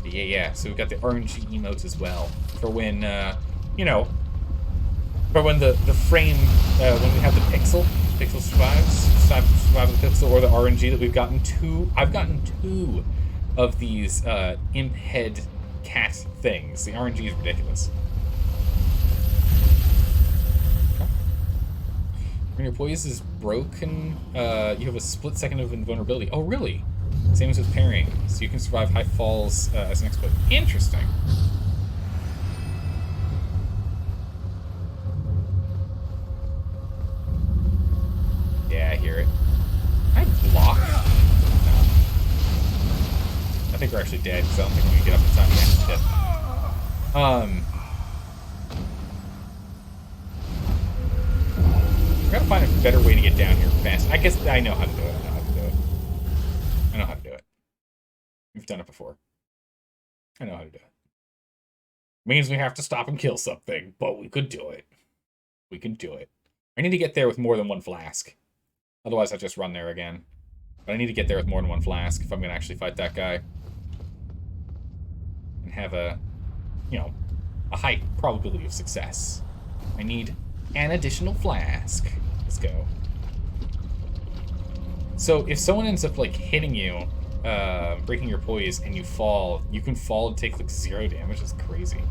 But yeah. So we've got the RNG emotes as well for when you know, for when the frame when we have the pixel survive the pixel, or the RNG that we've gotten two. I've gotten 2 of these imp head cat things. The RNG is ridiculous. Okay. When your poise is broken, you have a split second of invulnerability. Oh, really? Same as with parrying, so you can survive high falls as an expert. Interesting. Yeah, I hear it. Can I block? No. I think we're actually dead, because I don't think we can get up in time. Yeah, dead. I gotta find a better way to get down here fast. I guess I know how to do it. I know how to do it. We've done it before. I know how to do it. Means we have to stop and kill something, but we could do it. We can do it. I need to get there with more than one flask. Otherwise, I just run there again. But I need to get there with more than one flask if I'm going to actually fight that guy. And have a, you know, a high probability of success. I need an additional flask. Let's go. So, if someone ends up, like, hitting you, breaking your poise, and you fall, you can fall and take, like, 0 damage. That's crazy.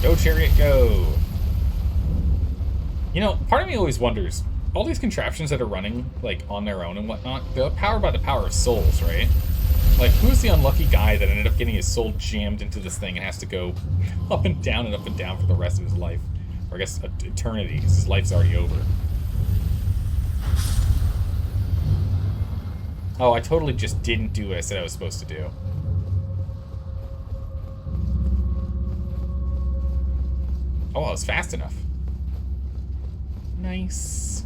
Go, chariot, go! You know, part of me always wonders, all these contraptions that are running, like, on their own and whatnot, they're powered by the power of souls, right? Like, who's the unlucky guy that ended up getting his soul jammed into this thing and has to go up and down for the rest of his life? Or I guess eternity, because his life's already over. Oh, I totally just didn't do what I said I was supposed to do. Oh, I was fast enough. Nice.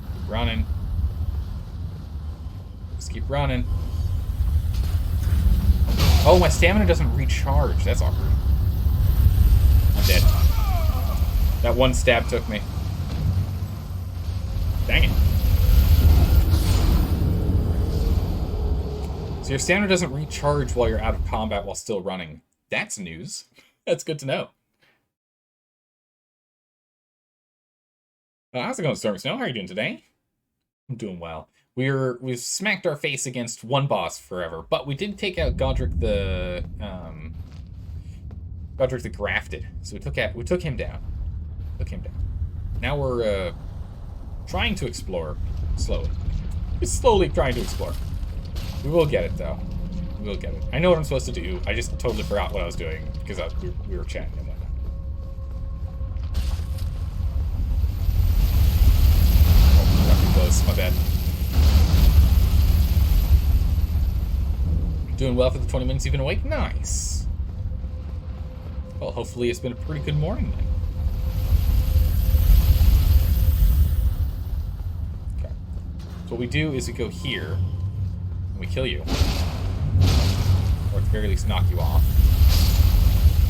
Keep running. Just keep running. Oh, my stamina doesn't recharge. That's awkward. I'm dead. That one stab took me. Dang it. So your stamina doesn't recharge while you're out of combat while still running. That's news. That's good to know. How's it going, Storm Snow? How are you doing today? I'm doing well. We've smacked our face against one boss forever, but we did take out Godric the Grafted. So we took him down. Now we're trying to explore slowly. We're slowly trying to explore. We will get it though. We will get it. I know what I'm supposed to do. I just totally forgot what I was doing because we were chatting and whatnot. Oh, got too close. My bad. Doing well for the 20 minutes you've been awake? Nice. Well, hopefully it's been a pretty good morning then. Okay. So what we do is we go here, and we kill you. Or at the very least knock you off.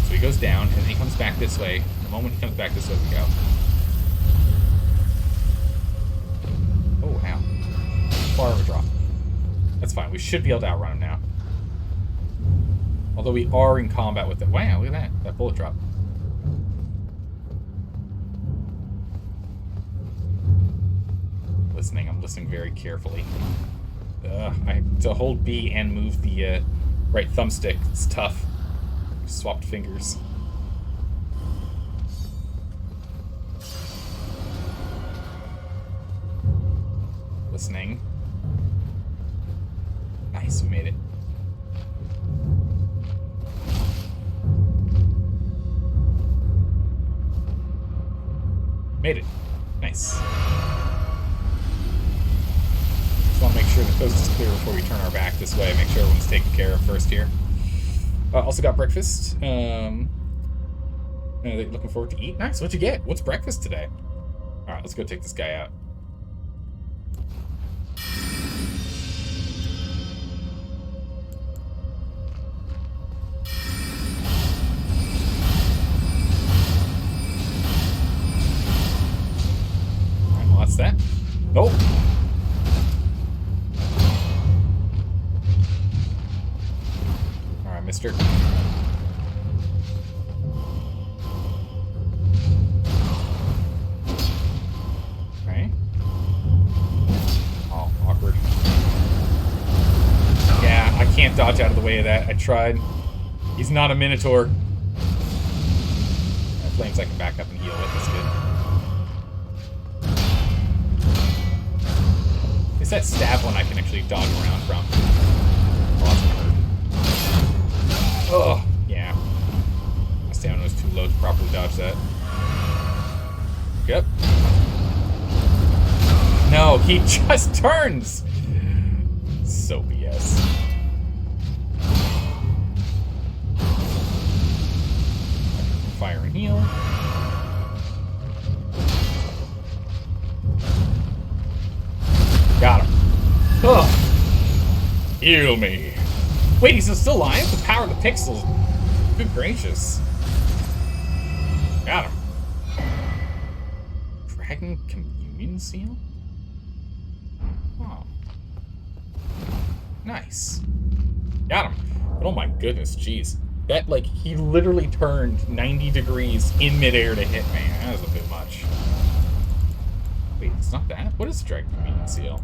So he goes down, and then he comes back this way. The moment he comes back this way, we go. Oh, ow. Far of a drop. That's fine. We should be able to outrun him now. Although we are in combat with it. Wow, look at that. That bullet drop. Listening. I'm listening very carefully. To hold B and move the right thumbstick. It's tough. Swapped fingers. Listening. Nice, we made it. Made it. Nice. Just want to make sure the coast is clear before we turn our back this way. Make sure everyone's taken care of first here. Also got breakfast. Looking forward to eat. Nice. What'd you get? What's breakfast today? All right, let's go take this guy out. What's that? Oh! Alright, mister. Okay. Oh, awkward. Yeah, I can't dodge out of the way of that. I tried. He's not a Minotaur. Flames I can back up and heal with. That's good. It's that stab one I can actually dodge around from. Oh, yeah. My stamina was too low to properly dodge that. Yep. Oh, he just turns! So BS. Fire and heal. Got him. Ugh. Heal me. Wait, he's still alive? The power of the pixels. Good gracious. Got him. Dragon Communion Seal? Oh. Nice. Got him. Oh my goodness, jeez. That, like, he literally turned 90 degrees in midair to hit me. That was a bit much. Wait, it's not that? What is the Dragon Communion Seal?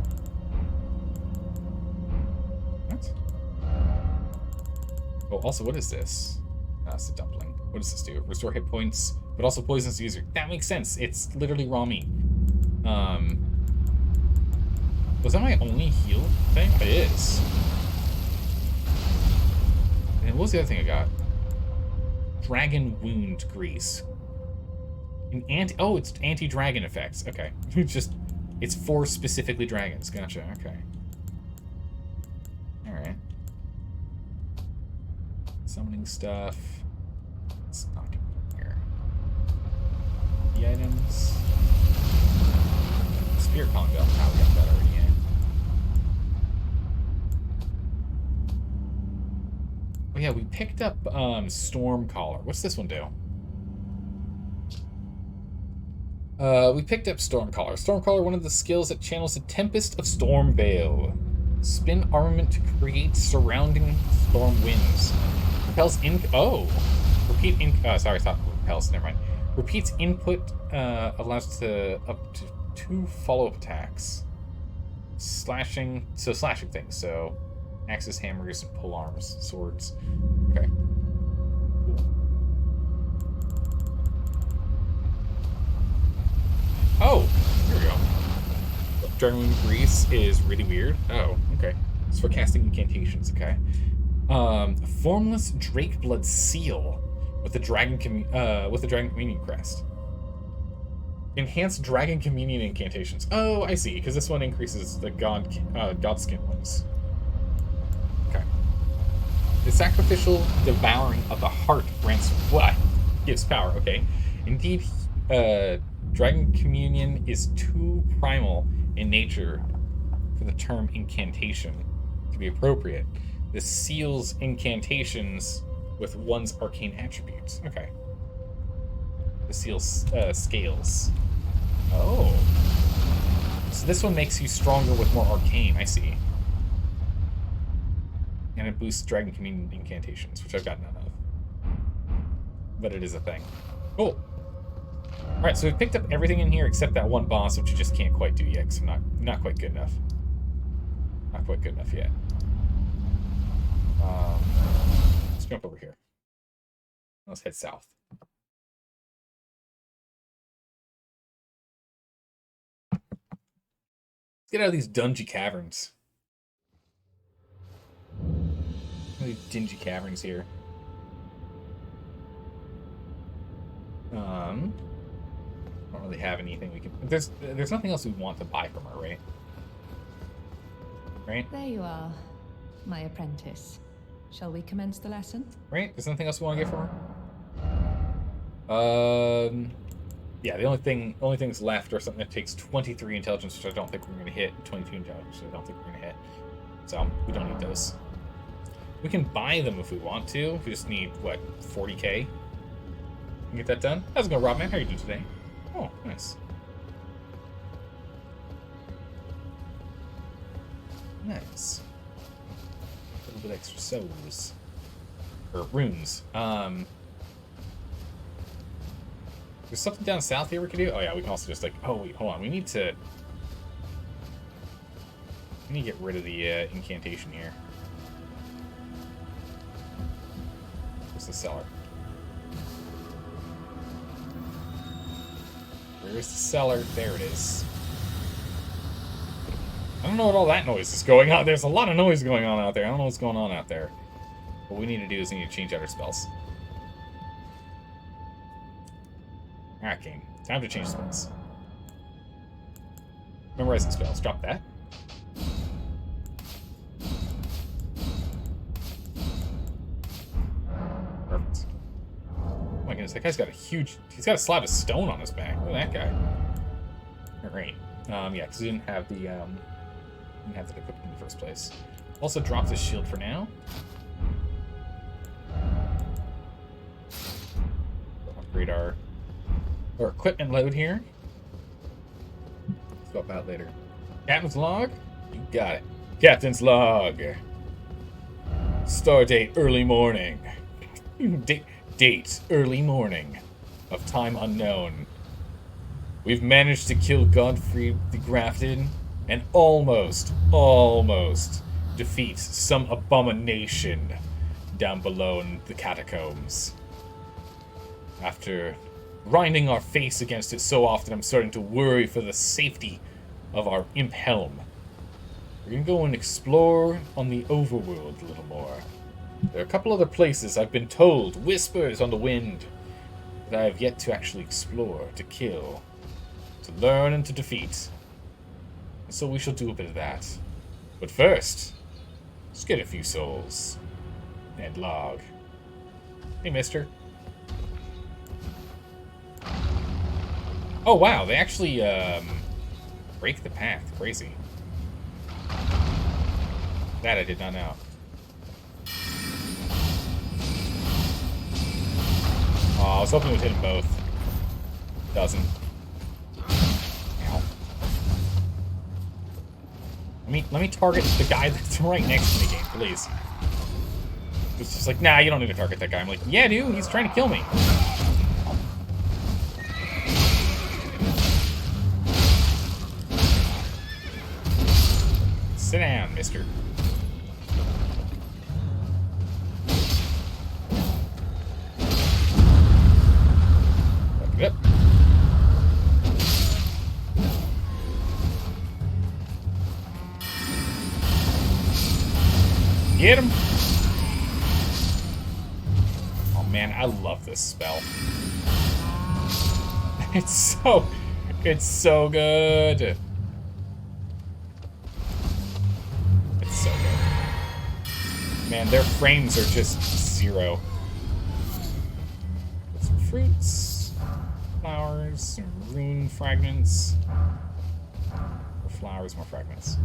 What? Oh, also, what is this? That's a dumpling. What does this do? Restore hit points, but also poisons the user. That makes sense. It's literally raw meat. Was that my only heal thing? It is. And what was the other thing I got? Dragon Wound Grease. Oh, it's anti-dragon effects. Okay. It's for specifically dragons. Gotcha. Okay. Alright. Summoning stuff. Let's not get here. The items. Spirit Calling Bell. Oh, we got that already. Yeah. Oh yeah, we picked up Stormcaller. What's this one do? We picked up Stormcaller. Stormcaller, one of the skills that channels the Tempest of Storm Veil. Spin armament to create surrounding storm winds. Repels repeat sorry, it's not repels, never mind. Repeats input, allows to up to 2 follow-up attacks. Slashing things, so axes, hammers, and pole arms, swords. Okay. Cool. Oh, here we go. Dragon Grease is really weird. Oh, okay. It's for casting incantations, okay. Formless Drake Blood Seal with the Dragon Communion crest. Enhanced Dragon Communion incantations. Oh, I see, because this one increases the Godskin ones. Okay. The sacrificial devouring of the heart grants what? Gives power, okay. Indeed, Dragon Communion is too primal in nature for the term incantation to be appropriate. This seals incantations with one's arcane attributes. Okay. The seal scales. Oh. So this one makes you stronger with more arcane, I see. And it boosts Dragon Communion incantations, which I've got none of. But it is a thing. Cool. Alright, so we've picked up everything in here except that one boss, which you just can't quite do yet, because I'm not quite good enough. Not quite good enough yet. Let's jump over here. Let's head south. Let's get out of these dungy caverns. These dingy caverns here. Don't really have anything we can. There's nothing else we want to buy from her, right? Right? There you are, my apprentice. Shall we commence the lesson? Right? There's nothing else we want to get from her? Yeah, the only things left are something that takes 23 intelligence, which I don't think we're going to hit, 22 intelligence, which I don't think we're going to hit. So, we don't need those. We can buy them if we want to. We just need, what, 40k? Get that done? How's it going, Robman? How are you doing today? Oh, nice. Nice. A little bit extra souls. Or runes. There's something down south here we can do? Oh yeah, we can also just like... Oh wait, hold on. We need to get rid of the incantation here. Where's the cellar? Where's the cellar? There it is. I don't know what all that noise is going on. There's a lot of noise going on out there. I don't know what's going on out there. What we need to do is we need to change out our spells. Alright, game. Time to change spells. Memorizing spells. Drop that. Perfect. Oh my goodness, that guy's got a huge... He's got a slab of stone on his back. Look at that guy. Alright. Yeah, because he didn't have the... didn't have that equipment in the first place. Also dropped his shield for now. Upgrade our equipment load here. Swap out later. Captain's log? You got it. Captain's log. Star date early morning. Date early morning. Of time unknown. We've managed to kill Godfrey the Grafted and almost defeat some abomination down below in the catacombs. After grinding our face against it so often, I'm starting to worry for the safety of our imp helm. We're gonna go and explore on the overworld a little more. There are a couple other places I've been told, whispers on the wind, that I have yet to actually explore, to kill, to learn and to defeat. So we shall do a bit of that. But first, let's get a few souls. And log. Hey, mister. Oh, wow, they actually, break the path. Crazy. That I did not know. Oh, I was hoping it would hit them both. Doesn't. Ow. Let me target the guy that's right next to me, game, please. It's just like, nah, you don't need to target that guy. I'm like, yeah, dude, he's trying to kill me. Sit down, mister. Fuck it up. Get him! Oh man, I love this spell. It's so good. It's so good. Man, their frames are just 0. Some fruits, flowers, some rune fragments. More flowers, more fragments.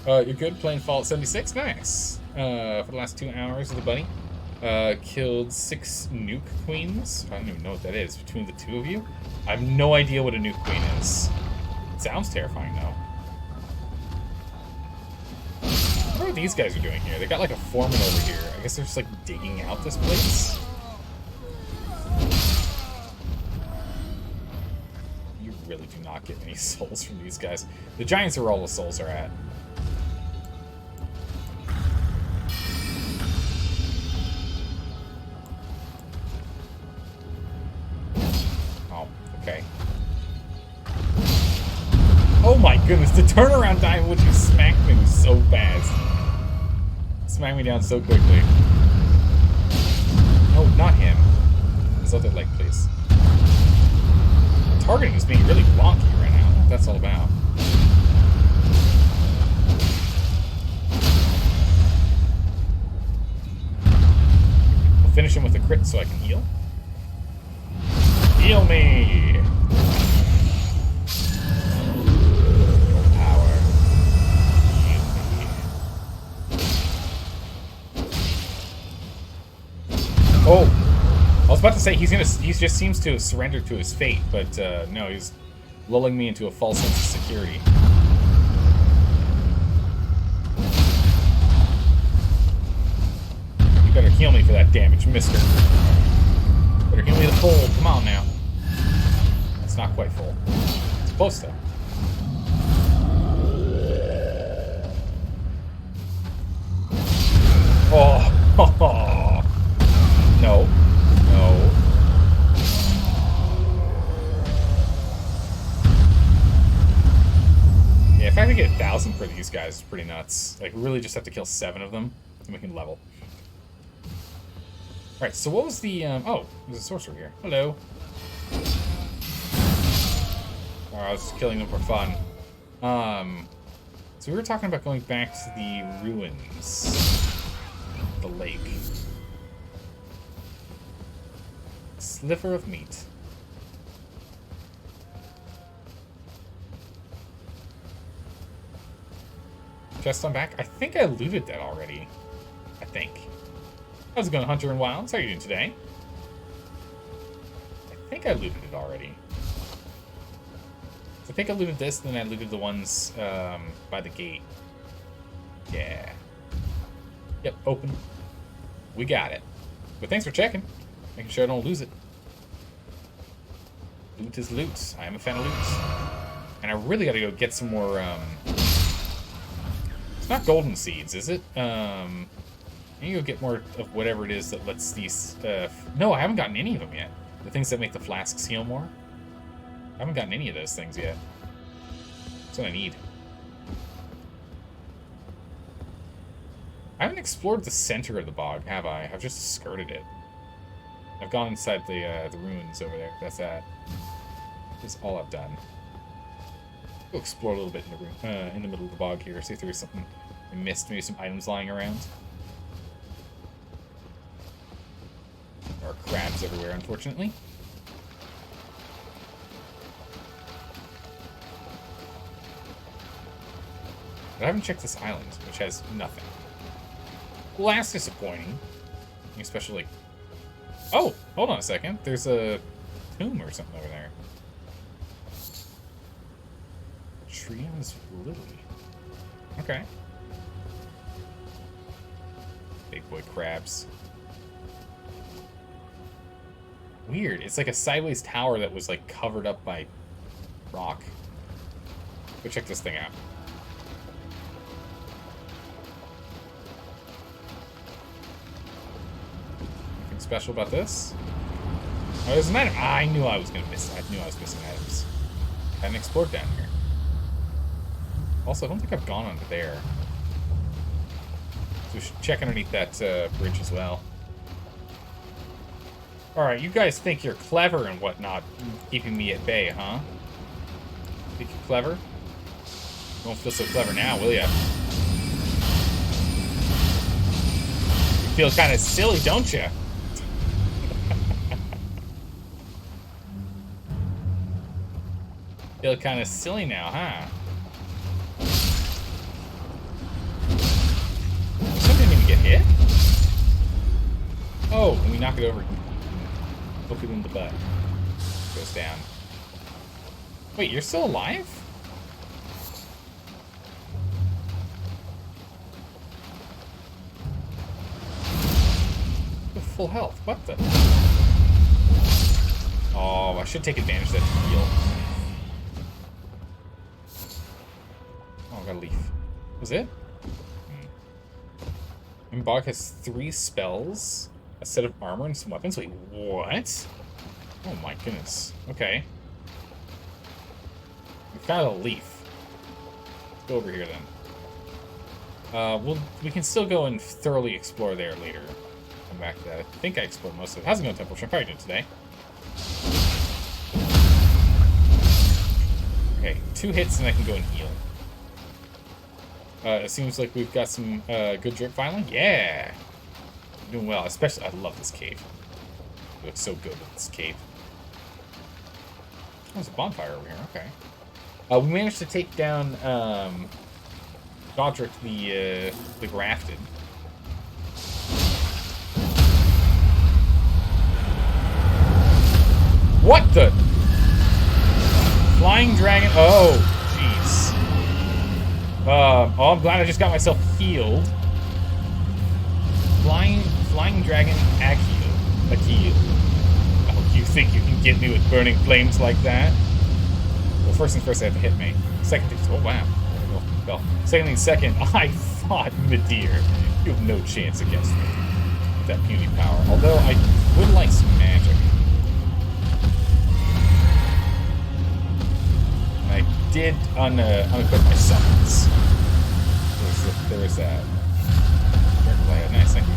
You're good playing Fallout 76? Nice. For the last 2 hours with a buddy. Killed 6 nuke queens. I don't even know what that is. Between the 2 of you? I have no idea what a nuke queen is. It sounds terrifying, though. I wonder what these guys are doing here. They got like a foreman over here. I guess they're just like digging out this place. You really do not get any souls from these guys. The giants are where all the souls are at. Okay. Oh my goodness, the turnaround time when you smacked me was so fast. Smacked me down so quickly. No, not him. His other leg, please. Targeting is being really wonky right now. I don't know what that's all about. I'll finish him with a crit so I can heal. Heal me! Power. Heal me. Oh! I was about to say he just seems to have surrendered to his fate, but no, he's lulling me into a false sense of security. You better heal me for that damage, mister. Better heal me the full. Come on now. It's not quite full. It's close though. Oh, no, no. Yeah, if I could get 1,000 for these guys, it's pretty nuts. Like, we really just have to kill 7 of them, and we can level. Alright, so what was the, oh, there's a sorcerer here. Hello. Oh, I was just killing them for fun. So we were talking about going back to the ruins. The lake. Sliver of meat. Chest on back? I think I looted that already. I think. How's it going, Hunter and Wilds? How are you doing today? I think I looted it already. So I think I looted this, then I looted the ones by the gate. Yeah. Yep, open. We got it. But thanks for checking. Making sure I don't lose it. Loot is loot. I am a fan of loot. And I really gotta go get some more, it's not golden seeds, is it? I need to go get more of whatever it is that lets these, no, I haven't gotten any of them yet. The things that make the flasks heal more. I haven't gotten any of those things yet. That's what I need. I haven't explored the center of the bog, have I? I've just skirted it. I've gone inside the ruins over there. That's that. That's all I've done. Go explore a little bit in the middle of the bog here. See if there was something I missed. Maybe some items lying around. There are crabs everywhere, unfortunately. But I haven't checked this island, which has nothing. Well, that's disappointing. Especially... Oh! Hold on a second. There's a tomb or something over there. Trion's Lily. Okay. Big boy crabs. Weird. It's like a sideways tower that was like covered up by rock. Go check this thing out. Anything special about this? Oh, there's an item. Ah, I knew I was gonna miss. I knew I was missing items. I hadn't explored down here. Also, I don't think I've gone under there. So we should check underneath that bridge as well. Alright, you guys think you're clever and whatnot, keeping me at bay, huh? Think you're clever? Won't feel so clever now, will ya? You feel kind of silly, don't you? Feel kind of silly now, huh? Something didn't even get hit? Oh, when we knock it over, poke it in the butt. Goes down. Wait, you're still alive? Full health. What the? Oh, I should take advantage of that heal. Oh, I got a leaf. Was it? Bog has 3 spells, a set of armor, and some weapons. Wait, what? Oh my goodness. Okay. We've got a leaf. Let's go over here then. We can still go and thoroughly explore there later. Come back to that. I think I explored most of it. How's it going, Temple? How are you doing today? Okay, 2 hits and I can go and heal. It seems like we've got some good drip finally. Yeah! Doing well. Especially, I love this cave. It looks so good with this cave. Oh, there's a bonfire over here. Okay. We managed to take down Godric the Grafted. What the? Flying dragon. Oh, jeez. Oh, I'm glad I just got myself healed. Flying dragon Akio. Oh, you think you can get me with burning flames like that? Well, first things first, they have to hit me. Second things, oh wow. Well, second thing second, I fought Midir. You have no chance against me with that puny power. Although I would like some magic. I did unequip my summons. There was that. Nice, thank you.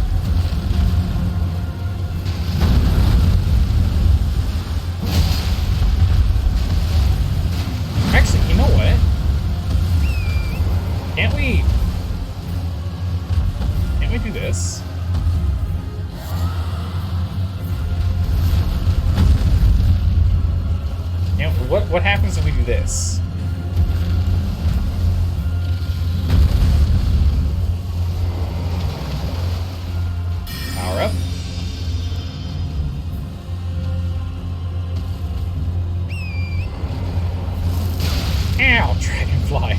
what happens if we do this? Power up. Ow, dragonfly.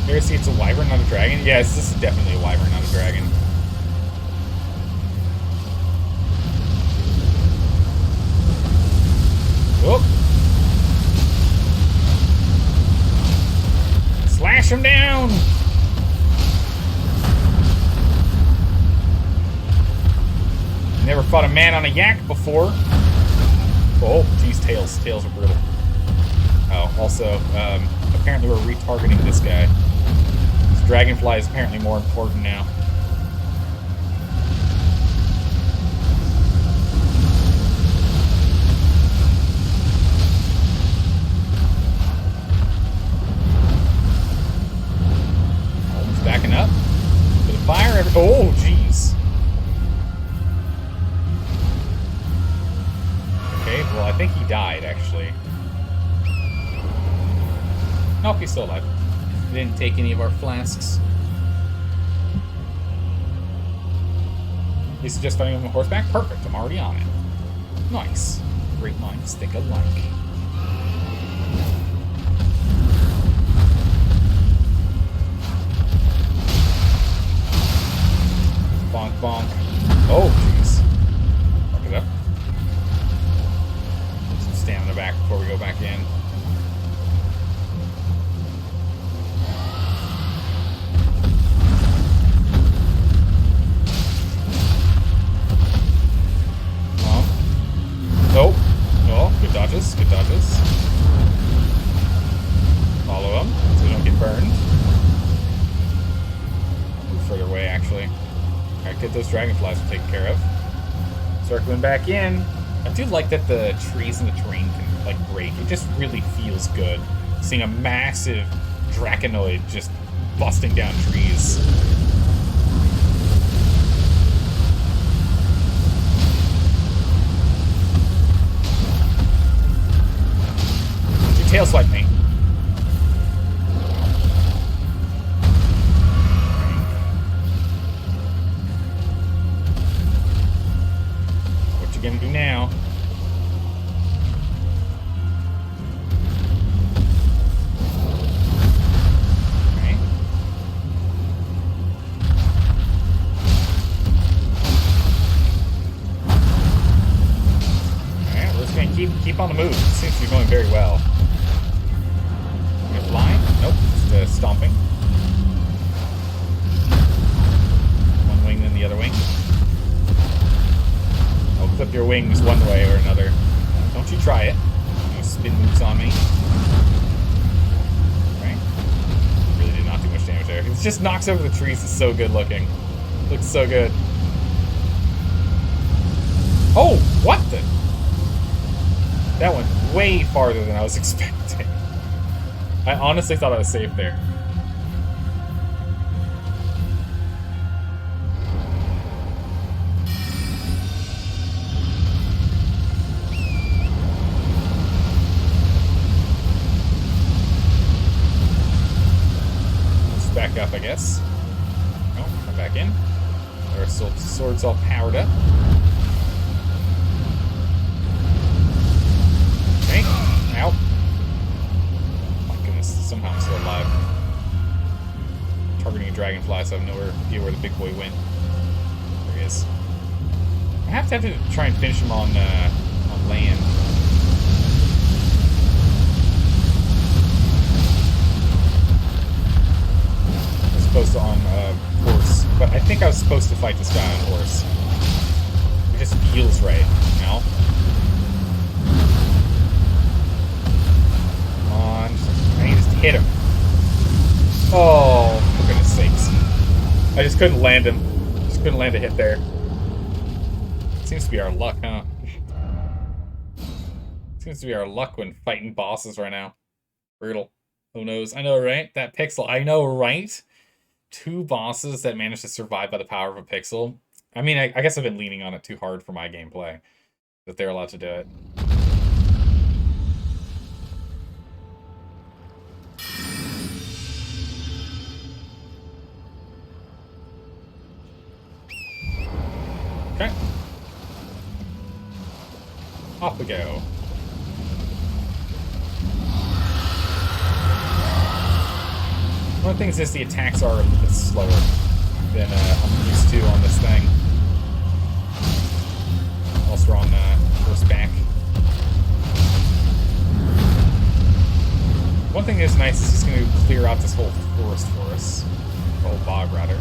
You ever see it's a wyvern, not a dragon? Yes, this is definitely a wyvern, not a dragon. Whoop. Slash him down! Never fought a man on a yak before. Oh, geez, tails. Tails are brutal. Oh, also, apparently we're retargeting this guy. This dragonfly is apparently more important now. Oh, he's backing up. Bit of fire. Oh, jeez. Okay, well, I think he died, actually. Nope, he's still alive. We didn't take any of our flasks. He's just fighting him on horseback? Perfect, I'm already on it. Nice. Great minds think alike. Bonk, bonk. Oh, jeez. Fuck it up. Put some stamina back before we go back in. Nope. Oh, good dodges, good dodges. Follow him so we don't get burned. Move further away, actually. Alright, get those dragonflies taken care of. Circling back in. I do like that the trees and the terrain can, like, break. It just really feels good seeing a massive draconoid just busting down trees. Tail swipe me. What you gonna do now? Okay. Alright, we're just gonna keep on the move. It seems to be going very well. Flying? Nope, just stomping. One wing, then the other wing. I'll clip your wings one way or another. Don't you try it. You spin moves on me. Right? Really did not do much damage there. It just knocks over the trees. It's so good looking. Looks so good. Oh, what the? That went way farther than I was expecting. I honestly thought I was safe there. Let's back up, I guess. Oh, come back in. Our sword's all powered up. Okay. Ow. Somehow I'm still alive. Targeting a dragonfly, so I have no idea where the big boy went. There he is. I have to try and finish him on land. I was supposed to on horse, but I think I was supposed to fight this guy on horse. It just feels right, you know? Come on. I need to hit him. Oh, for goodness sakes. I just couldn't land him. Just couldn't land a hit there. Seems to be our luck, huh? Seems to be our luck when fighting bosses right now. Brutal. Who knows? I know, right? That pixel. I know, right? 2 bosses that managed to survive by the power of a pixel. I mean, I guess I've been leaning on it too hard for my gameplay. that they're allowed to do it. Okay. Off we go. One of the things is the attacks are a little bit slower than I'm used to on this thing. Whilst we're on horseback. One thing that's nice is he's going to clear out this whole forest for us. The whole bog, rather.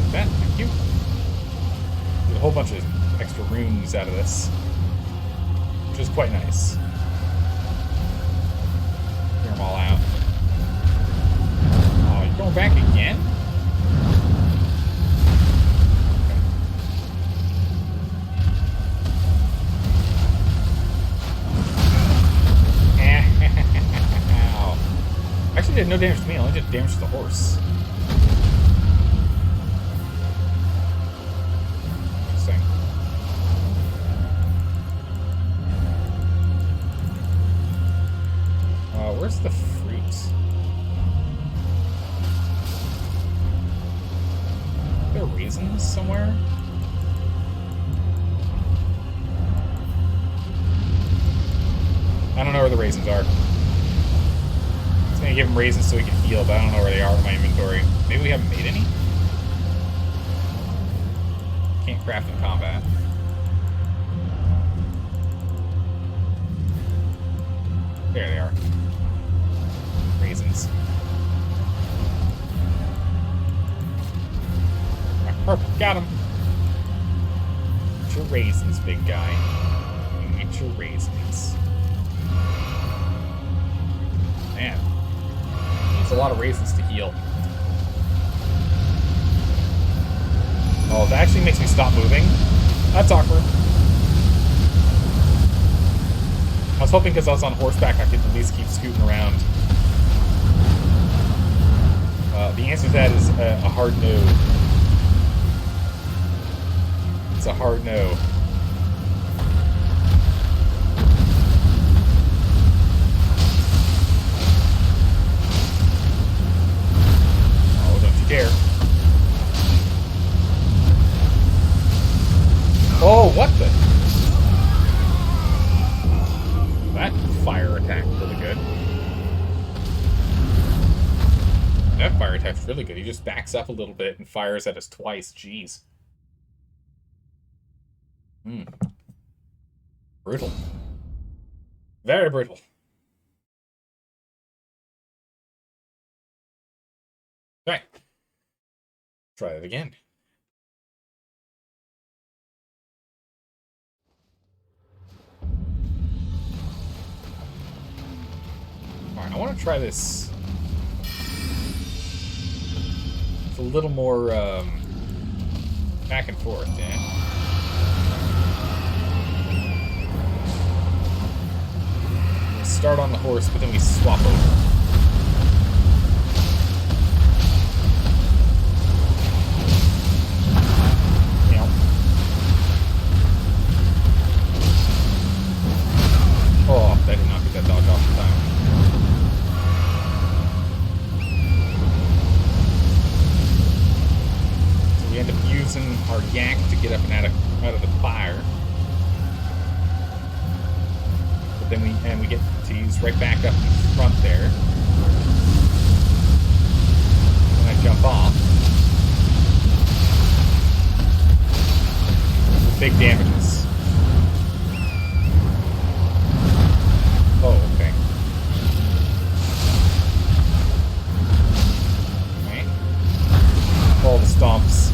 Like that, thank you. Get a whole bunch of extra runes out of this. Which is quite nice. Clear them all out. Oh, you're going back again? Actually did no damage to me, I only did damage to the horse. Interesting. Where's the fruit? Are there raisins somewhere? I don't know where the raisins are. It's gonna give him raisins so he can heal, but I don't know where they are in my inventory. Maybe we haven't made any? Can't craft in combat. There they are. Raisins. Perfect, got him. Get your raisins, big guy. Get your raisins. Man. Needs a lot of raisins to heal. Oh, that actually makes me stop moving. That's awkward. I was hoping because I was on horseback I could at least keep scooting around. The answer to that is a hard no. It's a hard no. Oh, don't you dare. Oh, what the? That fire attack was really good. That fire attack's really good. He just backs up a little bit and fires at us twice. Jeez. Brutal. Very brutal. Okay. Try that again. Alright, I want to try this. It's a little more back and forth, Dan. We start on the horse, but then we swap over. Yep. Oh, that did not get that dodge off in time. We end up using our yak to get up and out of the fire. But then we get to use right back up in front there. When I jump off. Big damages. Oh, okay. Okay. All the stomps.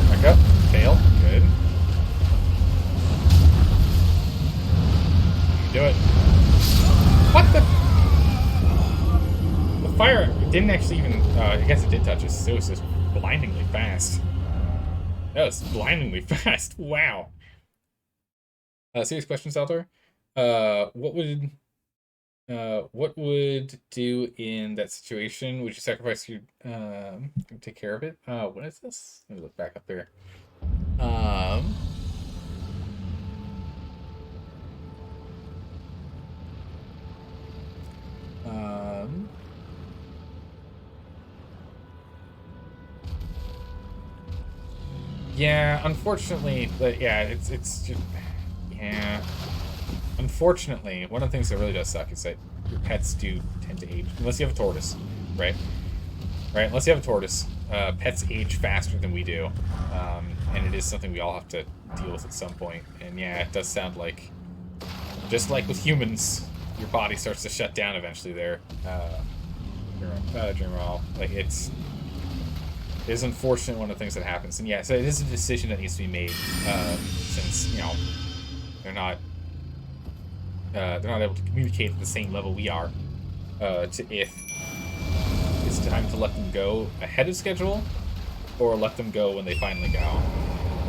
Back up. Tail. Good. You do it. What the? The fire didn't actually even... I guess it did touch us. It was just blindingly fast. That was blindingly fast. Wow. Serious question, Saltor. What would What would do in that situation? Would you sacrifice your take care of it? What is this? Let me look back up there. Um, um, yeah, unfortunately, yeah, it's just, yeah. Unfortunately, one of the things that really does suck is that your pets do tend to age, unless you have a tortoise, right? Right, unless you have a tortoise, pets age faster than we do, and it is something we all have to deal with at some point. And yeah, it does sound like, just like with humans, your body starts to shut down eventually there, during all. Like, it is unfortunate one of the things that happens. And yeah, so it is a decision that needs to be made, since, you know, they're not able to communicate at the same level we are, to if it's time to let them go ahead of schedule, or let them go when they finally go.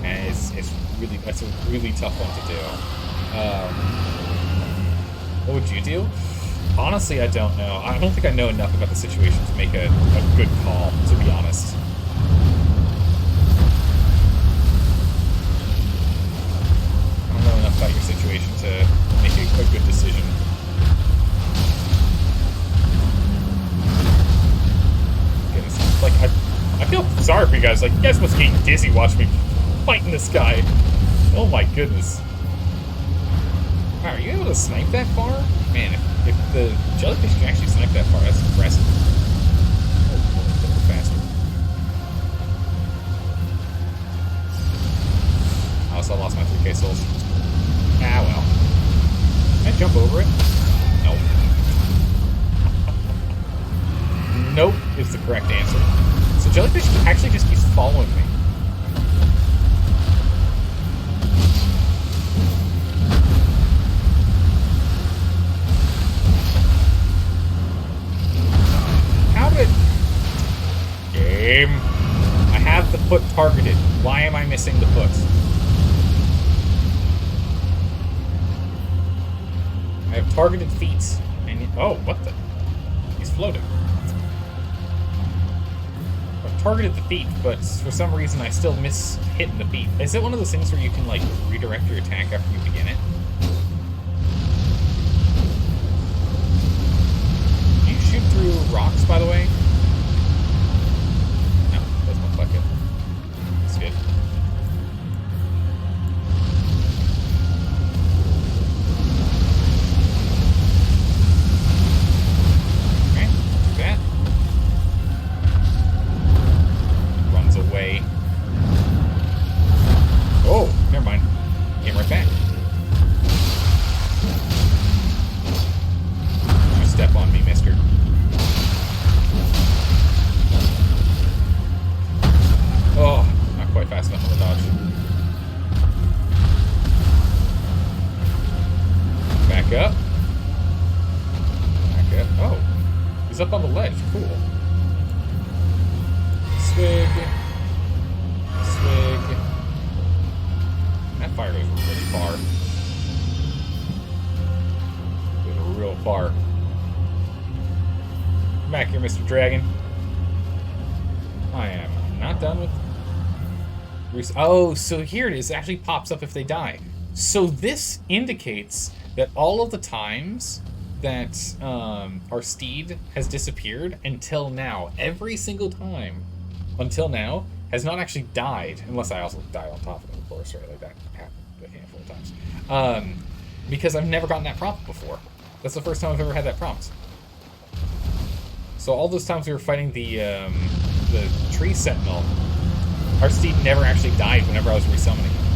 And that's a really tough one to do. What would you do? Honestly, I don't know. I don't think I know enough about the situation to make a good call, to be honest. I don't know enough about your situation to make a good decision. Goodness, like, I feel sorry for you guys. Like, you guys must be getting dizzy watching me fighting this guy. Oh my goodness. Wow, are you able to snipe that far? Man, if the jellyfish can actually snipe that far, that's impressive. Oh, a little faster. I also lost my 3k souls. Ah, well. Can I jump over it? Nope. Nope is the correct answer. So jellyfish actually just keeps following me. How did... Game. I have the foot targeted. Why am I missing the foot? I have targeted feet. And oh, what the? He's floating. I've targeted the feet, but for some reason I still miss hitting the feet. Is it one of those things where you can, like, redirect your attack after you begin it? Do you shoot through rocks, by the way? No, doesn't look like it. That's good. Oh, never mind. Came right back. You step on me, mister. Oh, not quite fast enough for the dodge. Back up. Back up. Oh, he's up on the ledge. Cool. Swig. Swig. That fire goes really far. Goes real far. Come back here, Mr. Dragon. I am not done with... Oh, so here it is. It actually pops up if they die. So this indicates that all of the times that our steed has disappeared until now, every single time until now, has not actually died, unless I also die on top of it, of course, right? Like that happened a handful of times. Because I've never gotten that prompt before. That's the first time I've ever had that prompt. So all those times we were fighting the tree sentinel, our steed never actually died whenever I was resummoning him.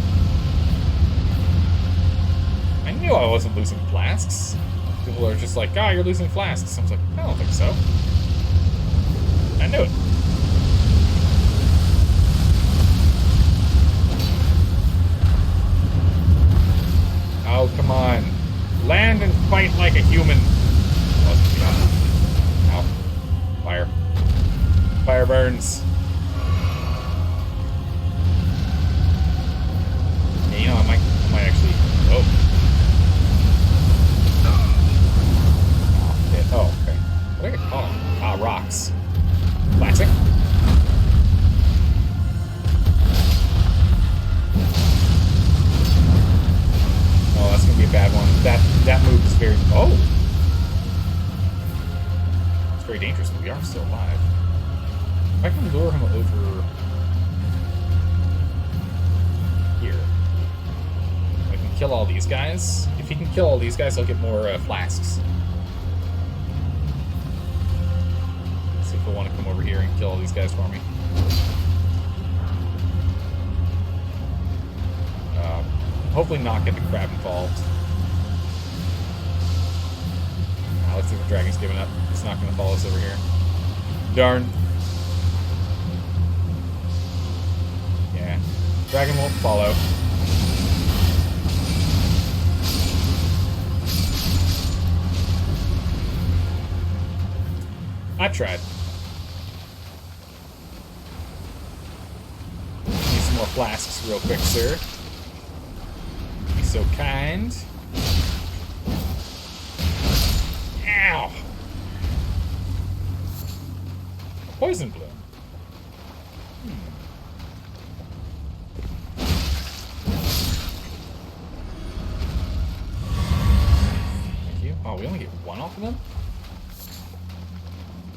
I knew I wasn't losing flasks. People are just like, oh, you're losing flasks. I was like, I don't think so. I knew it. Oh, come on. Land and fight like a human. Oh, ow. Fire. Fire burns. Yeah, you know, I might actually... Oh. Ah, rocks. Classic. Oh, that's gonna be a bad one. That move is very... Oh! It's very dangerous, but we are still alive. If I can lure him over... here. I can kill all these guys. If he can kill all these guys, I'll get more flasks. Let's see if I want to come over here and kill all these guys for me. Hopefully not get the crab involved. Let's see if the dragon's giving up. It's not going to follow us over here. Darn. Yeah. Dragon won't follow. I tried. Need some more flasks real quick, sir. Be so kind. Ow! Poison bloom. Thank you. Oh, we only get one off of them?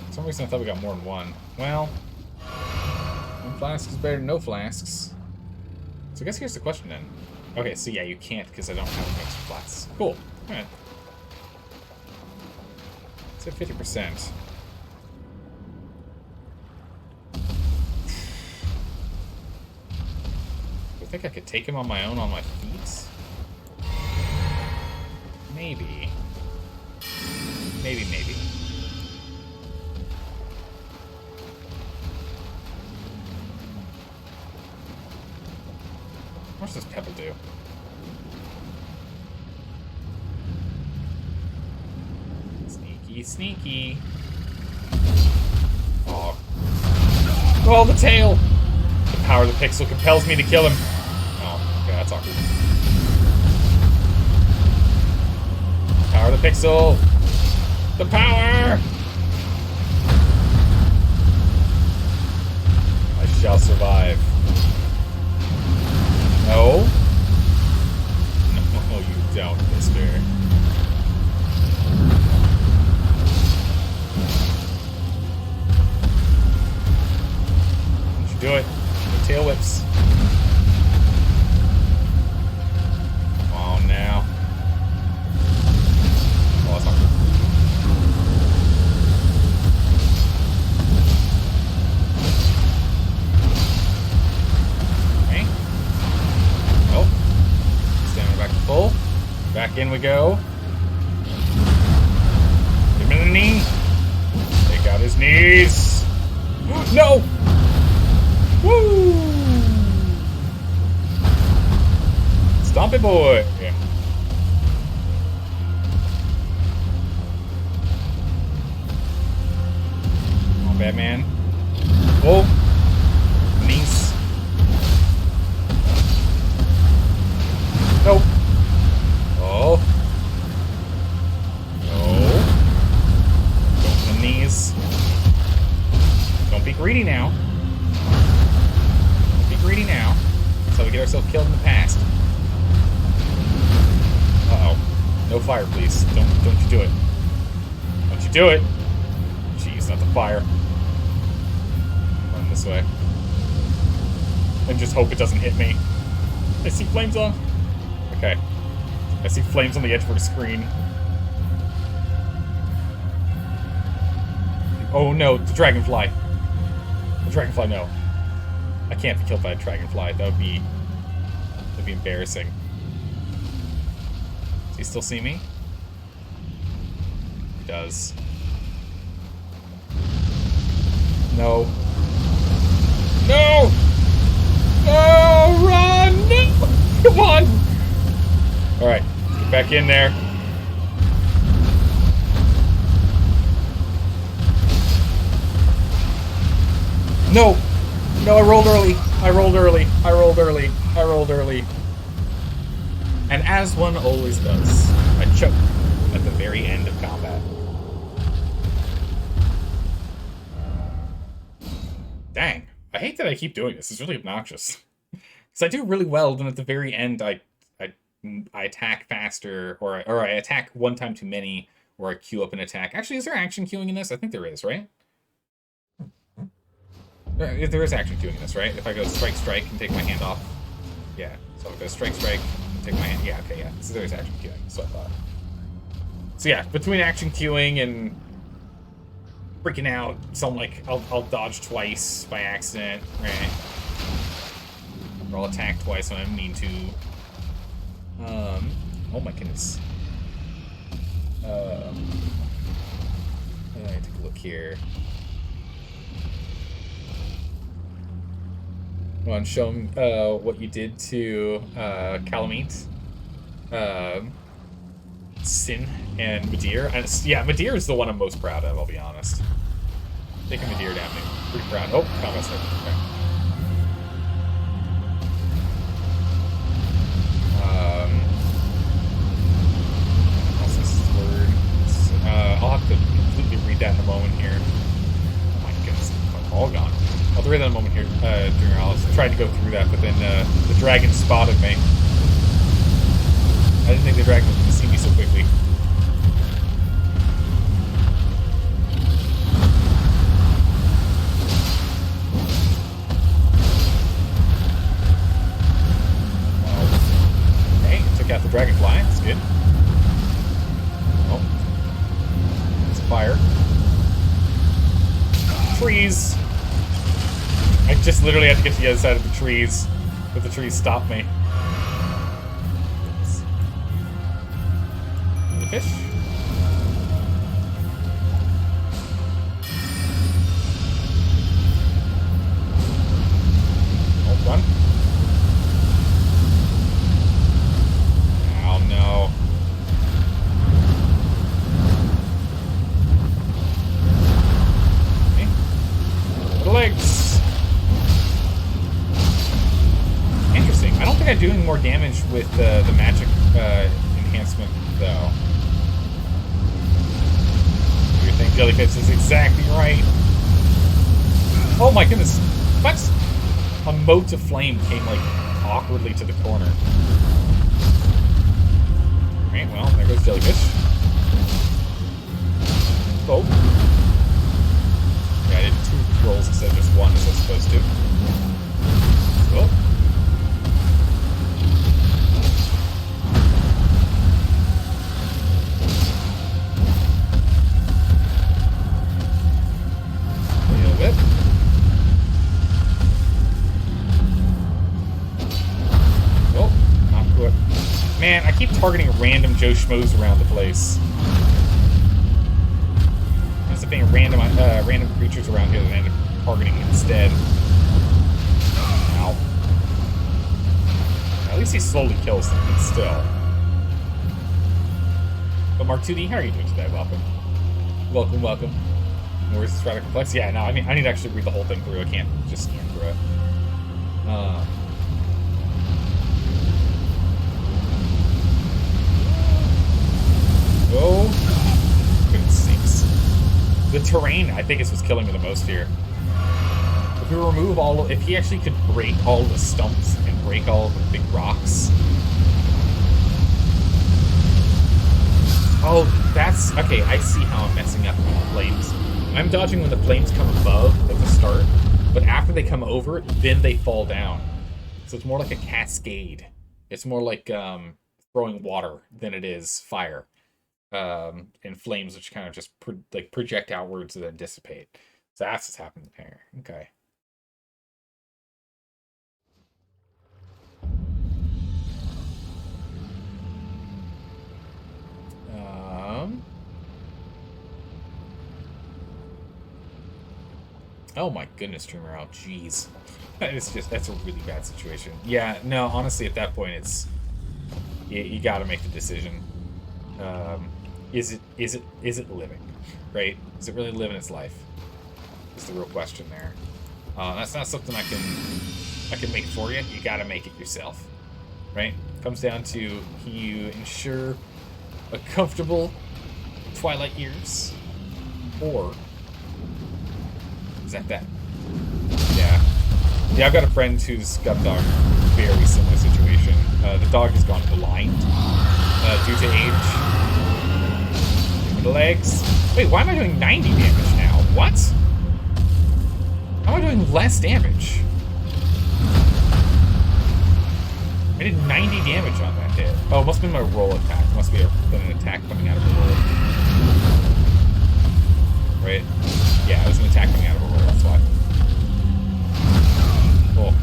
For some reason I thought we got more than one. Well, one flask is better than no flasks. So I guess here's the question then. Okay, so yeah, you can't because I don't have an extra flasks. Cool. Alright. It's at 50%. I think I could take him on my own on my feet? Maybe. Maybe. What's this pebble do? Sneaky. Oh. Oh, the tail! The power of the pixel compels me to kill him. Oh, okay, that's awkward. Power of the pixel! The power! I shall survive. No? No, you don't, mister. Do it. The tail whips. Come on now. Oh, that's not good. Okay. Well, stamina back to full. Back in we go. Give him the knee. Take out his knees. No! Woo! Stomp it, boy! Yeah. Come on, Batman. Whoa! Knees. Nope. Oh. No. Don't the knees. Don't be greedy now. Greedy now, so we get ourselves killed in the past. Uh-oh. No fire, please. Don't you do it. Don't you do it. Jeez, not the fire. Run this way. And just hope it doesn't hit me. I see flames on. Okay. I see flames on the edge of the screen. Oh no, the dragonfly. The dragonfly, no. I can't be killed by a dragonfly. That'd be embarrassing. Does he still see me? He does. No. No! No! Run! No! Come on! Alright, get back in there. No! No, I rolled early. I rolled early. And as one always does, I choke at the very end of combat. Dang. I hate that I keep doing this. It's really obnoxious. Because I do really well, then at the very end, I attack faster, or I attack one time too many, or I queue up an attack. Actually, is there action queuing in this? I think there is, right? There is action queuing in this, right? If I go strike, strike, and take my hand off. Yeah. So if I go strike, strike, and take my hand. Yeah, okay, yeah. So there is action queuing, so I thought. So yeah, between action queuing and freaking out, so I'm like, I'll dodge twice by accident, right? Or I'll attack twice when I mean to. Oh my goodness. Let me take a look here. Go on, show them what you did to Calamite, Sin, and Madeir. And yeah, Madeir is the one I'm most proud of, I'll be honest. Taking Madeir down, I'm pretty proud. Oh, combat start. Okay. What's this word? I'll have to completely read that in a moment here. Oh my goodness, it's all gone. I'll read that in a moment here. I was trying to go through that, but then the dragon spotted me. I didn't think the dragon was going to see me so quickly. Okay, took out the dragonfly. That's good. Oh. It's fire. Trees! I just literally had to get to the other side of the trees, but the trees stopped me. The fish? Oh, run. Oh, no. Okay. The legs. Interesting. I don't think I'm doing more damage with the magic enhancement, though. Your thing, Jellyfish, is exactly right. Oh my goodness. What? A mote of flame came, like, awkwardly to the corner. Alright, well, there goes Jellyfish. Oh. Yeah, I did 2 rolls instead of just 1 as I was supposed to. Oh. Whip. Oh, not good. Man, I keep targeting random Joe Schmoes around the place. Instead of being random creatures around here that I end up targeting instead. Ow. At least he slowly kills them, but still. But Mark 2D, how are you doing today? Welcome. Welcome, welcome. Where's this rather complex? Yeah, no, I mean, I need to actually read the whole thing through. I can't just scan through it. Oh, goodness sakes. The terrain, I think, is what's killing me the most here. If we remove if he actually could break all the stumps and break all the big rocks. Oh, that's, okay, I see how I'm messing up with the flames. I'm dodging when the flames come above at the start, but after they come over, then they fall down. So it's more like a cascade. It's more like throwing water than it is fire. And flames which kind of just project outwards and then dissipate. So that's what's happening here. Okay. Oh my goodness, Dreamer out. Jeez. That's a really bad situation. Yeah, no, honestly, at that point, it's... You gotta make the decision. Is it living? Right? Is it really living its life? Is the real question there. That's not something I can make for you. You gotta make it yourself. Right? Comes down to, can you ensure a comfortable twilight years? Or is that Yeah, I've got a friend who's got a dog. Very similar situation. The dog has gone blind due to age. The legs. Wait, why am I doing 90 damage now? What? How am I doing less damage? I did 90 damage on that hit. Oh, it must have been my roll attack. It must be been an attack coming out of a roll. Right? Yeah, it was an attack coming out of a roll. That's why. Cool.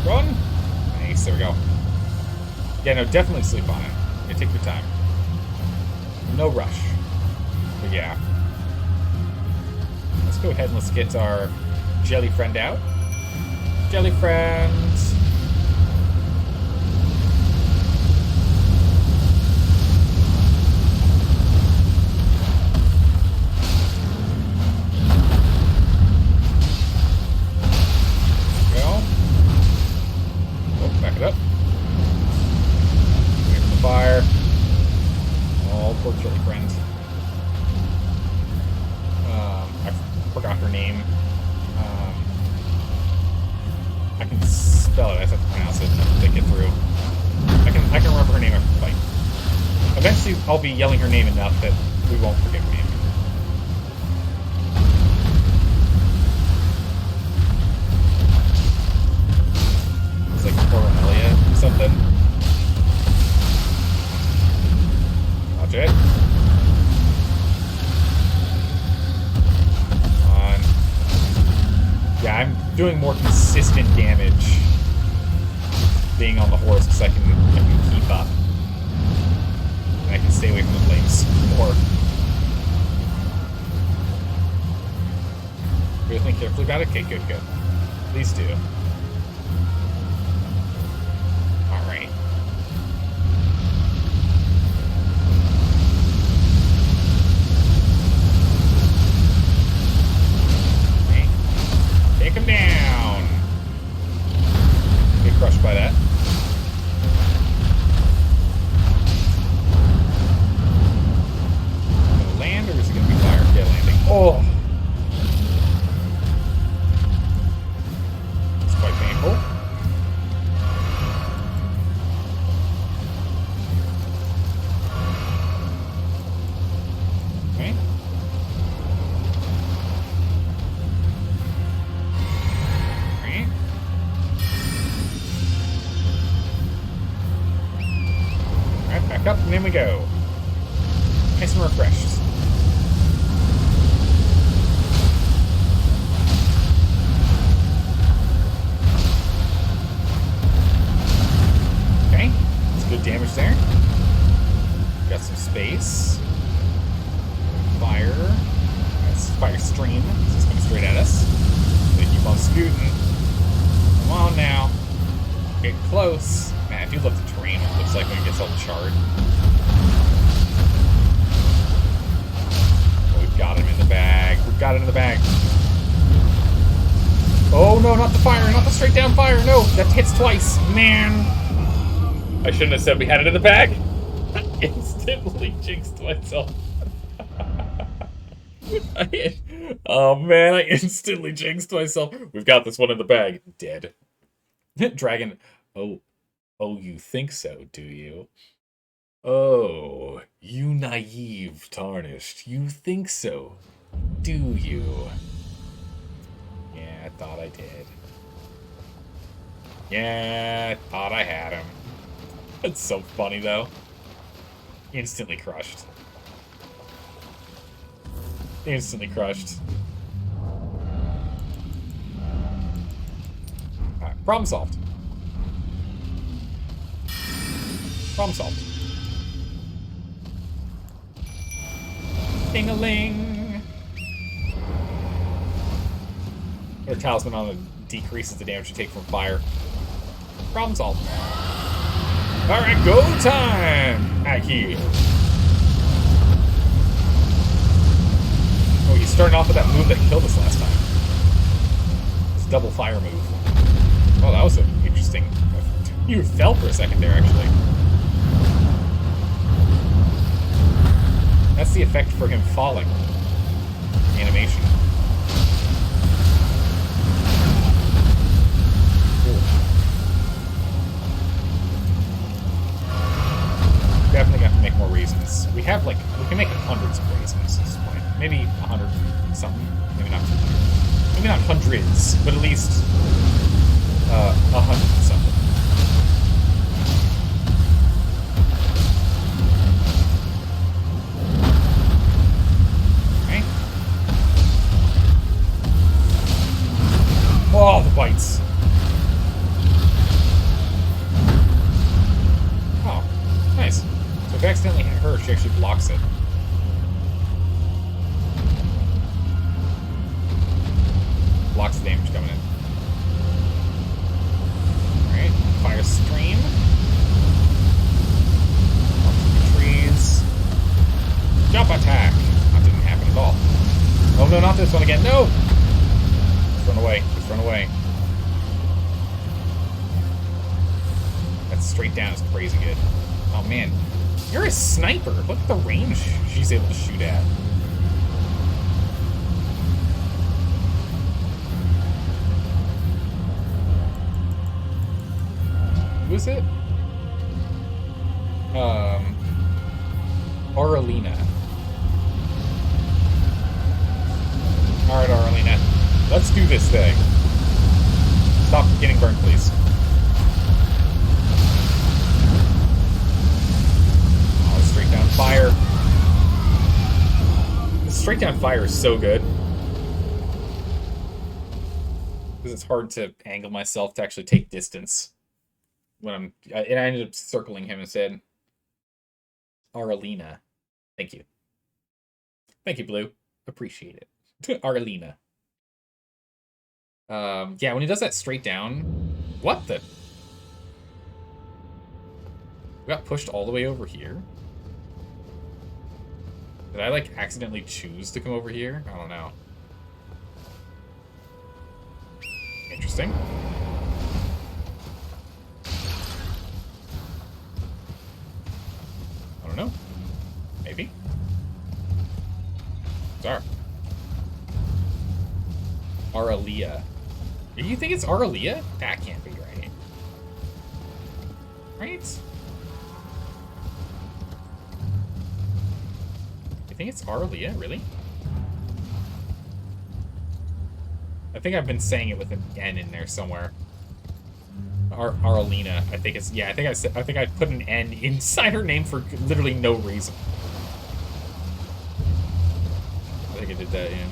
Run! Nice, there we go. Yeah, no, definitely sleep on it. Yeah, take your time. No rush. But yeah. Let's go ahead and let's get our jelly friend out. Jelly friend. Go. Oh, back it up. Wait for the fire. Oh, poor jelly friend. I forgot her name. I can spell it. I just have to pronounce it and think it through. I can remember her name after the fight. Eventually, I'll be yelling her name enough that we won't forget her name. It's like Coronelia or something. Watch it. Yeah, I'm doing more consistent damage being on the horse because I can keep up. And I can stay away from the flames more. Really think carefully about it? Okay, good. Please do. Alright. Take him down! Get crushed by that. Gonna land, or is it gonna be fire? Yeah, landing. Oh! It's quite painful. Okay. Back up, and in we go. Nice and refreshed. Okay, that's good damage there. Got some space. Fire. That's fire stream. This is coming straight at us. They keep on scooting. Come on now. Get close. Man, I do love the terrain. It looks like when it gets all charred. Oh, we've got him in the bag. We've got it in the bag. Oh no, not the fire, not the straight down fire. No, that hits twice. Man. I shouldn't have said we had it in the bag. I instantly jinxed myself. Oh man, I instantly jinxed myself. We've got this one in the bag. Dead. Dragon. Oh, you think so, do you? Oh, you naive Tarnished. You think so, do you? Yeah, I thought I did. Yeah, I thought I had him. That's so funny, though. Instantly crushed. Instantly crushed. Alright, problem solved. Problem solved. Ding-a-ling! Their talisman on it decreases the damage you take from fire. Problem solved. Alright, go time! Aki. Oh, he's starting off with that move that killed us last time. It's a double fire move. Oh, that was an interesting... You fell for a second there, actually. That's the effect for him falling. Animation. Cool. Definitely have to make more raisins. We have, like, we can make hundreds of raisins at this point. Maybe 100 something. Maybe not 200. Maybe not hundreds, but at least 100 something. Okay. Oh, the bites. Oh, nice. So if I accidentally hit her, she actually blocks it. Blocks the damage coming in. Alright, fire stream. Trees. Jump attack. That didn't happen at all. Oh no, not this one again. No! Just run away. Just run away. That straight down is crazy good. Oh man. You're a sniper. Look at the range she's able to shoot at. Who is it? Aurelina. Alright, Aurelina. Let's do this thing. Stop getting burned, please. Oh, straight down fire. The straight down fire is so good. Because it's hard to angle myself to actually take distance. When and I ended up circling him instead. Aurelina. Thank you. Thank you, Blue. Appreciate it. Aurelina. Yeah, when he does that straight down... What the... We got pushed all the way over here? Did I, like, accidentally choose to come over here? I don't know. Interesting. I don't know. Maybe. Sorry. Aurelia. You think it's Aurelia? That can't be right. Right? You think it's Aurelia? Really? I think I've been saying it with an N in there somewhere. Aurelina. I think it's... Yeah, I think I put an N inside her name for literally no reason. I think I did that, yeah.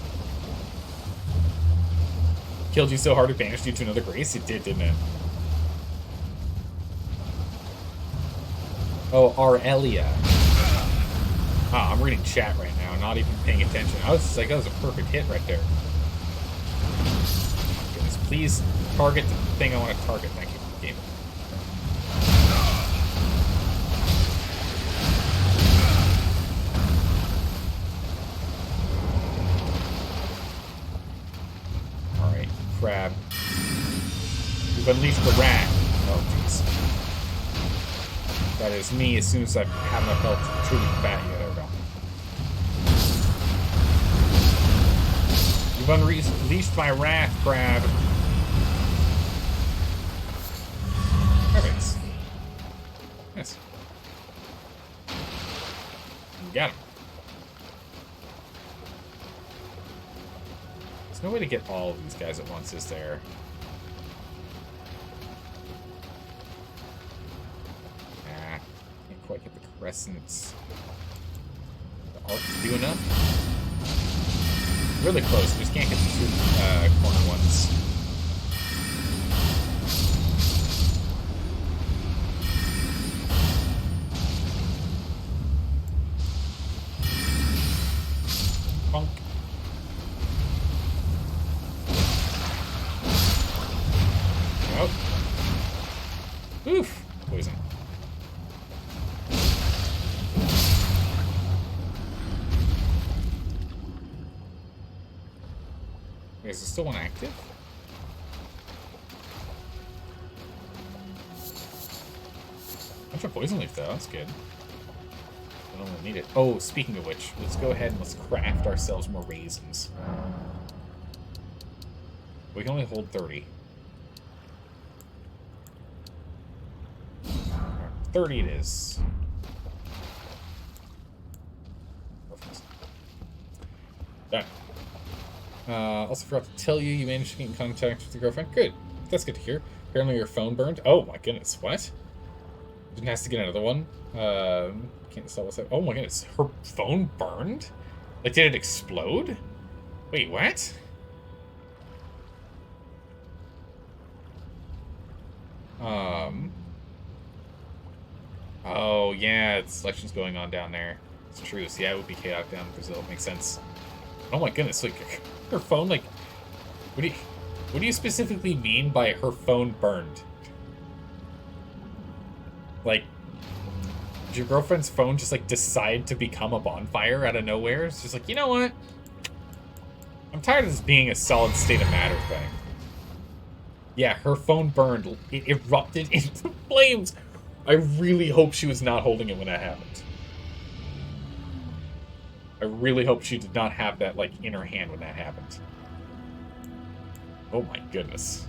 Killed you so hard it banished you to another grace? It did, didn't it? Oh, Aurelia. Ah, I'm reading chat right now, not even paying attention. I was just like, that was a perfect hit right there. Goodness, please target the thing I want to target. Thank you. Game. Alright, crab. We've unleashed the rat. Oh, jeez. That is me as soon as I have enough health to truly bat you. There we go. You've unleashed my wrath, crab. Perfect. Yes. You got him. There's no way to get all of these guys at once, is there? Nah. Can't quite get the crescents. The arc do enough? Really close, just can't get the two corner ones. Bonk. Nope. Oof. Poison. Is there still one active? Bunch of poison leaf though, that's good. I don't really need it. Oh, speaking of which, let's go ahead and let's craft ourselves more raisins. We can only hold 30. 30 it is. Perfect. Done. Also forgot to tell you, you managed to get in contact with your girlfriend. Good. That's good to hear. Apparently your phone burned. Oh my goodness, what? Didn't have to get another one. Can't tell what's up. Oh my goodness, her phone burned? Like, did it explode? Wait, what? Oh yeah, it's elections going on down there. It's true. So yeah, it would be chaotic down in Brazil. It makes sense. Oh my goodness, like her phone, like, what do you specifically mean by her phone burned? Like, did your girlfriend's phone just like decide to become a bonfire out of nowhere? It's just like, you know what? I'm tired of this being a solid state of matter thing. Yeah, her phone burned. It erupted into flames. I really hope she was not holding it when that happened. I really hope she did not have that, like, in her hand when that happened. Oh my goodness.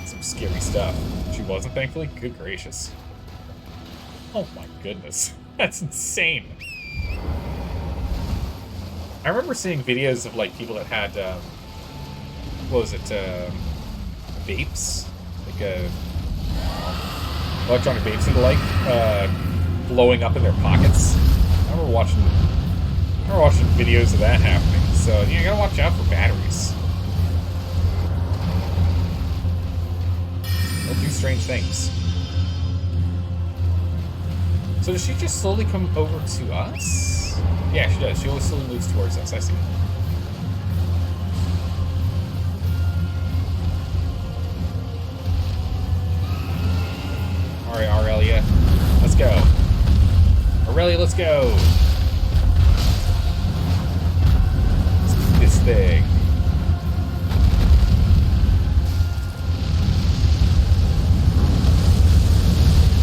Some scary stuff. She wasn't, thankfully? Good gracious. Oh my goodness. That's insane. I remember seeing videos of, like, people that had, what was it, vapes? Like, electronic vapes and the like, blowing up in their pockets. I remember watching videos of that happening. So, yeah, you gotta watch out for batteries. They'll do strange things. So does she just slowly come over to us? Yeah, she does. She always slowly moves towards us. I see. Alright, Aurelia. Let's go. Aurelia, let's go. Let's do this thing.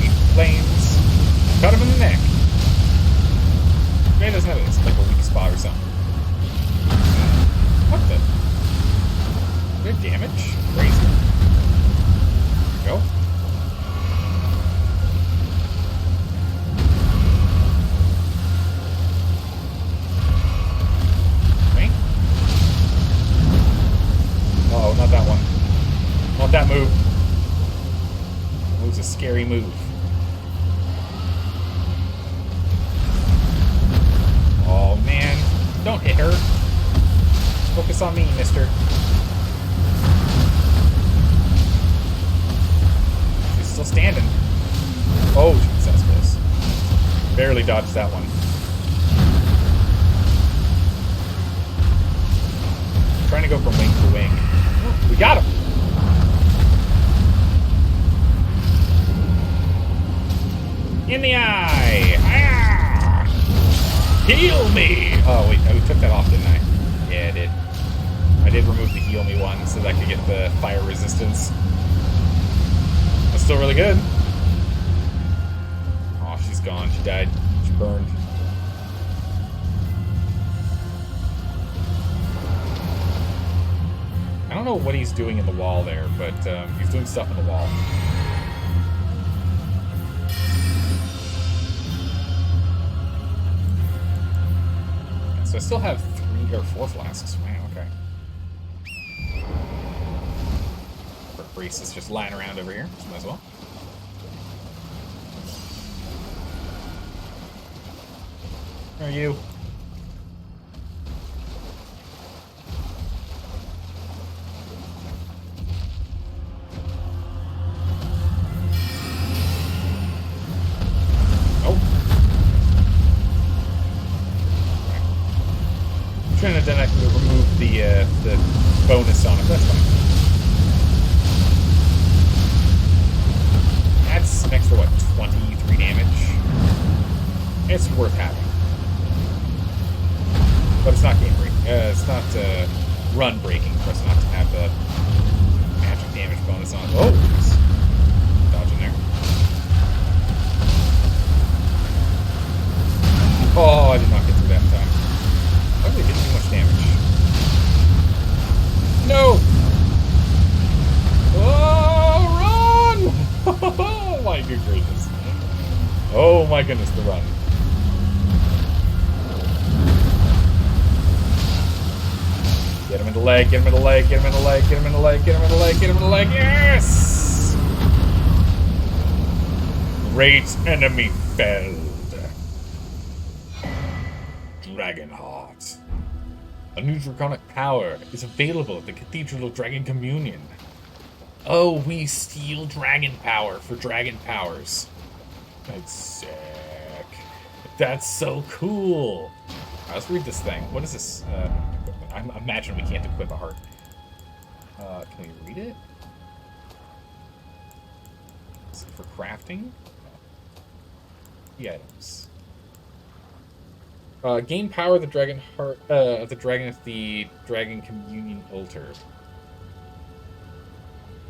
Eat flames. Cut him in the neck. Maybe doesn't have it. It's like a weak spot or something. What the? Good damage? Crazy. Go. Oh, not that one. Not that move. That move's a scary move. Oh, man. Don't hit her. Focus on me, mister. She's still standing. Oh, jeez, that was close. Barely dodged that one. Trying to go from wing to wing. We got him! In the eye! Ah! Heal me! Oh, wait, we took that off, didn't I? Yeah, I did. I did remove the heal me one so that I could get the fire resistance. That's still really good. Oh, she's gone. She died. She burned. I don't know what he's doing in the wall there, but he's doing stuff in the wall. Yeah, so I still have 3 or 4 flasks. Wow, okay. Brace is just lying around over here, so might as well. Where are you? Then I can remove the bonus on it. That's fine. That's an extra, what, 23 damage? It's worth having. But it's not game breaking. It's not run breaking for us not to have the magic damage bonus on it. Oh! Dodge in there. Oh, I did not get through that in time. I really didn't do much damage. No! Oh, run! Oh my good gracious. Oh my goodness, the run. Get him in the leg, get him in the leg, get him in the leg, get him in the leg, get him in the leg, get him in the leg. Yes! Great enemy felled. Dragonheart. A new draconic power is available at the Cathedral of Dragon Communion. Oh, we steal dragon power for dragon powers. That's sick. That's so cool. Right, let's read this thing. What is this? I imagine we can't equip a heart. Can we read it? Is it for crafting? No. The items. Gain power of the dragon heart of the dragon at the Dragon Communion altar.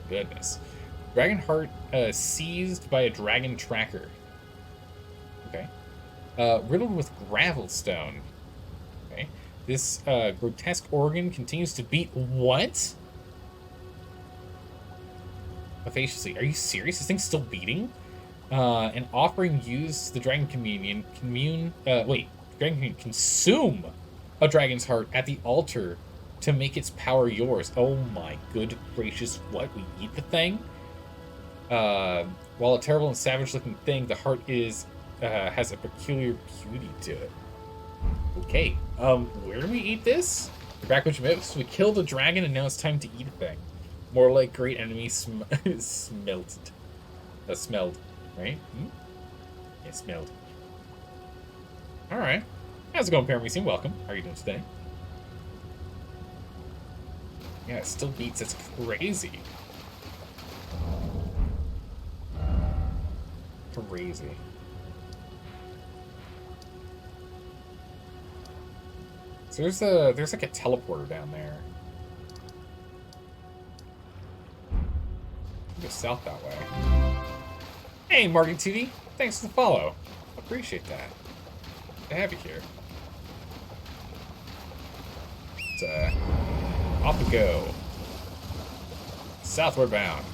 Goodness. Dragon heart seized by a dragon tracker. Okay. Riddled with gravel stone. Okay. This grotesque organ continues to beat what? Audaciously. Are you serious? This thing's still beating? An offering used to the Dragon Communion Dragon can consume a dragon's heart at the altar to make its power yours. Oh my good gracious, what? We eat the thing? While a terrible and savage-looking thing, the heart has a peculiar beauty to it. Okay, where do we eat this? Back with Jamaica, we killed a dragon and now it's time to eat a thing. More like great enemy smelled, right? Yeah, smelled. Alright. How's it going, Parmesan? Welcome. How are you doing today? Yeah, it still beats. It's crazy. Crazy. So there's like a teleporter down there. Go south that way. Hey, Marty TD. Thanks for the follow. Appreciate that. To have you here. Let's, off we go. Southward bound.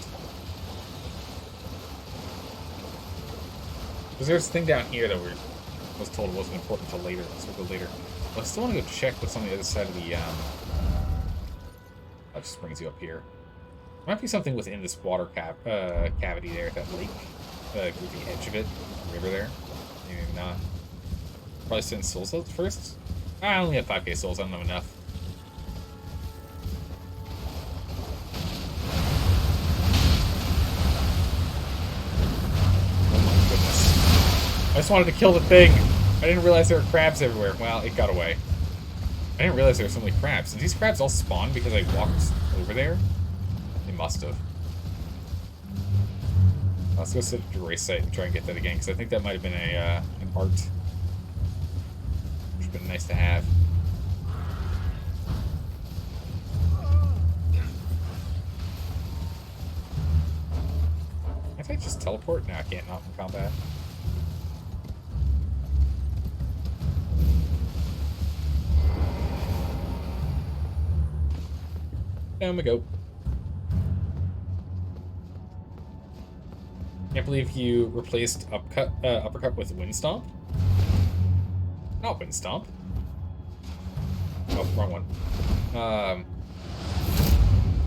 Because there's a thing down here that we was told wasn't important until later. So we'll go later. But I still want to go check what's on the other side of the, that just brings you up here. There might be something within this water cavity there, that lake, the edge of it, river there. Maybe not. Probably send soul cells first. I only have 5k souls. I don't have enough. Oh my goodness! I just wanted to kill the thing. I didn't realize there were crabs everywhere. Well, it got away. I didn't realize there were so many crabs. Did these crabs all spawn because I walked over there? They must have. Let's go sit at the race site and try and get that again, because I think that might have been an art. Which would have been nice to have. Can I just teleport? No, I can't, not in combat. Down we go. Can't believe you replaced uppercut with wind stomp. Not wind stomp. Oh, wrong one.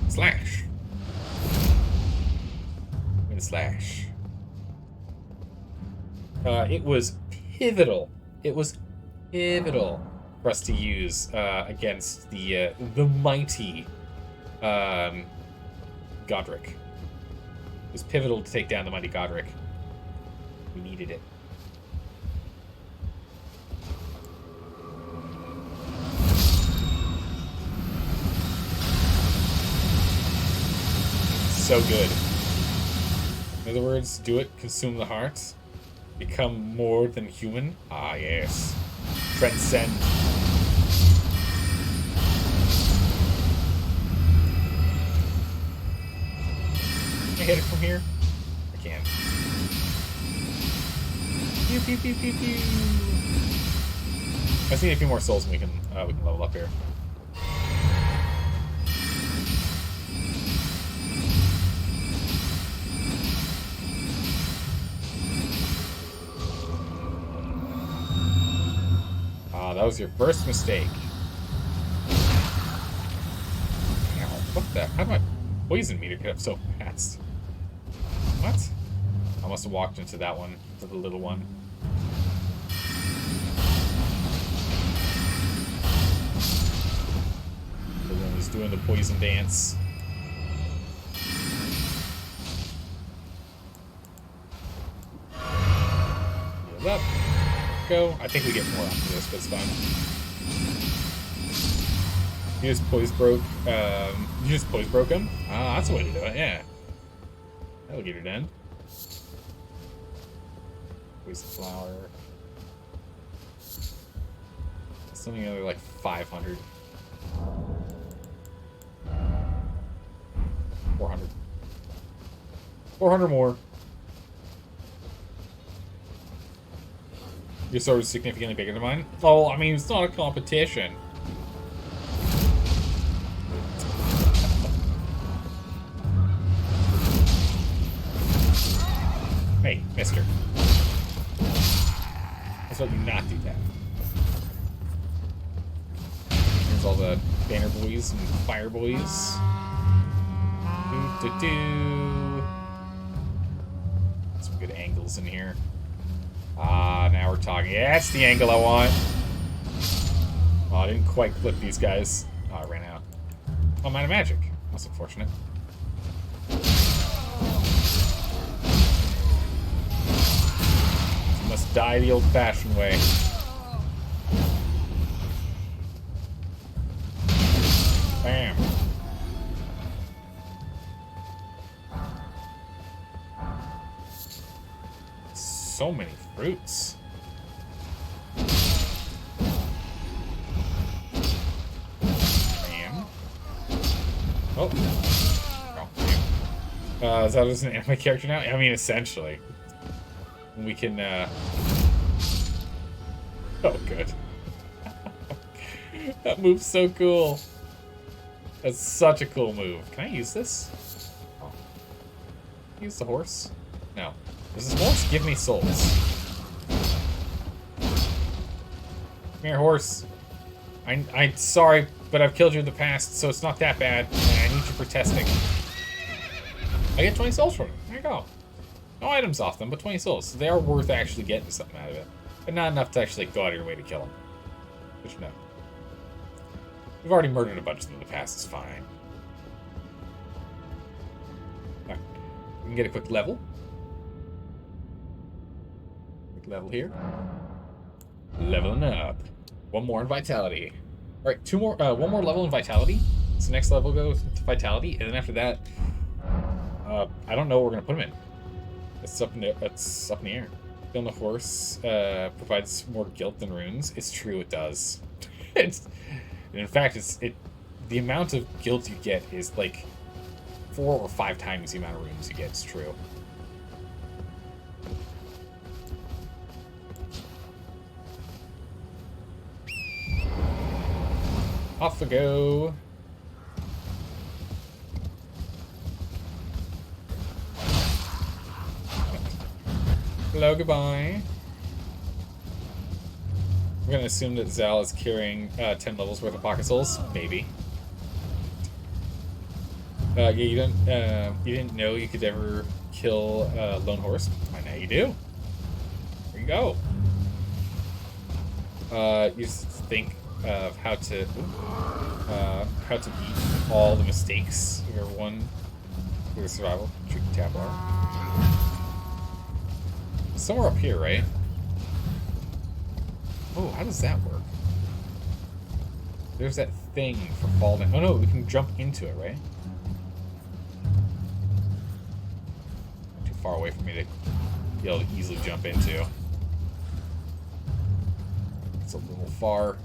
Slash. Wind slash. It was pivotal. It was pivotal for us to use against the mighty Godric. It was pivotal to take down the mighty Godric. We needed it. So good. In other words, do it, consume the hearts, become more than human. Ah, yes. Transcend. Can I hit it from here? I can. Pew, pew, pew, pew, pew. I just need a few more souls and we can level up here. That was your first mistake. Ow, what the? How did my poison meter get up so fast? What? I must have walked into that one, to the little one. The one who's doing the poison dance. Heal up. Go. I think we get more after this, but it's fine. You just poise broke. You just poise broke him. Ah, that's the way to do it. Yeah. Alligator den. Poison flower. Something other like 500. 400. 400 more. Your sword is significantly bigger than mine. Oh, I mean, it's not a competition. Hey, mister. Let's let you not do that. Here's all the banner boys and fire boys. Doo-doo-doo. Some good angles in here. Ah, now we're talking. Yeah, that's the angle I want. Oh, I didn't quite clip these guys. Oh, I ran out. Oh, I'm out of magic. That's unfortunate. You must die the old-fashioned way. Bam. So many fruits. Bam. Oh. Oh, is that just an anime character now? I mean, essentially. We can, Oh, good. That move's so cool. That's such a cool move. Can I use this? Oh. Use the horse? No. Does this horse give me souls? Come here, horse. I'm sorry, but I've killed you in the past, so it's not that bad. And I need you for testing. I get 20 souls from it. There you go. No items off them, but 20 souls. So they are worth actually getting something out of it. But not enough to actually go out of your way to kill them. But you know. We've already murdered a bunch of them in the past, it's fine. Alright. We can get a quick level. Level here. Leveling up. One more in vitality. Alright, one more level in vitality. So next level goes to vitality, and then after that, I don't know what we're gonna put him in. It's up in the air. Killing the horse provides more guilt than runes. It's true, it does. In fact, the amount of guilt you get is like 4 or 5 times the amount of runes you get. It's true. Off we go. Hello, goodbye. We're gonna assume that Zal is carrying 10 levels worth of pocket souls. Maybe. Yeah, you didn't know you could ever kill Lone Horse. I know you do. There you go. You just think of how to beat all the mistakes of everyone with a survival. Tricky tap bar. Somewhere up here, right? Oh, how does that work? There's that thing for falling. Oh no, we can jump into it, right? Not too far away for me to be able to easily jump into. It's a little far.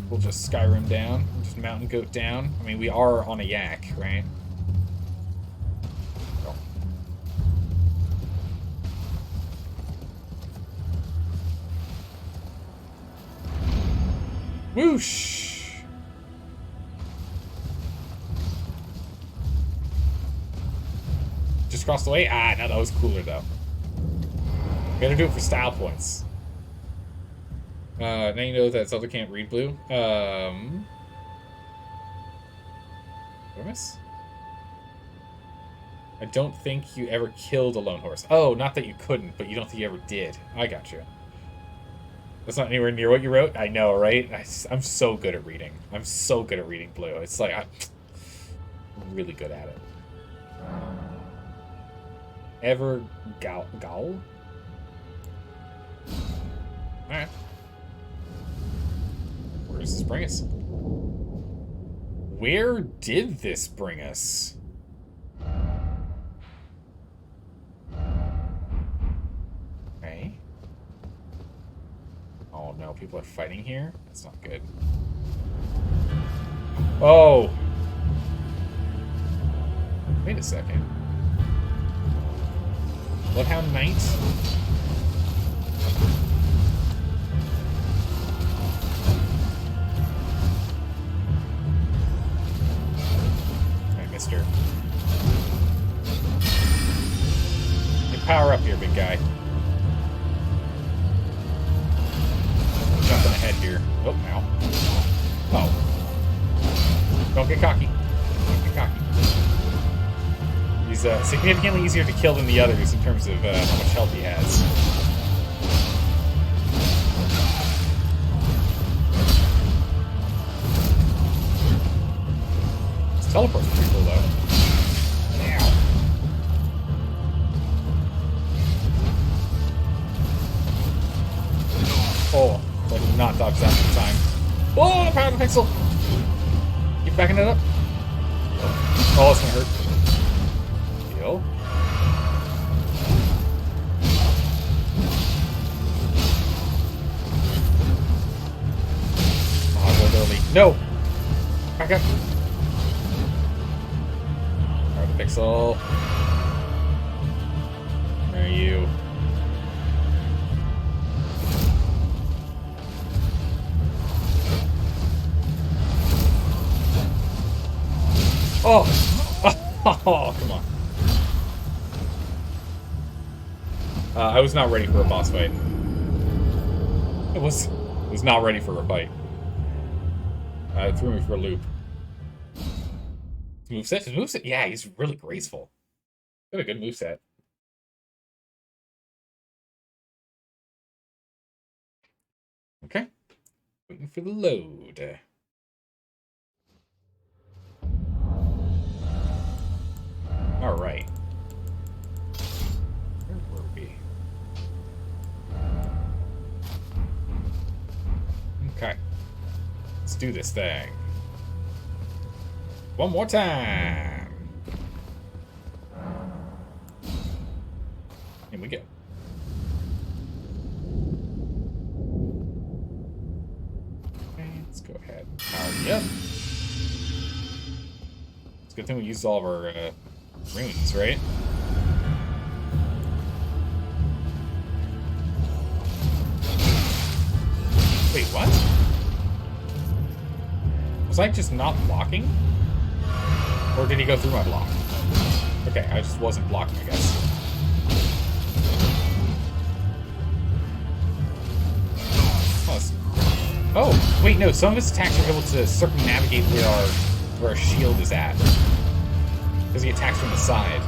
We'll just Skyrim down. We'll just mountain goat down. I mean, we are on a yak, right? Oh. Whoosh! Just crossed the way? Ah, no, that was cooler, though. Gotta do it for style points. Now you know that Zelda can't read blue. What did I miss? I don't think you ever killed a lone horse. Oh, not that you couldn't, but you don't think you ever did. I got you. That's not anywhere near what you wrote? I know, right? I'm so good at reading. I'm so good at reading blue. It's like, I'm really good at it. Ever Gal? Alright. Where does this bring us? Where did this bring us? Okay. Oh no, people are fighting here? That's not good. Oh! Wait a second. Bloodhound Knight? I missed her. You power up here, big guy. Jumping ahead here. Oh, now. Oh. Don't get cocky. Don't get cocky. He's significantly easier to kill than the others in terms of how much health he has. His teleport's pretty cool, though. Ow. Oh, I did not dodge that in time. Oh, the power of the pixel! Keep backing it up. Oh, it's gonna hurt. Heal. Oh, I rolled early. No! Back up. Power of the pixel. Where are you? Oh! Oh, come on. I was not ready for a boss fight. I was not ready for a fight. It threw me for a loop. His moveset? Yeah, he's really graceful. Got a good moveset. Okay. Waiting for the load. Alright. Where were we? Okay. Let's do this thing. One more time. Here we go. Okay, let's go ahead and power you up. It's a good thing we used all of our runes, right? Wait, what? Was I just not blocking? Or did he go through my block? Okay, I just wasn't blocking, I guess. Oh, wait, no, some of his attacks are able to circumnavigate where our shield is at. Because he attacks from the side.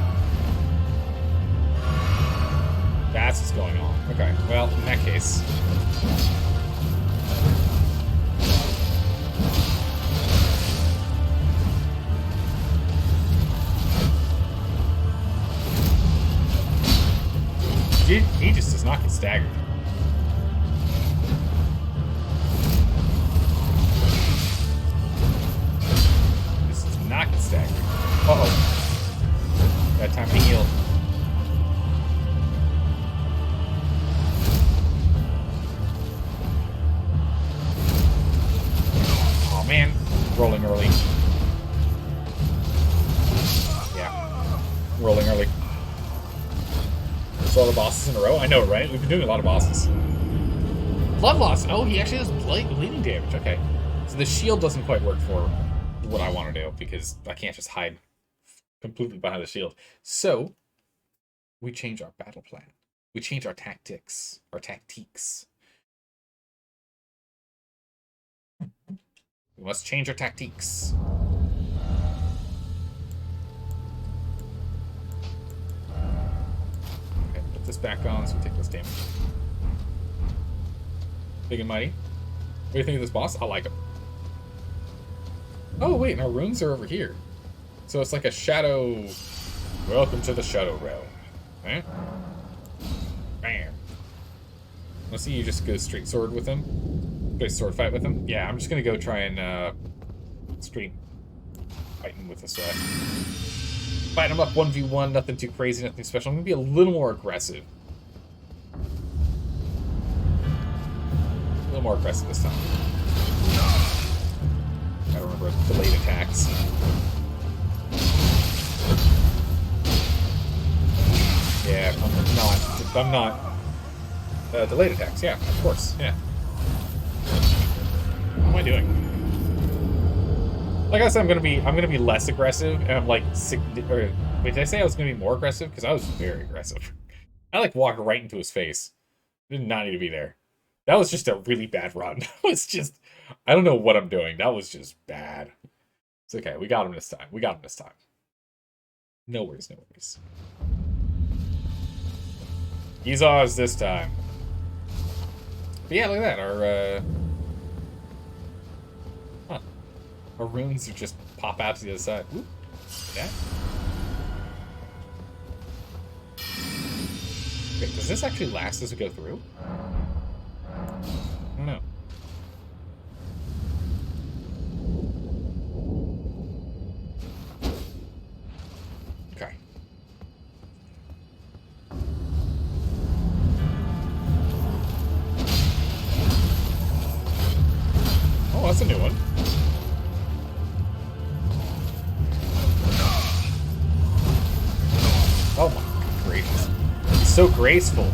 That's what's going on. Okay, well, in that case... He just does not get staggered. This does not get staggered. Uh-oh. Got time to heal. Oh man, rolling early. Yeah, rolling early. All the bosses in a row? I know, right? We've been doing a lot of bosses. Blood loss! Oh, he actually has bleeding damage. Okay. So the shield doesn't quite work for what I want to do, because I can't just hide completely behind the shield. So we change our battle plan. We change our tactics. We must change our tactics. Okay, put this back on so we take less damage. Big and mighty. What do you think of this boss? I like him. Oh, wait, and our runes are over here. So it's like a shadow... Welcome to the Shadow Realm. Eh? Bam. Let's see you just go straight sword with him. Straight sword fight with him. Yeah, I'm just gonna go try and, straight fight him with a sword. Fight him up 1v1, nothing too crazy, nothing special. I'm gonna be a little more aggressive. A little more aggressive this time. Gotta remember delayed attacks. Yeah, I'm not. Delayed attacks, yeah, of course, yeah. What am I doing? Like I said, I'm gonna be less aggressive, and I'm like, wait, did I say I was gonna be more aggressive? Because I was very aggressive. I like walked right into his face. Did not need to be there. That was just a really bad run. That was just, I don't know what I'm doing. That was just bad. It's okay. We got him this time. No worries, no worries. He's ours this time. But yeah, look at that. Our runes are just pop out to the other side. Ooh, yeah. Wait, does this actually last as we go through? I don't know. Okay. Oh, that's a new one. Oh my gracious. He's so graceful.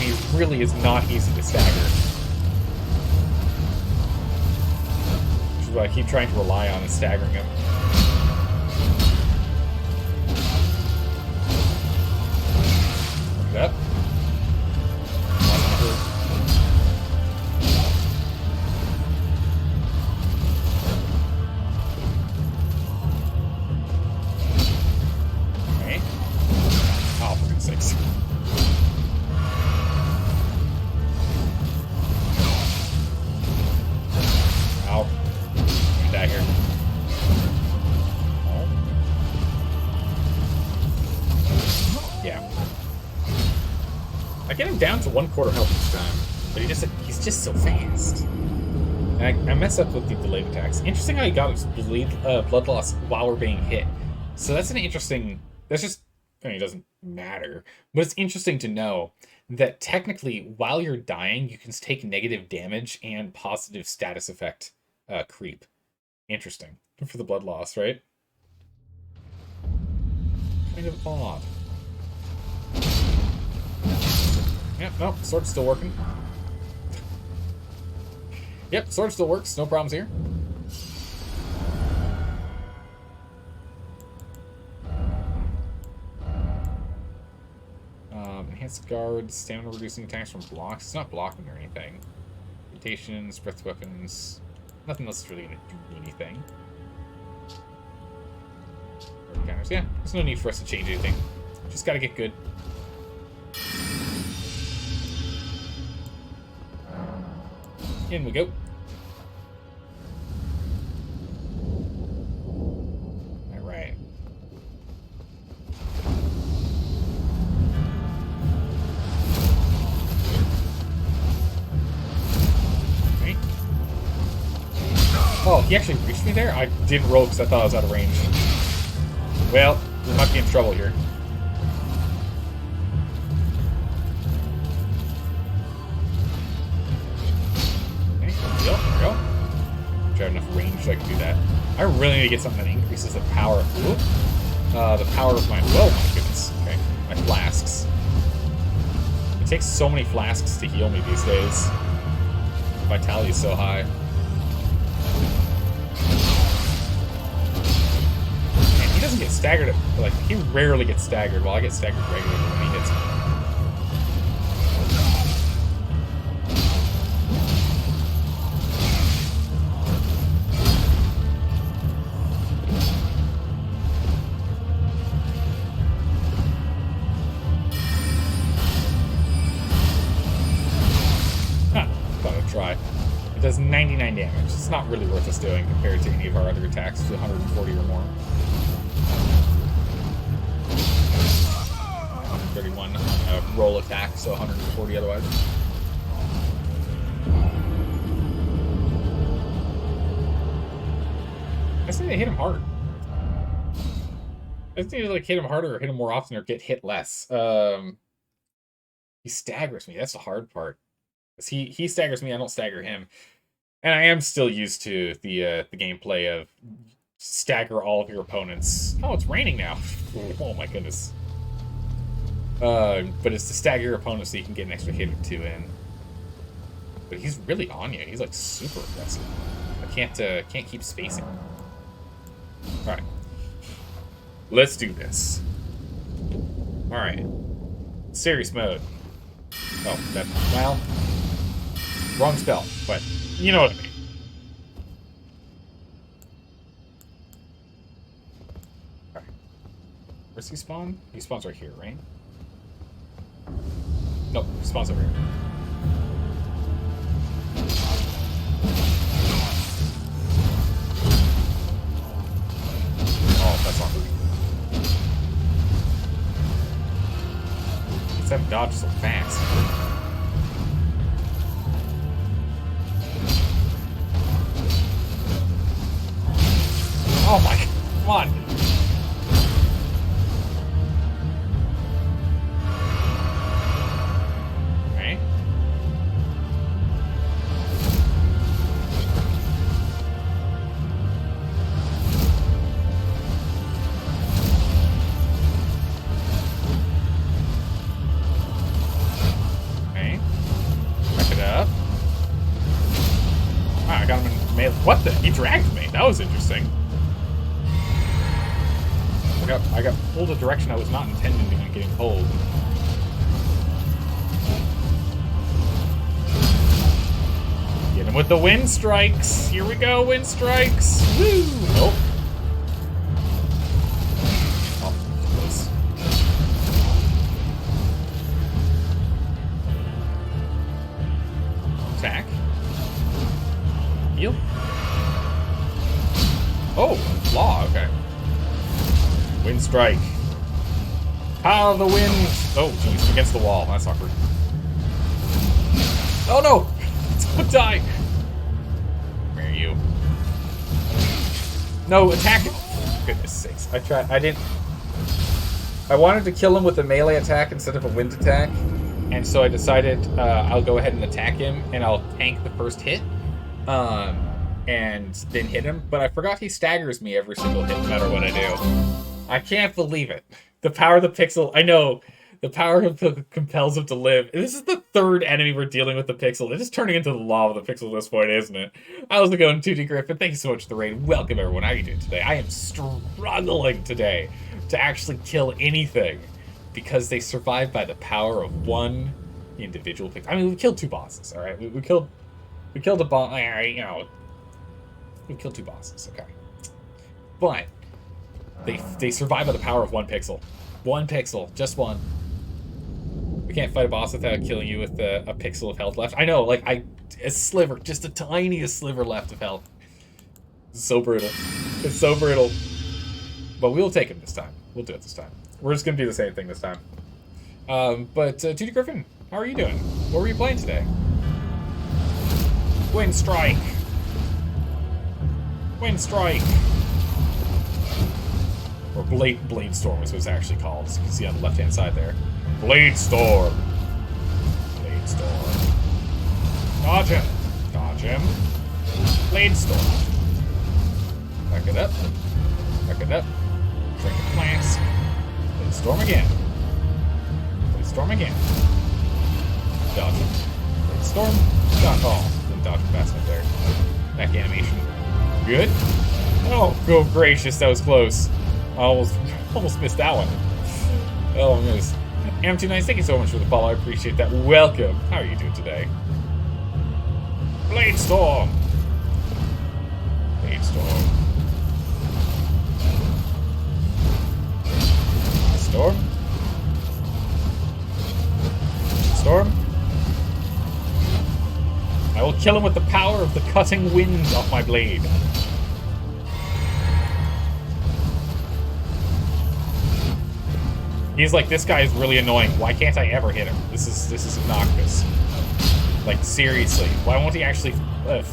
He really is not easy to stagger. Which is what I keep trying to rely on, is staggering him. Look at that. Down to 1/4 health each time, but he's just so fast. And I mess up with the delayed attacks. Interesting how he got his blood loss while we're being hit. So that's an interesting. That's just. I mean, it doesn't matter, but it's interesting to know that technically, while you're dying, you can take negative damage and positive status effect creep. Interesting for the blood loss, right? Kind of odd. Yep, nope, sword still working. Yep, sword still works, no problems here. Enhanced guard, stamina reducing attacks from blocks. It's not blocking or anything. Mutations, breath weapons. Nothing else is really gonna do anything. Counters, yeah, there's no need for us to change anything. Just gotta get good. In we go. All right. Okay. Oh, he actually reached me there? I didn't roll because I thought I was out of range. Well, we might be in trouble here. Enough range so I can do that. I really need to get something that increases the power. The power of my. Whoa, my goodness. Okay, my flasks. It takes so many flasks to heal me these days. Vitality is so high. And he doesn't get staggered. Like, he rarely gets staggered, while I get staggered regularly when he hits me. Try. It does 99 damage. It's not really worth us doing compared to any of our other attacks, 140 or more. 131 on a roll attack, so 140 otherwise. I just need to hit him harder. I just need to like hit him harder or hit him more often or get hit less. He staggers me. That's the hard part. He staggers me, I don't stagger him. And I am still used to the gameplay of stagger all of your opponents. Oh, it's raining now. Oh my goodness. But it's to stagger your opponents so you can get an extra hit or two in. But he's really on you. He's like super aggressive. I can't keep spacing. Alright. Let's do this. Alright. Serious mode. Oh, that, well, wrong spell, but you know what I mean. Alright. Where's he spawn? He spawns right here, right? Nope, he spawns over here. Oh, that's awkward. It's that dodge so fast. Oh my, come on. Okay. Okay. Back it up. Wow, I got him in melee. What the? He dragged me. That was interesting. I got pulled a direction I was not intending to be getting pulled. Get him with the wind strikes. Here we go, wind strikes. Woo! Nope. Oh, close. Attack. Heal. Oh, law. Okay. Wind strike. Power of the wind. Oh, jeez, against the wall. That's awkward. Oh no! Don't die. Where are you? No, attack it. Goodness sakes. I wanted to kill him with a melee attack instead of a wind attack. And so I decided I'll go ahead and attack him and I'll tank the first hit. And then hit him. But I forgot he staggers me every single hit no matter what I do. I can't believe it. The power of the pixel. I know. The power of the compels him to live. This is the third enemy we're dealing with the pixel. It is turning into the law of the pixel at this point, isn't it? How's it going, 2D Griffin? Thank you so much for the raid. Welcome, everyone. How are you doing today? I am struggling today to actually kill anything because they survive by the power of one individual pixel. I mean, we killed two bosses, all right? We killed a boss. All right, you know, we killed two bosses, okay? But they survive by the power of one pixel. One pixel, just one. We can't fight a boss without killing you with a pixel of health left. I know, like, a sliver, just the tiniest sliver left of health. It's so brutal. It's so brutal. But we'll take him this time. We'll do it this time. We're just going to do the same thing this time. But 2D Griffin, how are you doing? What were you playing today? Wind Strike. Wind Strike. Or Blade Storm is what it's actually called. As you can see on the left-hand side there. Blade Storm. Blade Storm. Dodge him. Dodge him. Blade Storm. Back it up. Back it up. Drink a flask. Blade Storm again. Blade Storm again. Dodge it. Storm. Dodge. Oh, didn't dodge fast enough there. Back animation. Good? Oh, good gracious, that was close. I almost missed that one. Oh, my goodness. M2 Nice, thank you so much for the follow. I appreciate that. Welcome. How are you doing today? Blade Storm. Blade Storm. Storm. Storm. I will kill him with the power of the cutting wind of my blade. He's like, this guy is really annoying. Why can't I ever hit him? This is obnoxious. Like, seriously, why won't he actually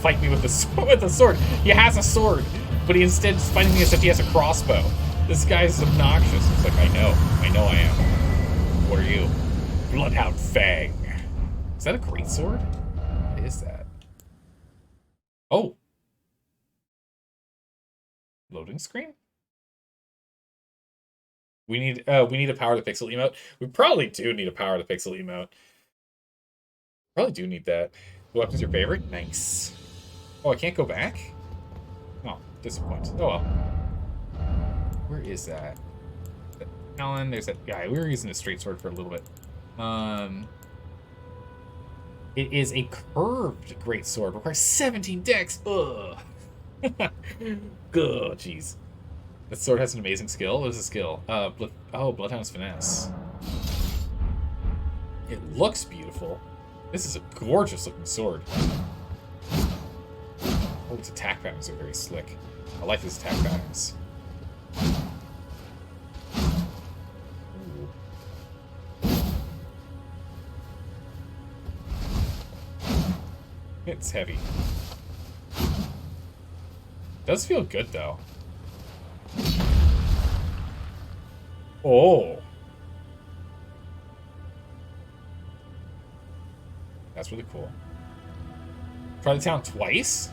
fight me with the sword? He has a sword, but he instead is fighting me as if he has a crossbow. This guy is obnoxious. It's like, I know I am. What are you? Bloodhound Fang. Is that a greatsword? What is that? Oh. Loading screen? We need a power to pixel emote. We probably do need a power to pixel emote. Probably do need that. What weapon's your favorite? Nice. Oh, I can't go back? Oh, disappointed. Oh well. Where is that? Alan, there's that guy. We were using a straight sword for a little bit. It is a curved great sword. Requires 17 dex. Ugh. Good, jeez. That sword has an amazing skill. What is the skill? Bloodhound's Finesse. It looks beautiful. This is a gorgeous looking sword. Oh, its attack patterns are very slick. I like these attack patterns. Ooh. It's heavy. Does feel good though. Oh. That's really cool. Try the town twice?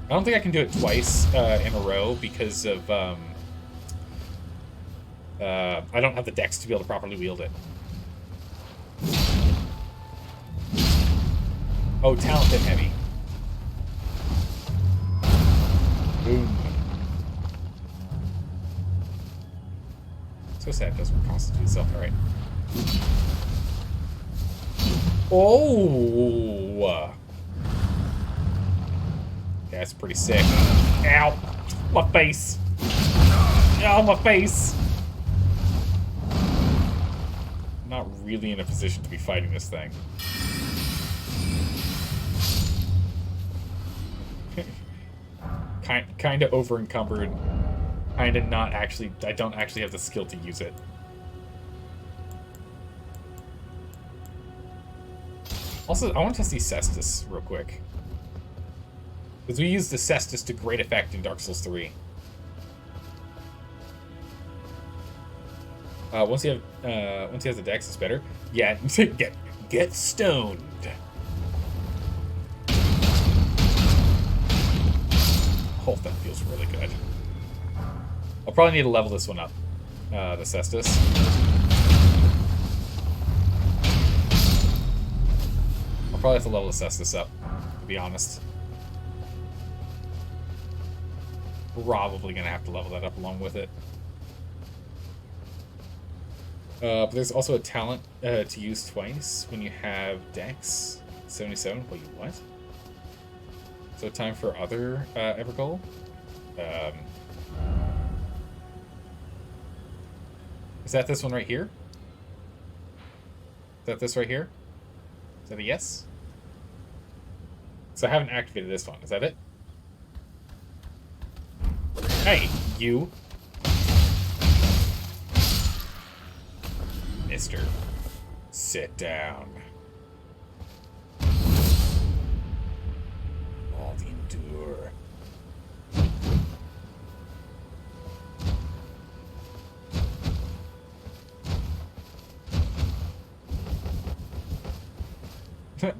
I don't think I can do it twice in a row because of I don't have the dex to be able to properly wield it. Oh, talent and heavy. Boom. So sad it doesn't constitute itself. Alright. Oh! Yeah, that's pretty sick. Ow! My face! Ow, my face! I'm not really in a position to be fighting this thing. Kinda over encumbered. Kinda not actually. I don't actually have the skill to use it. Also, I want to test the Cestus real quick. Because we used the Cestus to great effect in Dark Souls 3. Once he has the dex, it's better. Yeah, get stoned. Oh, that feels really good. I'll probably need to level this one up. The Cestus. I'll probably have to level the Cestus up, to be honest. Probably gonna have to level that up along with it. But there's also a talent to use twice when you have Dex 77. Wait, what? So time for other Evergoal. Is that this one right here? Is that this right here? Is that a yes? So I haven't activated this one. Is that it? Hey, you. Mister. Sit down. All the endure.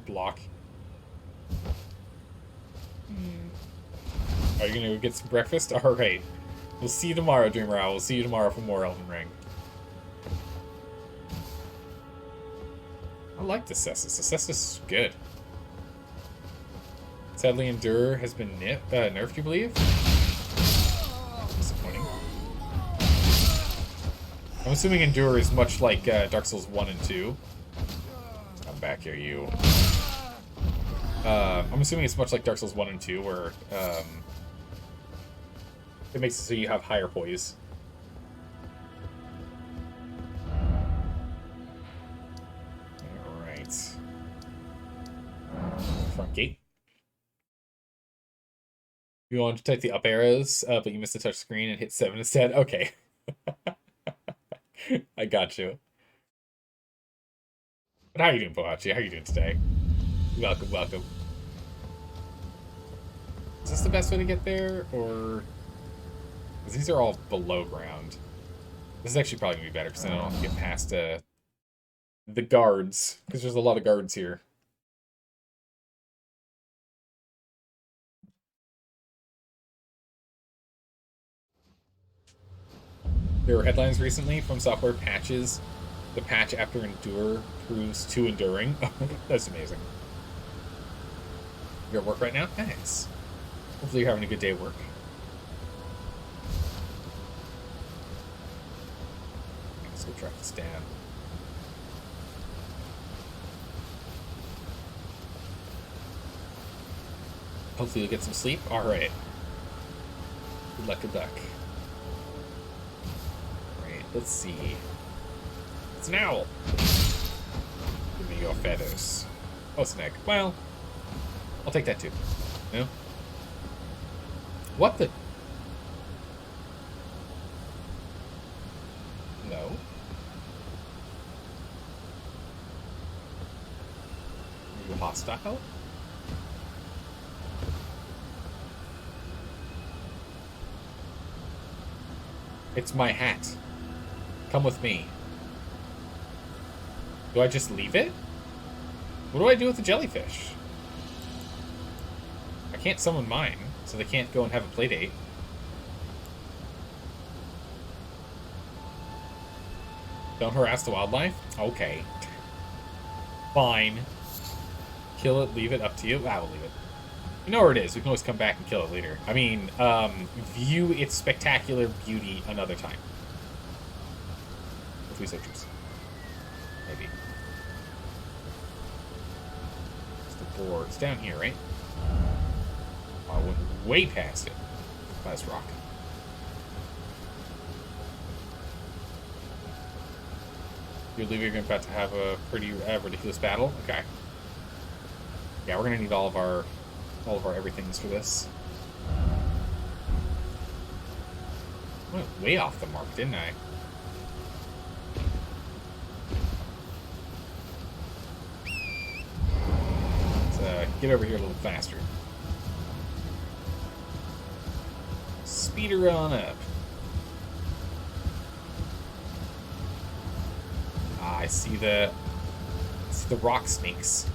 Block. Are you gonna go get some breakfast? Alright. We'll see you tomorrow, Dreamer Owl. We'll see you tomorrow for more Elden Ring. like the Cestus. The Cestus is good. Sadly, Endure has been nerfed, you believe? Disappointing. I'm assuming Endure is much like Dark Souls 1 and 2. Come back here, you. I'm assuming it's much like Dark Souls 1 and 2, where it makes it so you have higher poise. Alright. Front gate. You want to take the up arrows, but you missed the touch screen and hit 7 instead? Okay. I got you. But how are you doing, Pohachi? How are you doing today? Welcome, welcome. Is this the best way to get there, or... Because these are all below ground. This is actually probably going to be better, because then I don't have to get past the guards, because there's a lot of guards here. There were headlines recently from software patches. The patch after Endure proves too enduring. That's amazing. You're at work right now? Nice. Hopefully you're having a good day at work. Let's go track this down. Hopefully you'll get some sleep. Alright. Good luck, good luck. Alright, let's see. It's an owl. Give me your feathers. Oh, it's an egg. Well, I'll take that too. No? What the? No. Are you hostile? It's my hat. Come with me. Do I just leave it? What do I do with the jellyfish? I can't summon mine, so they can't go and have a playdate. Don't harass the wildlife? Okay. Fine. Kill it, leave it, up to you. I will leave it. You know where it is. We can always come back and kill it later. I mean, view its spectacular beauty another time. If we so choose. Maybe. It's the board. It's down here, right? I went way past it. By this rock. You believe you're about to have a pretty ridiculous battle? Okay. Yeah, we're gonna need all of our everythings for this. I went way off the mark, didn't I? Let's get over here a little faster. Speed her on up. Ah, I see the rock snakes.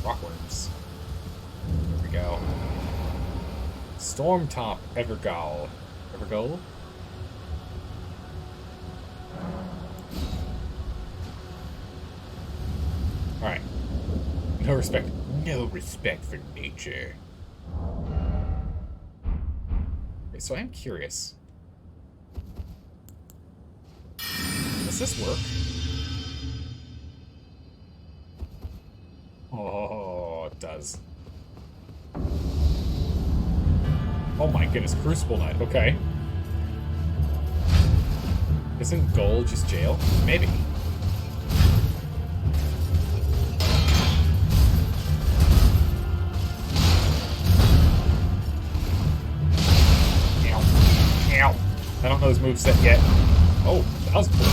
Rockworms. There we go. Stormtop Evergall. Evergall? Alright. No respect. No respect for nature. Okay, so I am curious. Does this work? Oh, it does. Oh my goodness, Crucible Knight, okay. Isn't gold just jail? Maybe. Ow. Ow. I don't know his moveset yet. Oh, that was cool.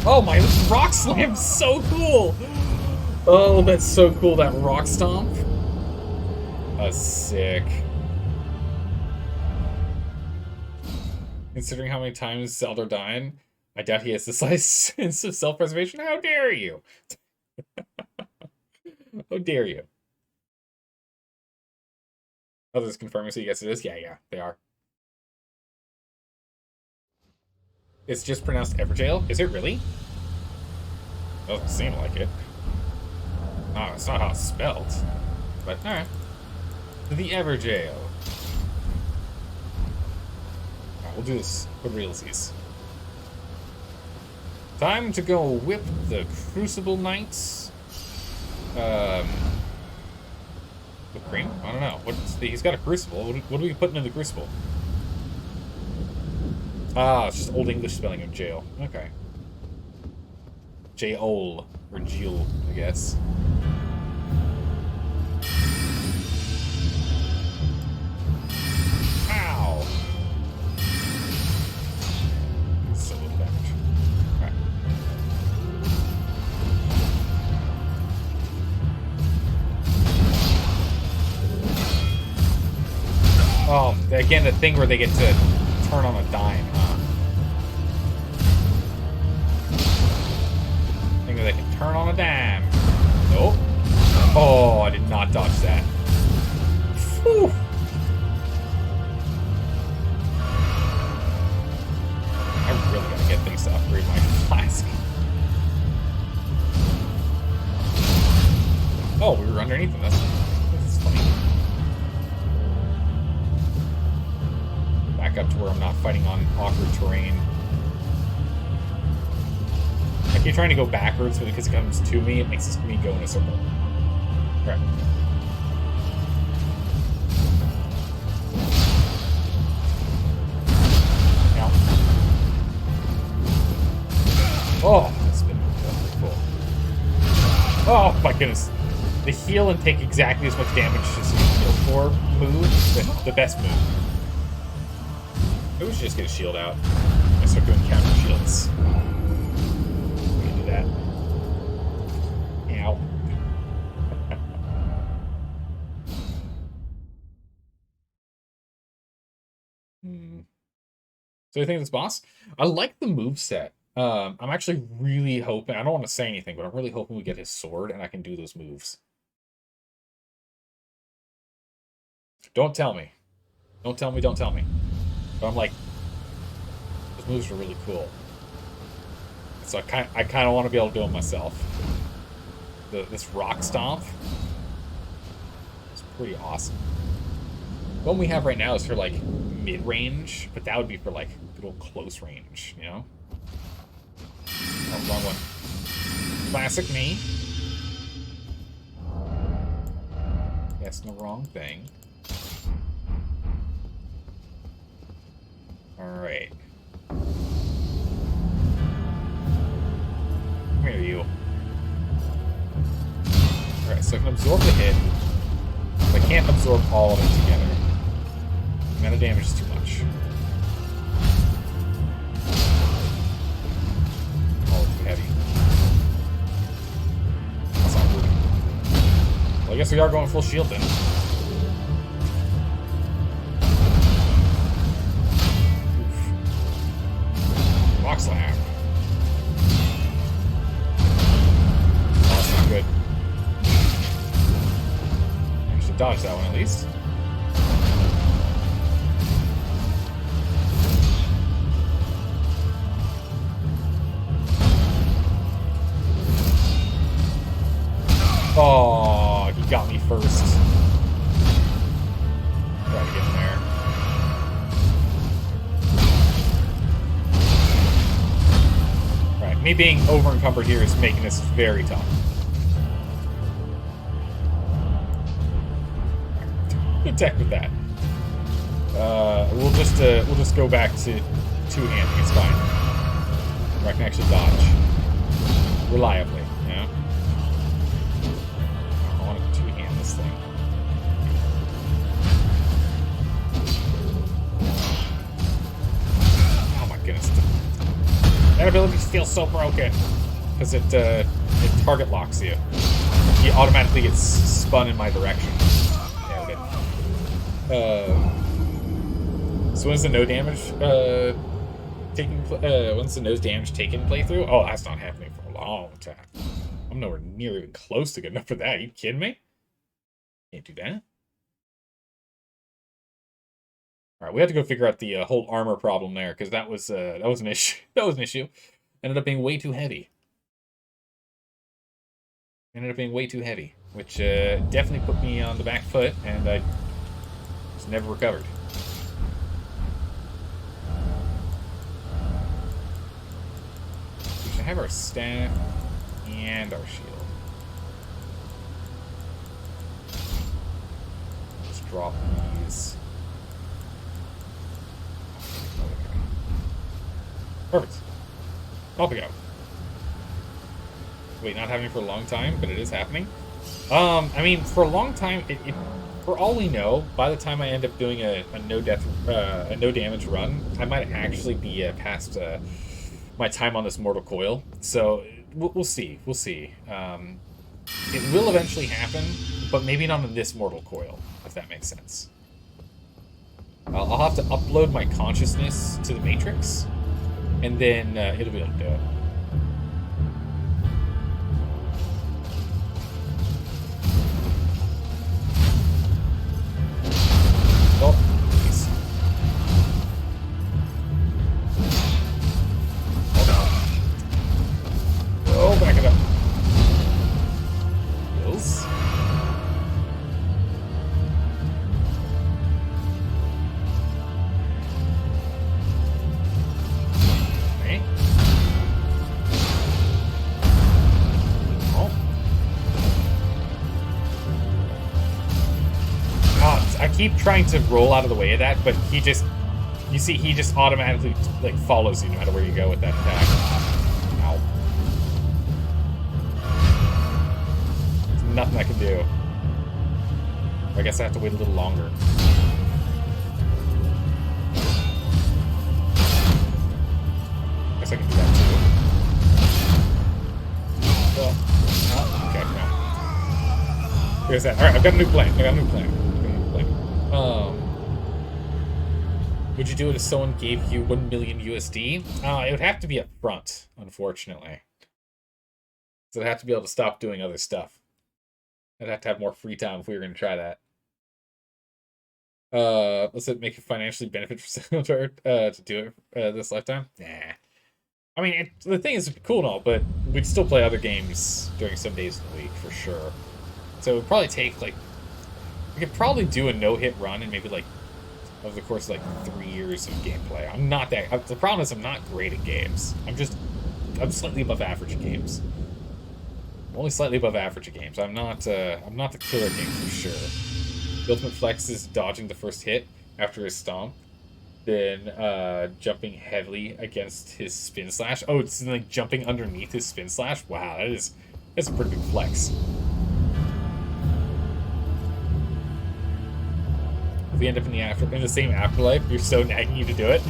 Oh my, this rock slam's so cool! Oh, that's so cool, that rock stomp. That's sick. Considering how many times Zelda died, I doubt he has the slight sense of self-preservation. How dare you? How dare you? Others confirming, so yes it is? Yeah, they are. It's just pronounced Everjail? Is it really? Doesn't seem like it. No, it's not how it's spelled. But, alright. The Everjail. Alright, we'll do this for realsies. Time to go whip the Crucible Knights. With cream? I don't know. He's got a Crucible. What are we putting in the Crucible? Ah, it's just Old English spelling of jail. Okay. J-ole. Or Jewel, I guess. Ow! So little damage. Alright. Oh, again, the thing where they get to turn on a dime, huh? Thing where they can turn on a dime. Nope. Oh, I did not dodge that. Whew. I really gotta get things to upgrade my flask. Oh, we were underneath them. That's funny. Back up to where I'm not fighting on awkward terrain. I keep trying to go backwards, but because it comes to me, it makes me go in a circle. Right. Now. Oh, that's been really cool. Oh my goodness. The heal and take exactly as much damage as you heal for move, the best move. Maybe we should just get a shield out and start doing counter shields. We can do that. Ow. So you think of this boss? I like the moveset. I'm actually really hoping, I don't want to say anything, but I'm really hoping we get his sword and I can do those moves. Don't tell me. Don't tell me, don't tell me. But I'm like, those moves are really cool. So I kind of want to be able to do them myself. This rock stomp is pretty awesome. The one we have right now is for like mid-range, but that would be for like good old close range, you know? Oh, wrong one. Classic me. Guessing the wrong thing. Alright. Come here, you. Alright, so I can absorb the hit. But I can't absorb all of it together. The amount of damage is too much. Oh, too heavy. That's not good. Well, I guess we are going full shield then. Rock slam. Oh, that's not good. I should dodge that one at least. Oh, he got me first. Try to get in there. Right, me being over encumbered here is making this very tough. Good tech with that. We'll just go back to two-handing. It's fine. Where I can actually dodge reliably. You know? I want to two-hand this thing. Oh my goodness! That ability feels so broken because it target locks you. He automatically gets spun in my direction. So when's the no damage when's the no damage taken playthrough? Oh, that's not happening for a long time. I'm nowhere near even close to good enough for that. Are you kidding me? Can't do that. All right, we have to go figure out the whole armor problem there because that was an issue. That was an issue. Ended up being way too heavy. ended up being way too heavy, which definitely put me on the back foot, and I just never recovered. We should have our staff and our shield. Let's drop these. Perfect. Off we go. Wait, not happening for a long time, but it is happening. I mean, for a long time, for all we know, by the time I end up doing a no damage run, I might actually be past my time on this mortal coil. So we'll see. We'll see. It will eventually happen, but maybe not on this mortal coil, if that makes sense. I'll have to upload my consciousness to the Matrix, and then it'll be able to do it. Oh, please. Oh, back it up. Heals. Okay. Oh. God, I keep trying to roll out of the way of that, but he just... You see, he just automatically, like, follows you no matter where you go with that attack. Ow. There's nothing I can do. I guess I have to wait a little longer. Guess I can do that too. Well, oh, okay, no. Here's that. Alright, I've got a new plan. Would you do it if someone gave you 1 million USD? It would have to be up front, unfortunately. So I'd have to be able to stop doing other stuff. I'd have to have more free time if we were going to try that. Let's make it financially benefit for someone to do it this lifetime? Nah. I mean, the thing is, it'd be cool and all, but we'd still play other games during some days of the week, for sure. So it would probably take, like... We could probably do a no-hit run and maybe, like, over the course of, like, 3 years of gameplay. I'm not that... The problem is I'm not great at games. I'm slightly above average at games. I'm only slightly above average at games. I'm not the killer game for sure. The ultimate flex is dodging the first hit after his stomp, then jumping heavily against his spin slash. Oh, it's like jumping underneath his spin slash? Wow, that's a pretty big flex. If we end up in the same afterlife, you're so nagging you to do it.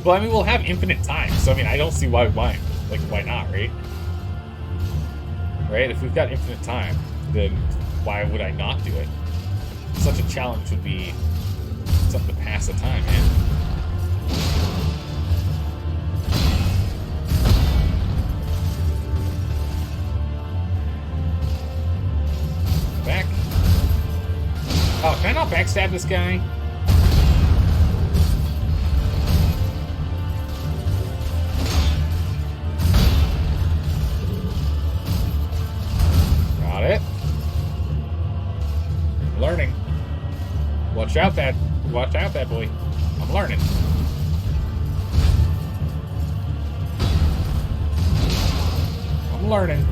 Well, I mean, we'll have infinite time, so I mean, I don't see why we might. Like, why not, right? Right? If we've got infinite time, then why would I not do it? Such a challenge would be something to pass the time, man. Back. Oh, can I not backstab this guy? Got it. I'm learning. Watch out, bad boy. I'm learning. I'm learning.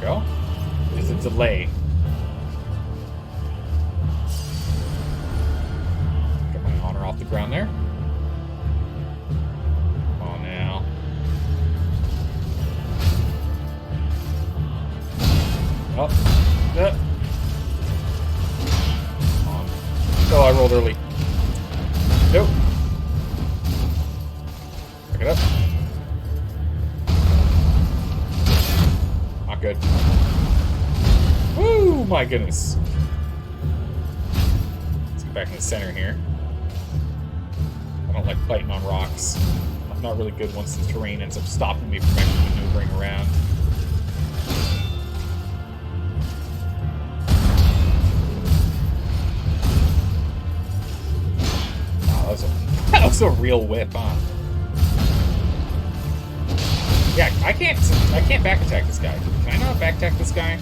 Go. There's a delay. Get my honor off the ground there. Come on now. Oh. Oh, I rolled early. Nope. Pick it up. Not good. Woo! My goodness. Let's get back in the center here. I don't like fighting on rocks. I'm not really good once the terrain ends up stopping me from actually maneuvering around. That was a real whip, huh? Yeah, I can't back attack this guy. Can I not back attack this guy?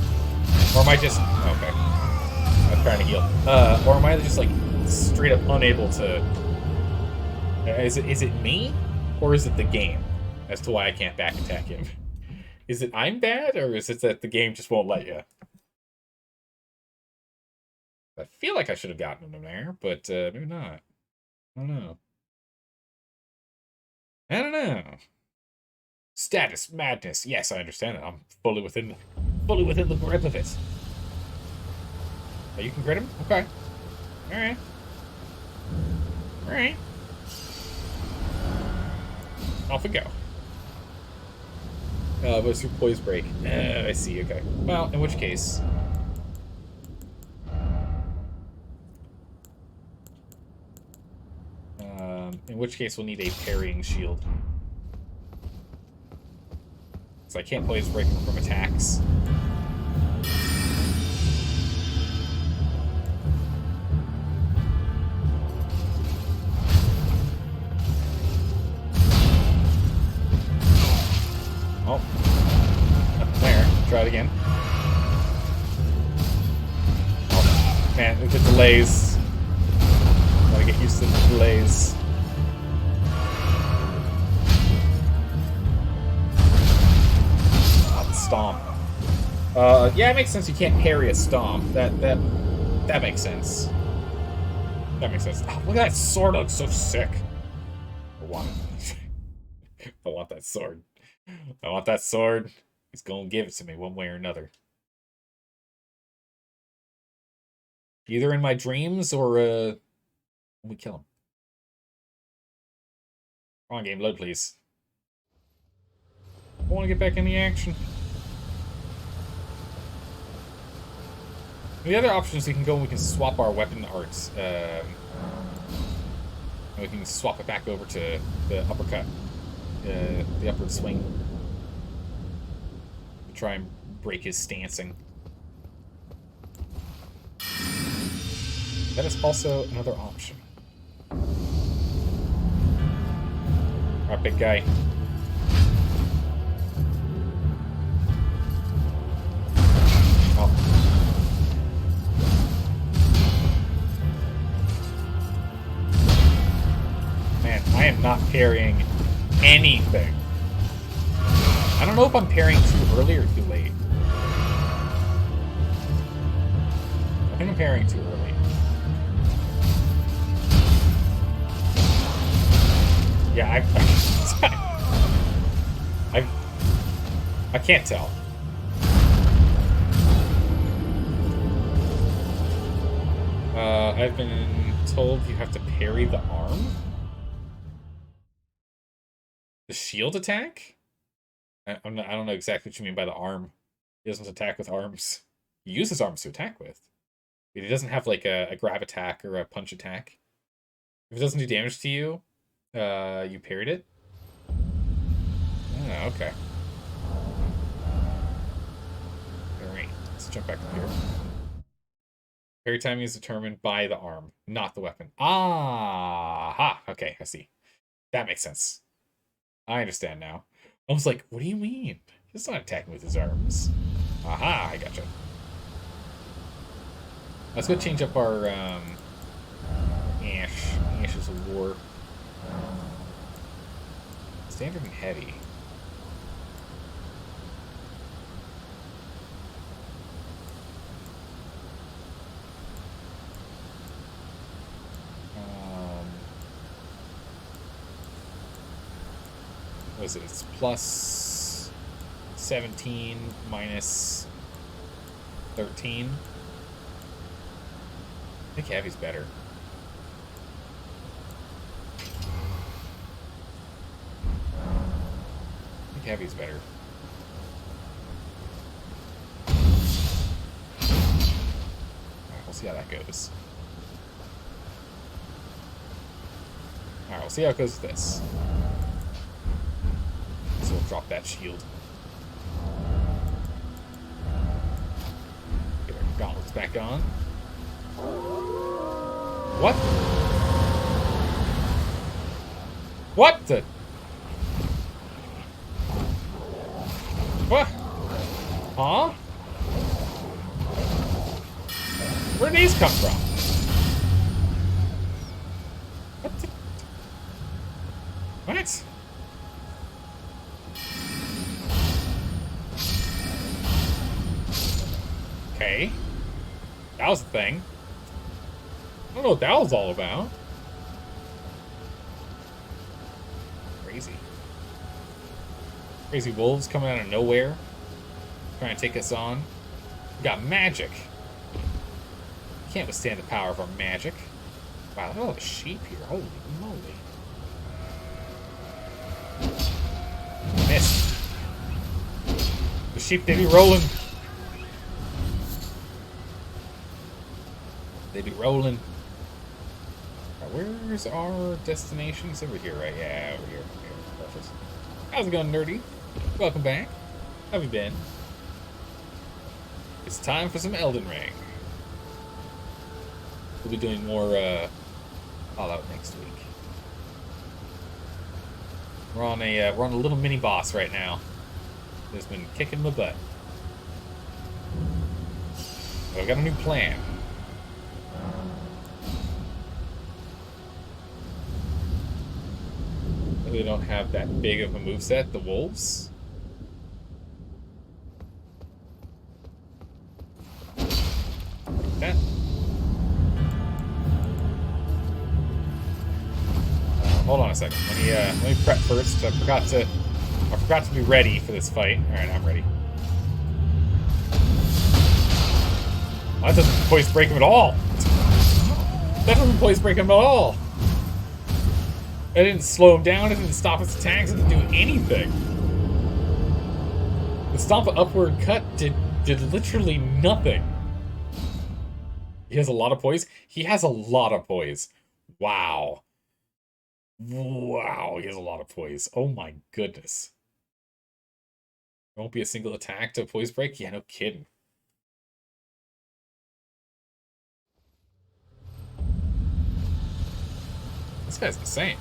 Or am I just... Okay. I'm trying to heal. Or am I just, like, straight up unable to... Is it me? Or is it the game as to why I can't back attack him? Is it I'm bad, or is it that the game just won't let you? I feel like I should have gotten him there, but maybe not. I don't know. I don't know. Status madness. Yes, I understand that. I'm fully within the grip of it. Oh, you can grit him? Okay. Alright. Alright. Off we go. What's your poise break? I see, okay. Well, in which case... we'll need a parrying shield. So I can't poise break him from attacks. Oh. Nothing there. Try it again. Oh, man, the delays. Gotta get used to the delays. Stomp. Yeah, it makes sense you can't parry a stomp. That makes sense. That makes sense. Oh, look at that sword, it looks so sick. I want it. I want that sword. I want that sword. He's gonna give it to me one way or another. Either in my dreams or when we kill him. Come on, game, load please. I want to get back in the action. The other option is we can go and we can swap our weapon arts. And we can swap it back over to the uppercut. The upward swing. To try and break his stancing. That is also another option. Alright, big guy. Man, I am not parrying anything. I don't know if I'm parrying too early or too late. I think I'm parrying too early. Yeah, I can't tell. I've been told you have to parry the arm? The shield attack? I don't know exactly what you mean by the arm. He doesn't attack with arms. He uses arms to attack with. But he doesn't have like a grab attack or a punch attack. If it doesn't do damage to you, you parried it? Oh, okay. Alright, let's jump back up here. Parry timing is determined by the arm, not the weapon. Ah, ha, okay, I see. That makes sense. I understand now. I was like, what do you mean? He's not attacking with his arms. Aha, I gotcha. Let's go change up our Ashes of War. Standard and heavy. What is it? It's plus 17 minus 13. I think heavy's better. I think heavy's better. Alright, we'll see how that goes. Alright, we'll see how it goes with this. So we'll drop that shield. Get our gauntlets back on. What? What the? What? Huh? Where'd these come from? What the... What? Okay. That was the thing. I don't know what that was all about. Crazy. Crazy wolves coming out of nowhere. Trying to take us on. We got magic. Can't withstand the power of our magic. Wow, look at all the sheep here. Holy moly. Missed. The sheep, they be rolling. They be rolling. Right, where's our destination? It's over here, right? Yeah, over here. Okay, perfect. How's it going, nerdy? Welcome back. How have you been? It's time for some Elden Ring. We'll be doing more Fallout next week. We're on a little mini boss right now. That's been kicking my butt. But I've got a new plan. They don't have that big of a moveset, the wolves. Like that. Hold on a second. Let me prep first. I forgot to be ready for this fight. All right, I'm ready. Oh, that doesn't poise break him at all. That doesn't poise break him at all. It didn't slow him down. It didn't stop his attacks. It didn't do anything. The stomp upward cut did literally nothing. He has a lot of poise. He has a lot of poise. Wow. Wow, he has a lot of poise. Oh my goodness. There won't be a single attack to poise break? Yeah, no kidding. This guy's insane.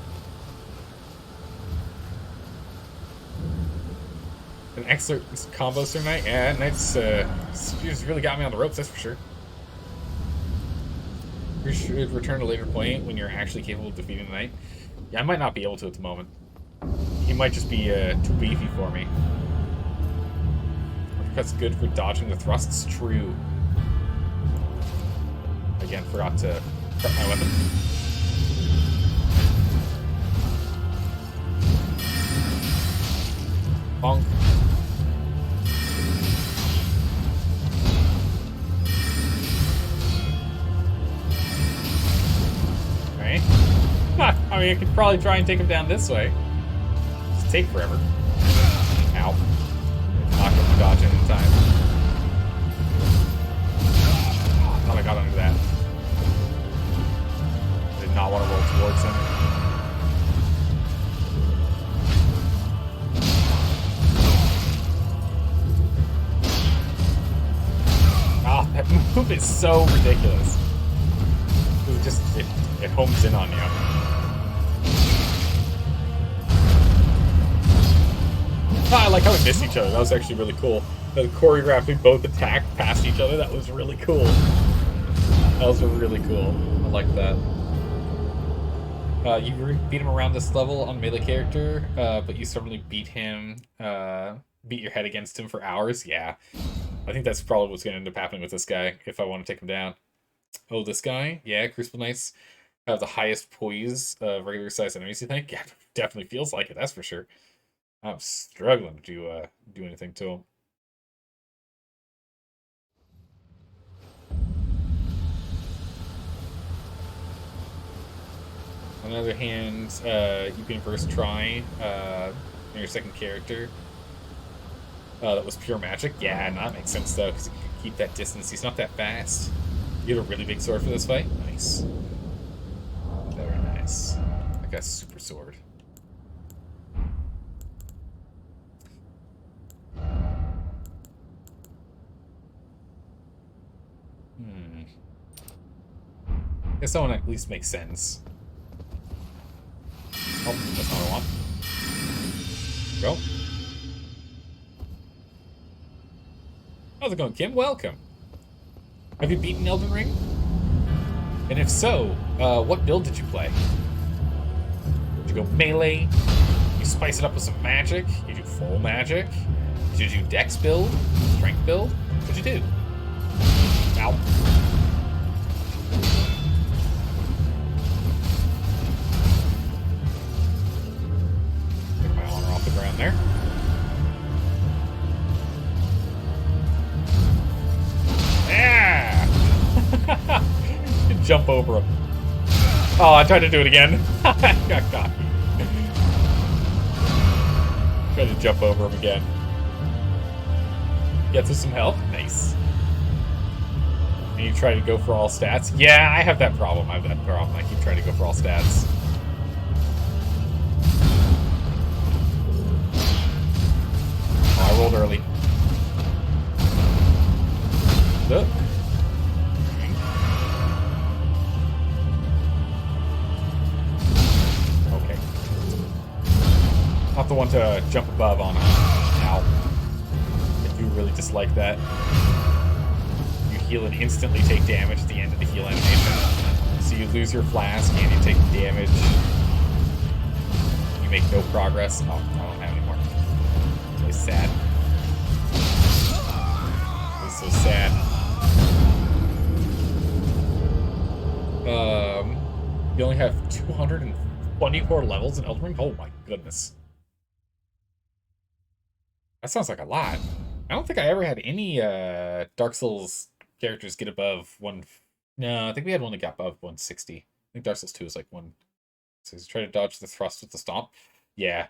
An excellent combo, Sir Knight. Yeah, Knight's just really got me on the ropes, that's for sure. You should return at a later point when you're actually capable of defeating the Knight. Yeah, I might not be able to at the moment. He might just be too beefy for me. That's good for dodging the thrusts. True. Again, forgot to prep my weapon. Bonk. Right? I mean, I could probably try and take him down this way. Just take forever. Ow. Not gonna dodge it in time. Thought I got under that. Did not want to roll towards him. Oh, that move is so ridiculous. It homes in on you. I like how we missed each other. That was actually really cool. The choreographed, we both attacked past each other. That was really cool. That was really cool. I like that. You beat him around this level on melee character, but you suddenly beat him, beat your head against him for hours. Yeah. I think that's probably what's going to end up happening with this guy if I want to take him down. Oh, this guy? Yeah, Crucible Knights have the highest poise of regular sized enemies, you think? Yeah, definitely feels like it, that's for sure. I'm struggling to do anything to him. On the other hand, you can first try your second character. That was pure magic. Yeah, no, that makes sense though, because you can keep that distance. He's not that fast. You have a really big sword for this fight? Nice. Very nice. Like a super sword. Guess that one at least makes sense. Oh, that's not what I want. Go. How's it going, Kim? Welcome. Have you beaten Elden Ring? And if so, what build did you play? Did you go melee? You spice it up with some magic? You do full magic? Did you do dex build? Strength build? What'd you do? Ow. Take my honor off the ground there. Yeah! Jump over him. Oh, I tried to do it again. I got cocky. Tried to jump over him again. Gets us some health. Nice. And you try to go for all stats. Yeah, I have that problem. I keep trying to go for all stats. Oh, I rolled early. Look. Okay. Not the one to jump above on. Ow. I do really dislike that. You heal and instantly take damage at the end of the heal animation. So you lose your flask and you take damage. You make no progress. Oh, I don't have any more. It's really sad. It's so sad. You only have 224 levels in Elden Ring? Oh my goodness. That sounds like a lot. I don't think I ever had any Dark Souls characters get above one. No, I think we had one that got above 160. I think Dark Souls 2 is like one. So he's trying to dodge the thrust with the stomp. Yeah.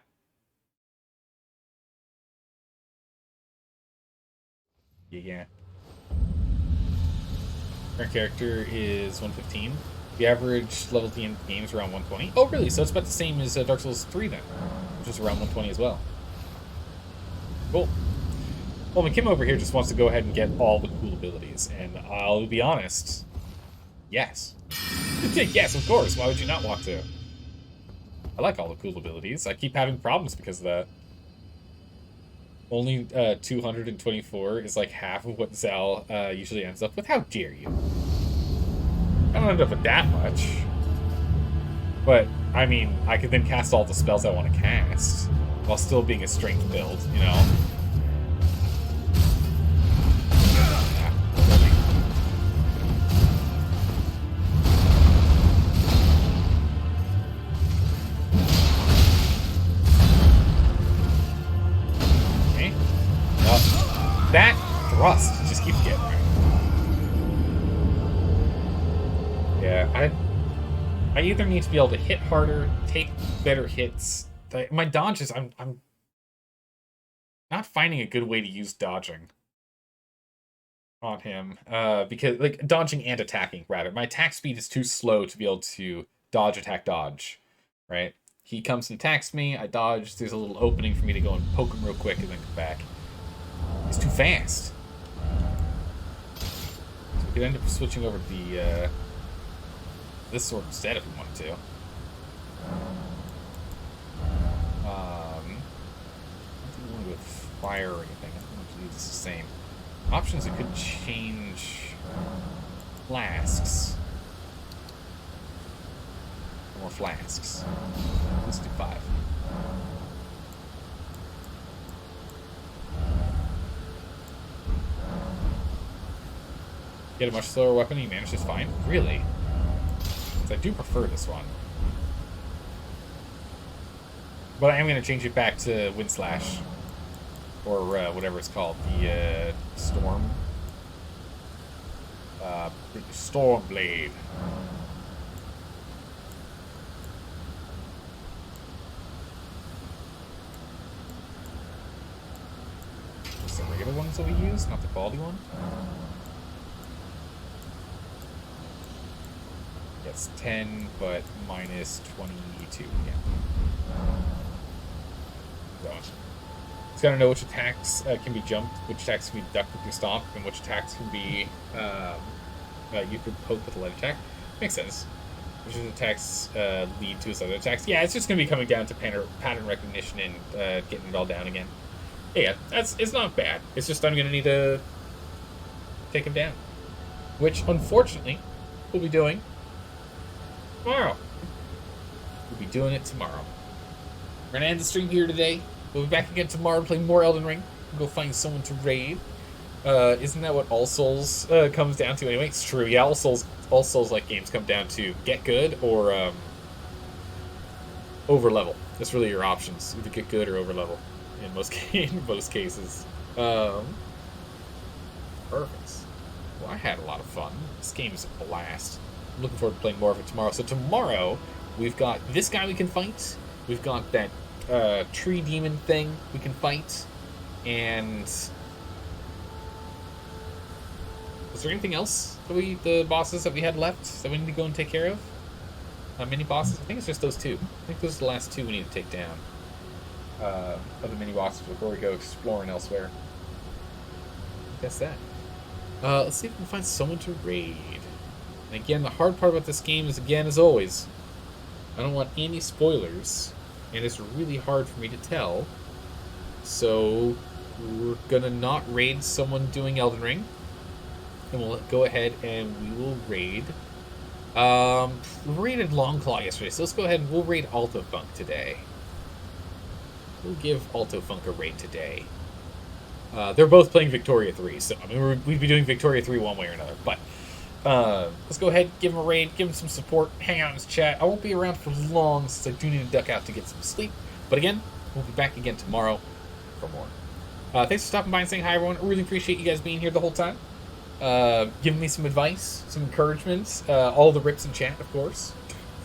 Yeah. Our character is 115. The average level at the end of the game is around 120. Oh, really? So it's about the same as Dark Souls 3 then, which is around 120 as well. Cool. Well, Kim over here just wants to go ahead and get all the cool abilities, and I'll be honest, yes. Yes, of course. Why would you not want to? I like all the cool abilities. I keep having problems because of that. Only 224 is like half of what Zal usually ends up with. How dare you? I don't end up with that much. But, I mean, I could then cast all the spells I want to cast while still being a strength build, you know? Okay. Well, that thrust just keeps getting me. Yeah, I either need to be able to hit harder, take better hits. My dodges, I'm not finding a good way to use dodging on him. Because, like, dodging and attacking, rather. My attack speed is too slow to be able to dodge, attack, dodge, right? He comes and attacks me, I dodge, there's a little opening for me to go and poke him real quick and then come back. He's too fast. So we could end up switching over to the, this sword instead if we wanted to. I don't want to go with fire or anything. I don't want to do this the same. Options, it could change flasks. More flasks. Let's do 5. Get a much slower weapon, you manage just fine. Really? I do prefer this one. But I am going to change it back to Wind Slash. Or whatever it's called. The Storm. Storm Blade. Just the regular ones that we use, not the quality one. It's 10, but minus 22. Yeah. So, it's got to know which attacks can be jumped, which attacks can be ducked with your stomp, and which attacks can be you could poke with a light attack. Makes sense. Which attacks lead to his other attacks. Yeah, it's just going to be coming down to pattern recognition and getting it all down again. Yeah, it's not bad. It's just I'm going to need to take him down. Which, unfortunately, we'll be doing tomorrow. We'll be doing it tomorrow. We're going to end the stream here today. We'll be back again tomorrow to play more Elden Ring. We'll go find someone to raid. Isn't that what All Souls comes down to anyway? It's true. Yeah, All Souls like games come down to get good or over level. That's really your options. Either get good or over level in most cases. Perfect. Well, I had a lot of fun. This game is a blast. I'm looking forward to playing more of it tomorrow. So tomorrow, we've got this guy we can fight. We've got that tree demon thing we can fight. And is there anything else that the bosses that we had left that we need to go and take care of? Mini bosses? I think it's just those two. I think those are the last two we need to take down. Other mini bosses before we go exploring elsewhere. That's that. Let's see if we can find someone to raid. And again, the hard part about this game is, again, as always, I don't want any spoilers, and it's really hard for me to tell. So we're gonna not raid someone doing Elden Ring, and we'll go ahead and we will raid. We raided Longclaw yesterday, so let's go ahead and we'll raid Altofunk today. We'll give Altofunk a raid today. They're both playing Victoria 3, so I mean we'd be doing Victoria 3 one way or another. But let's go ahead, give him a raid, give him some support, hang out in his chat. I won't be around for long since I do need to duck out to get some sleep. But again, we'll be back again tomorrow for more. Thanks for stopping by and saying hi, everyone. I really appreciate you guys being here the whole time. Giving me some advice, some encouragement, all the rips in chat, of course.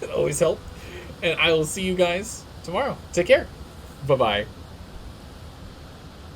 It always helps. And I will see you guys tomorrow. Take care. Bye-bye.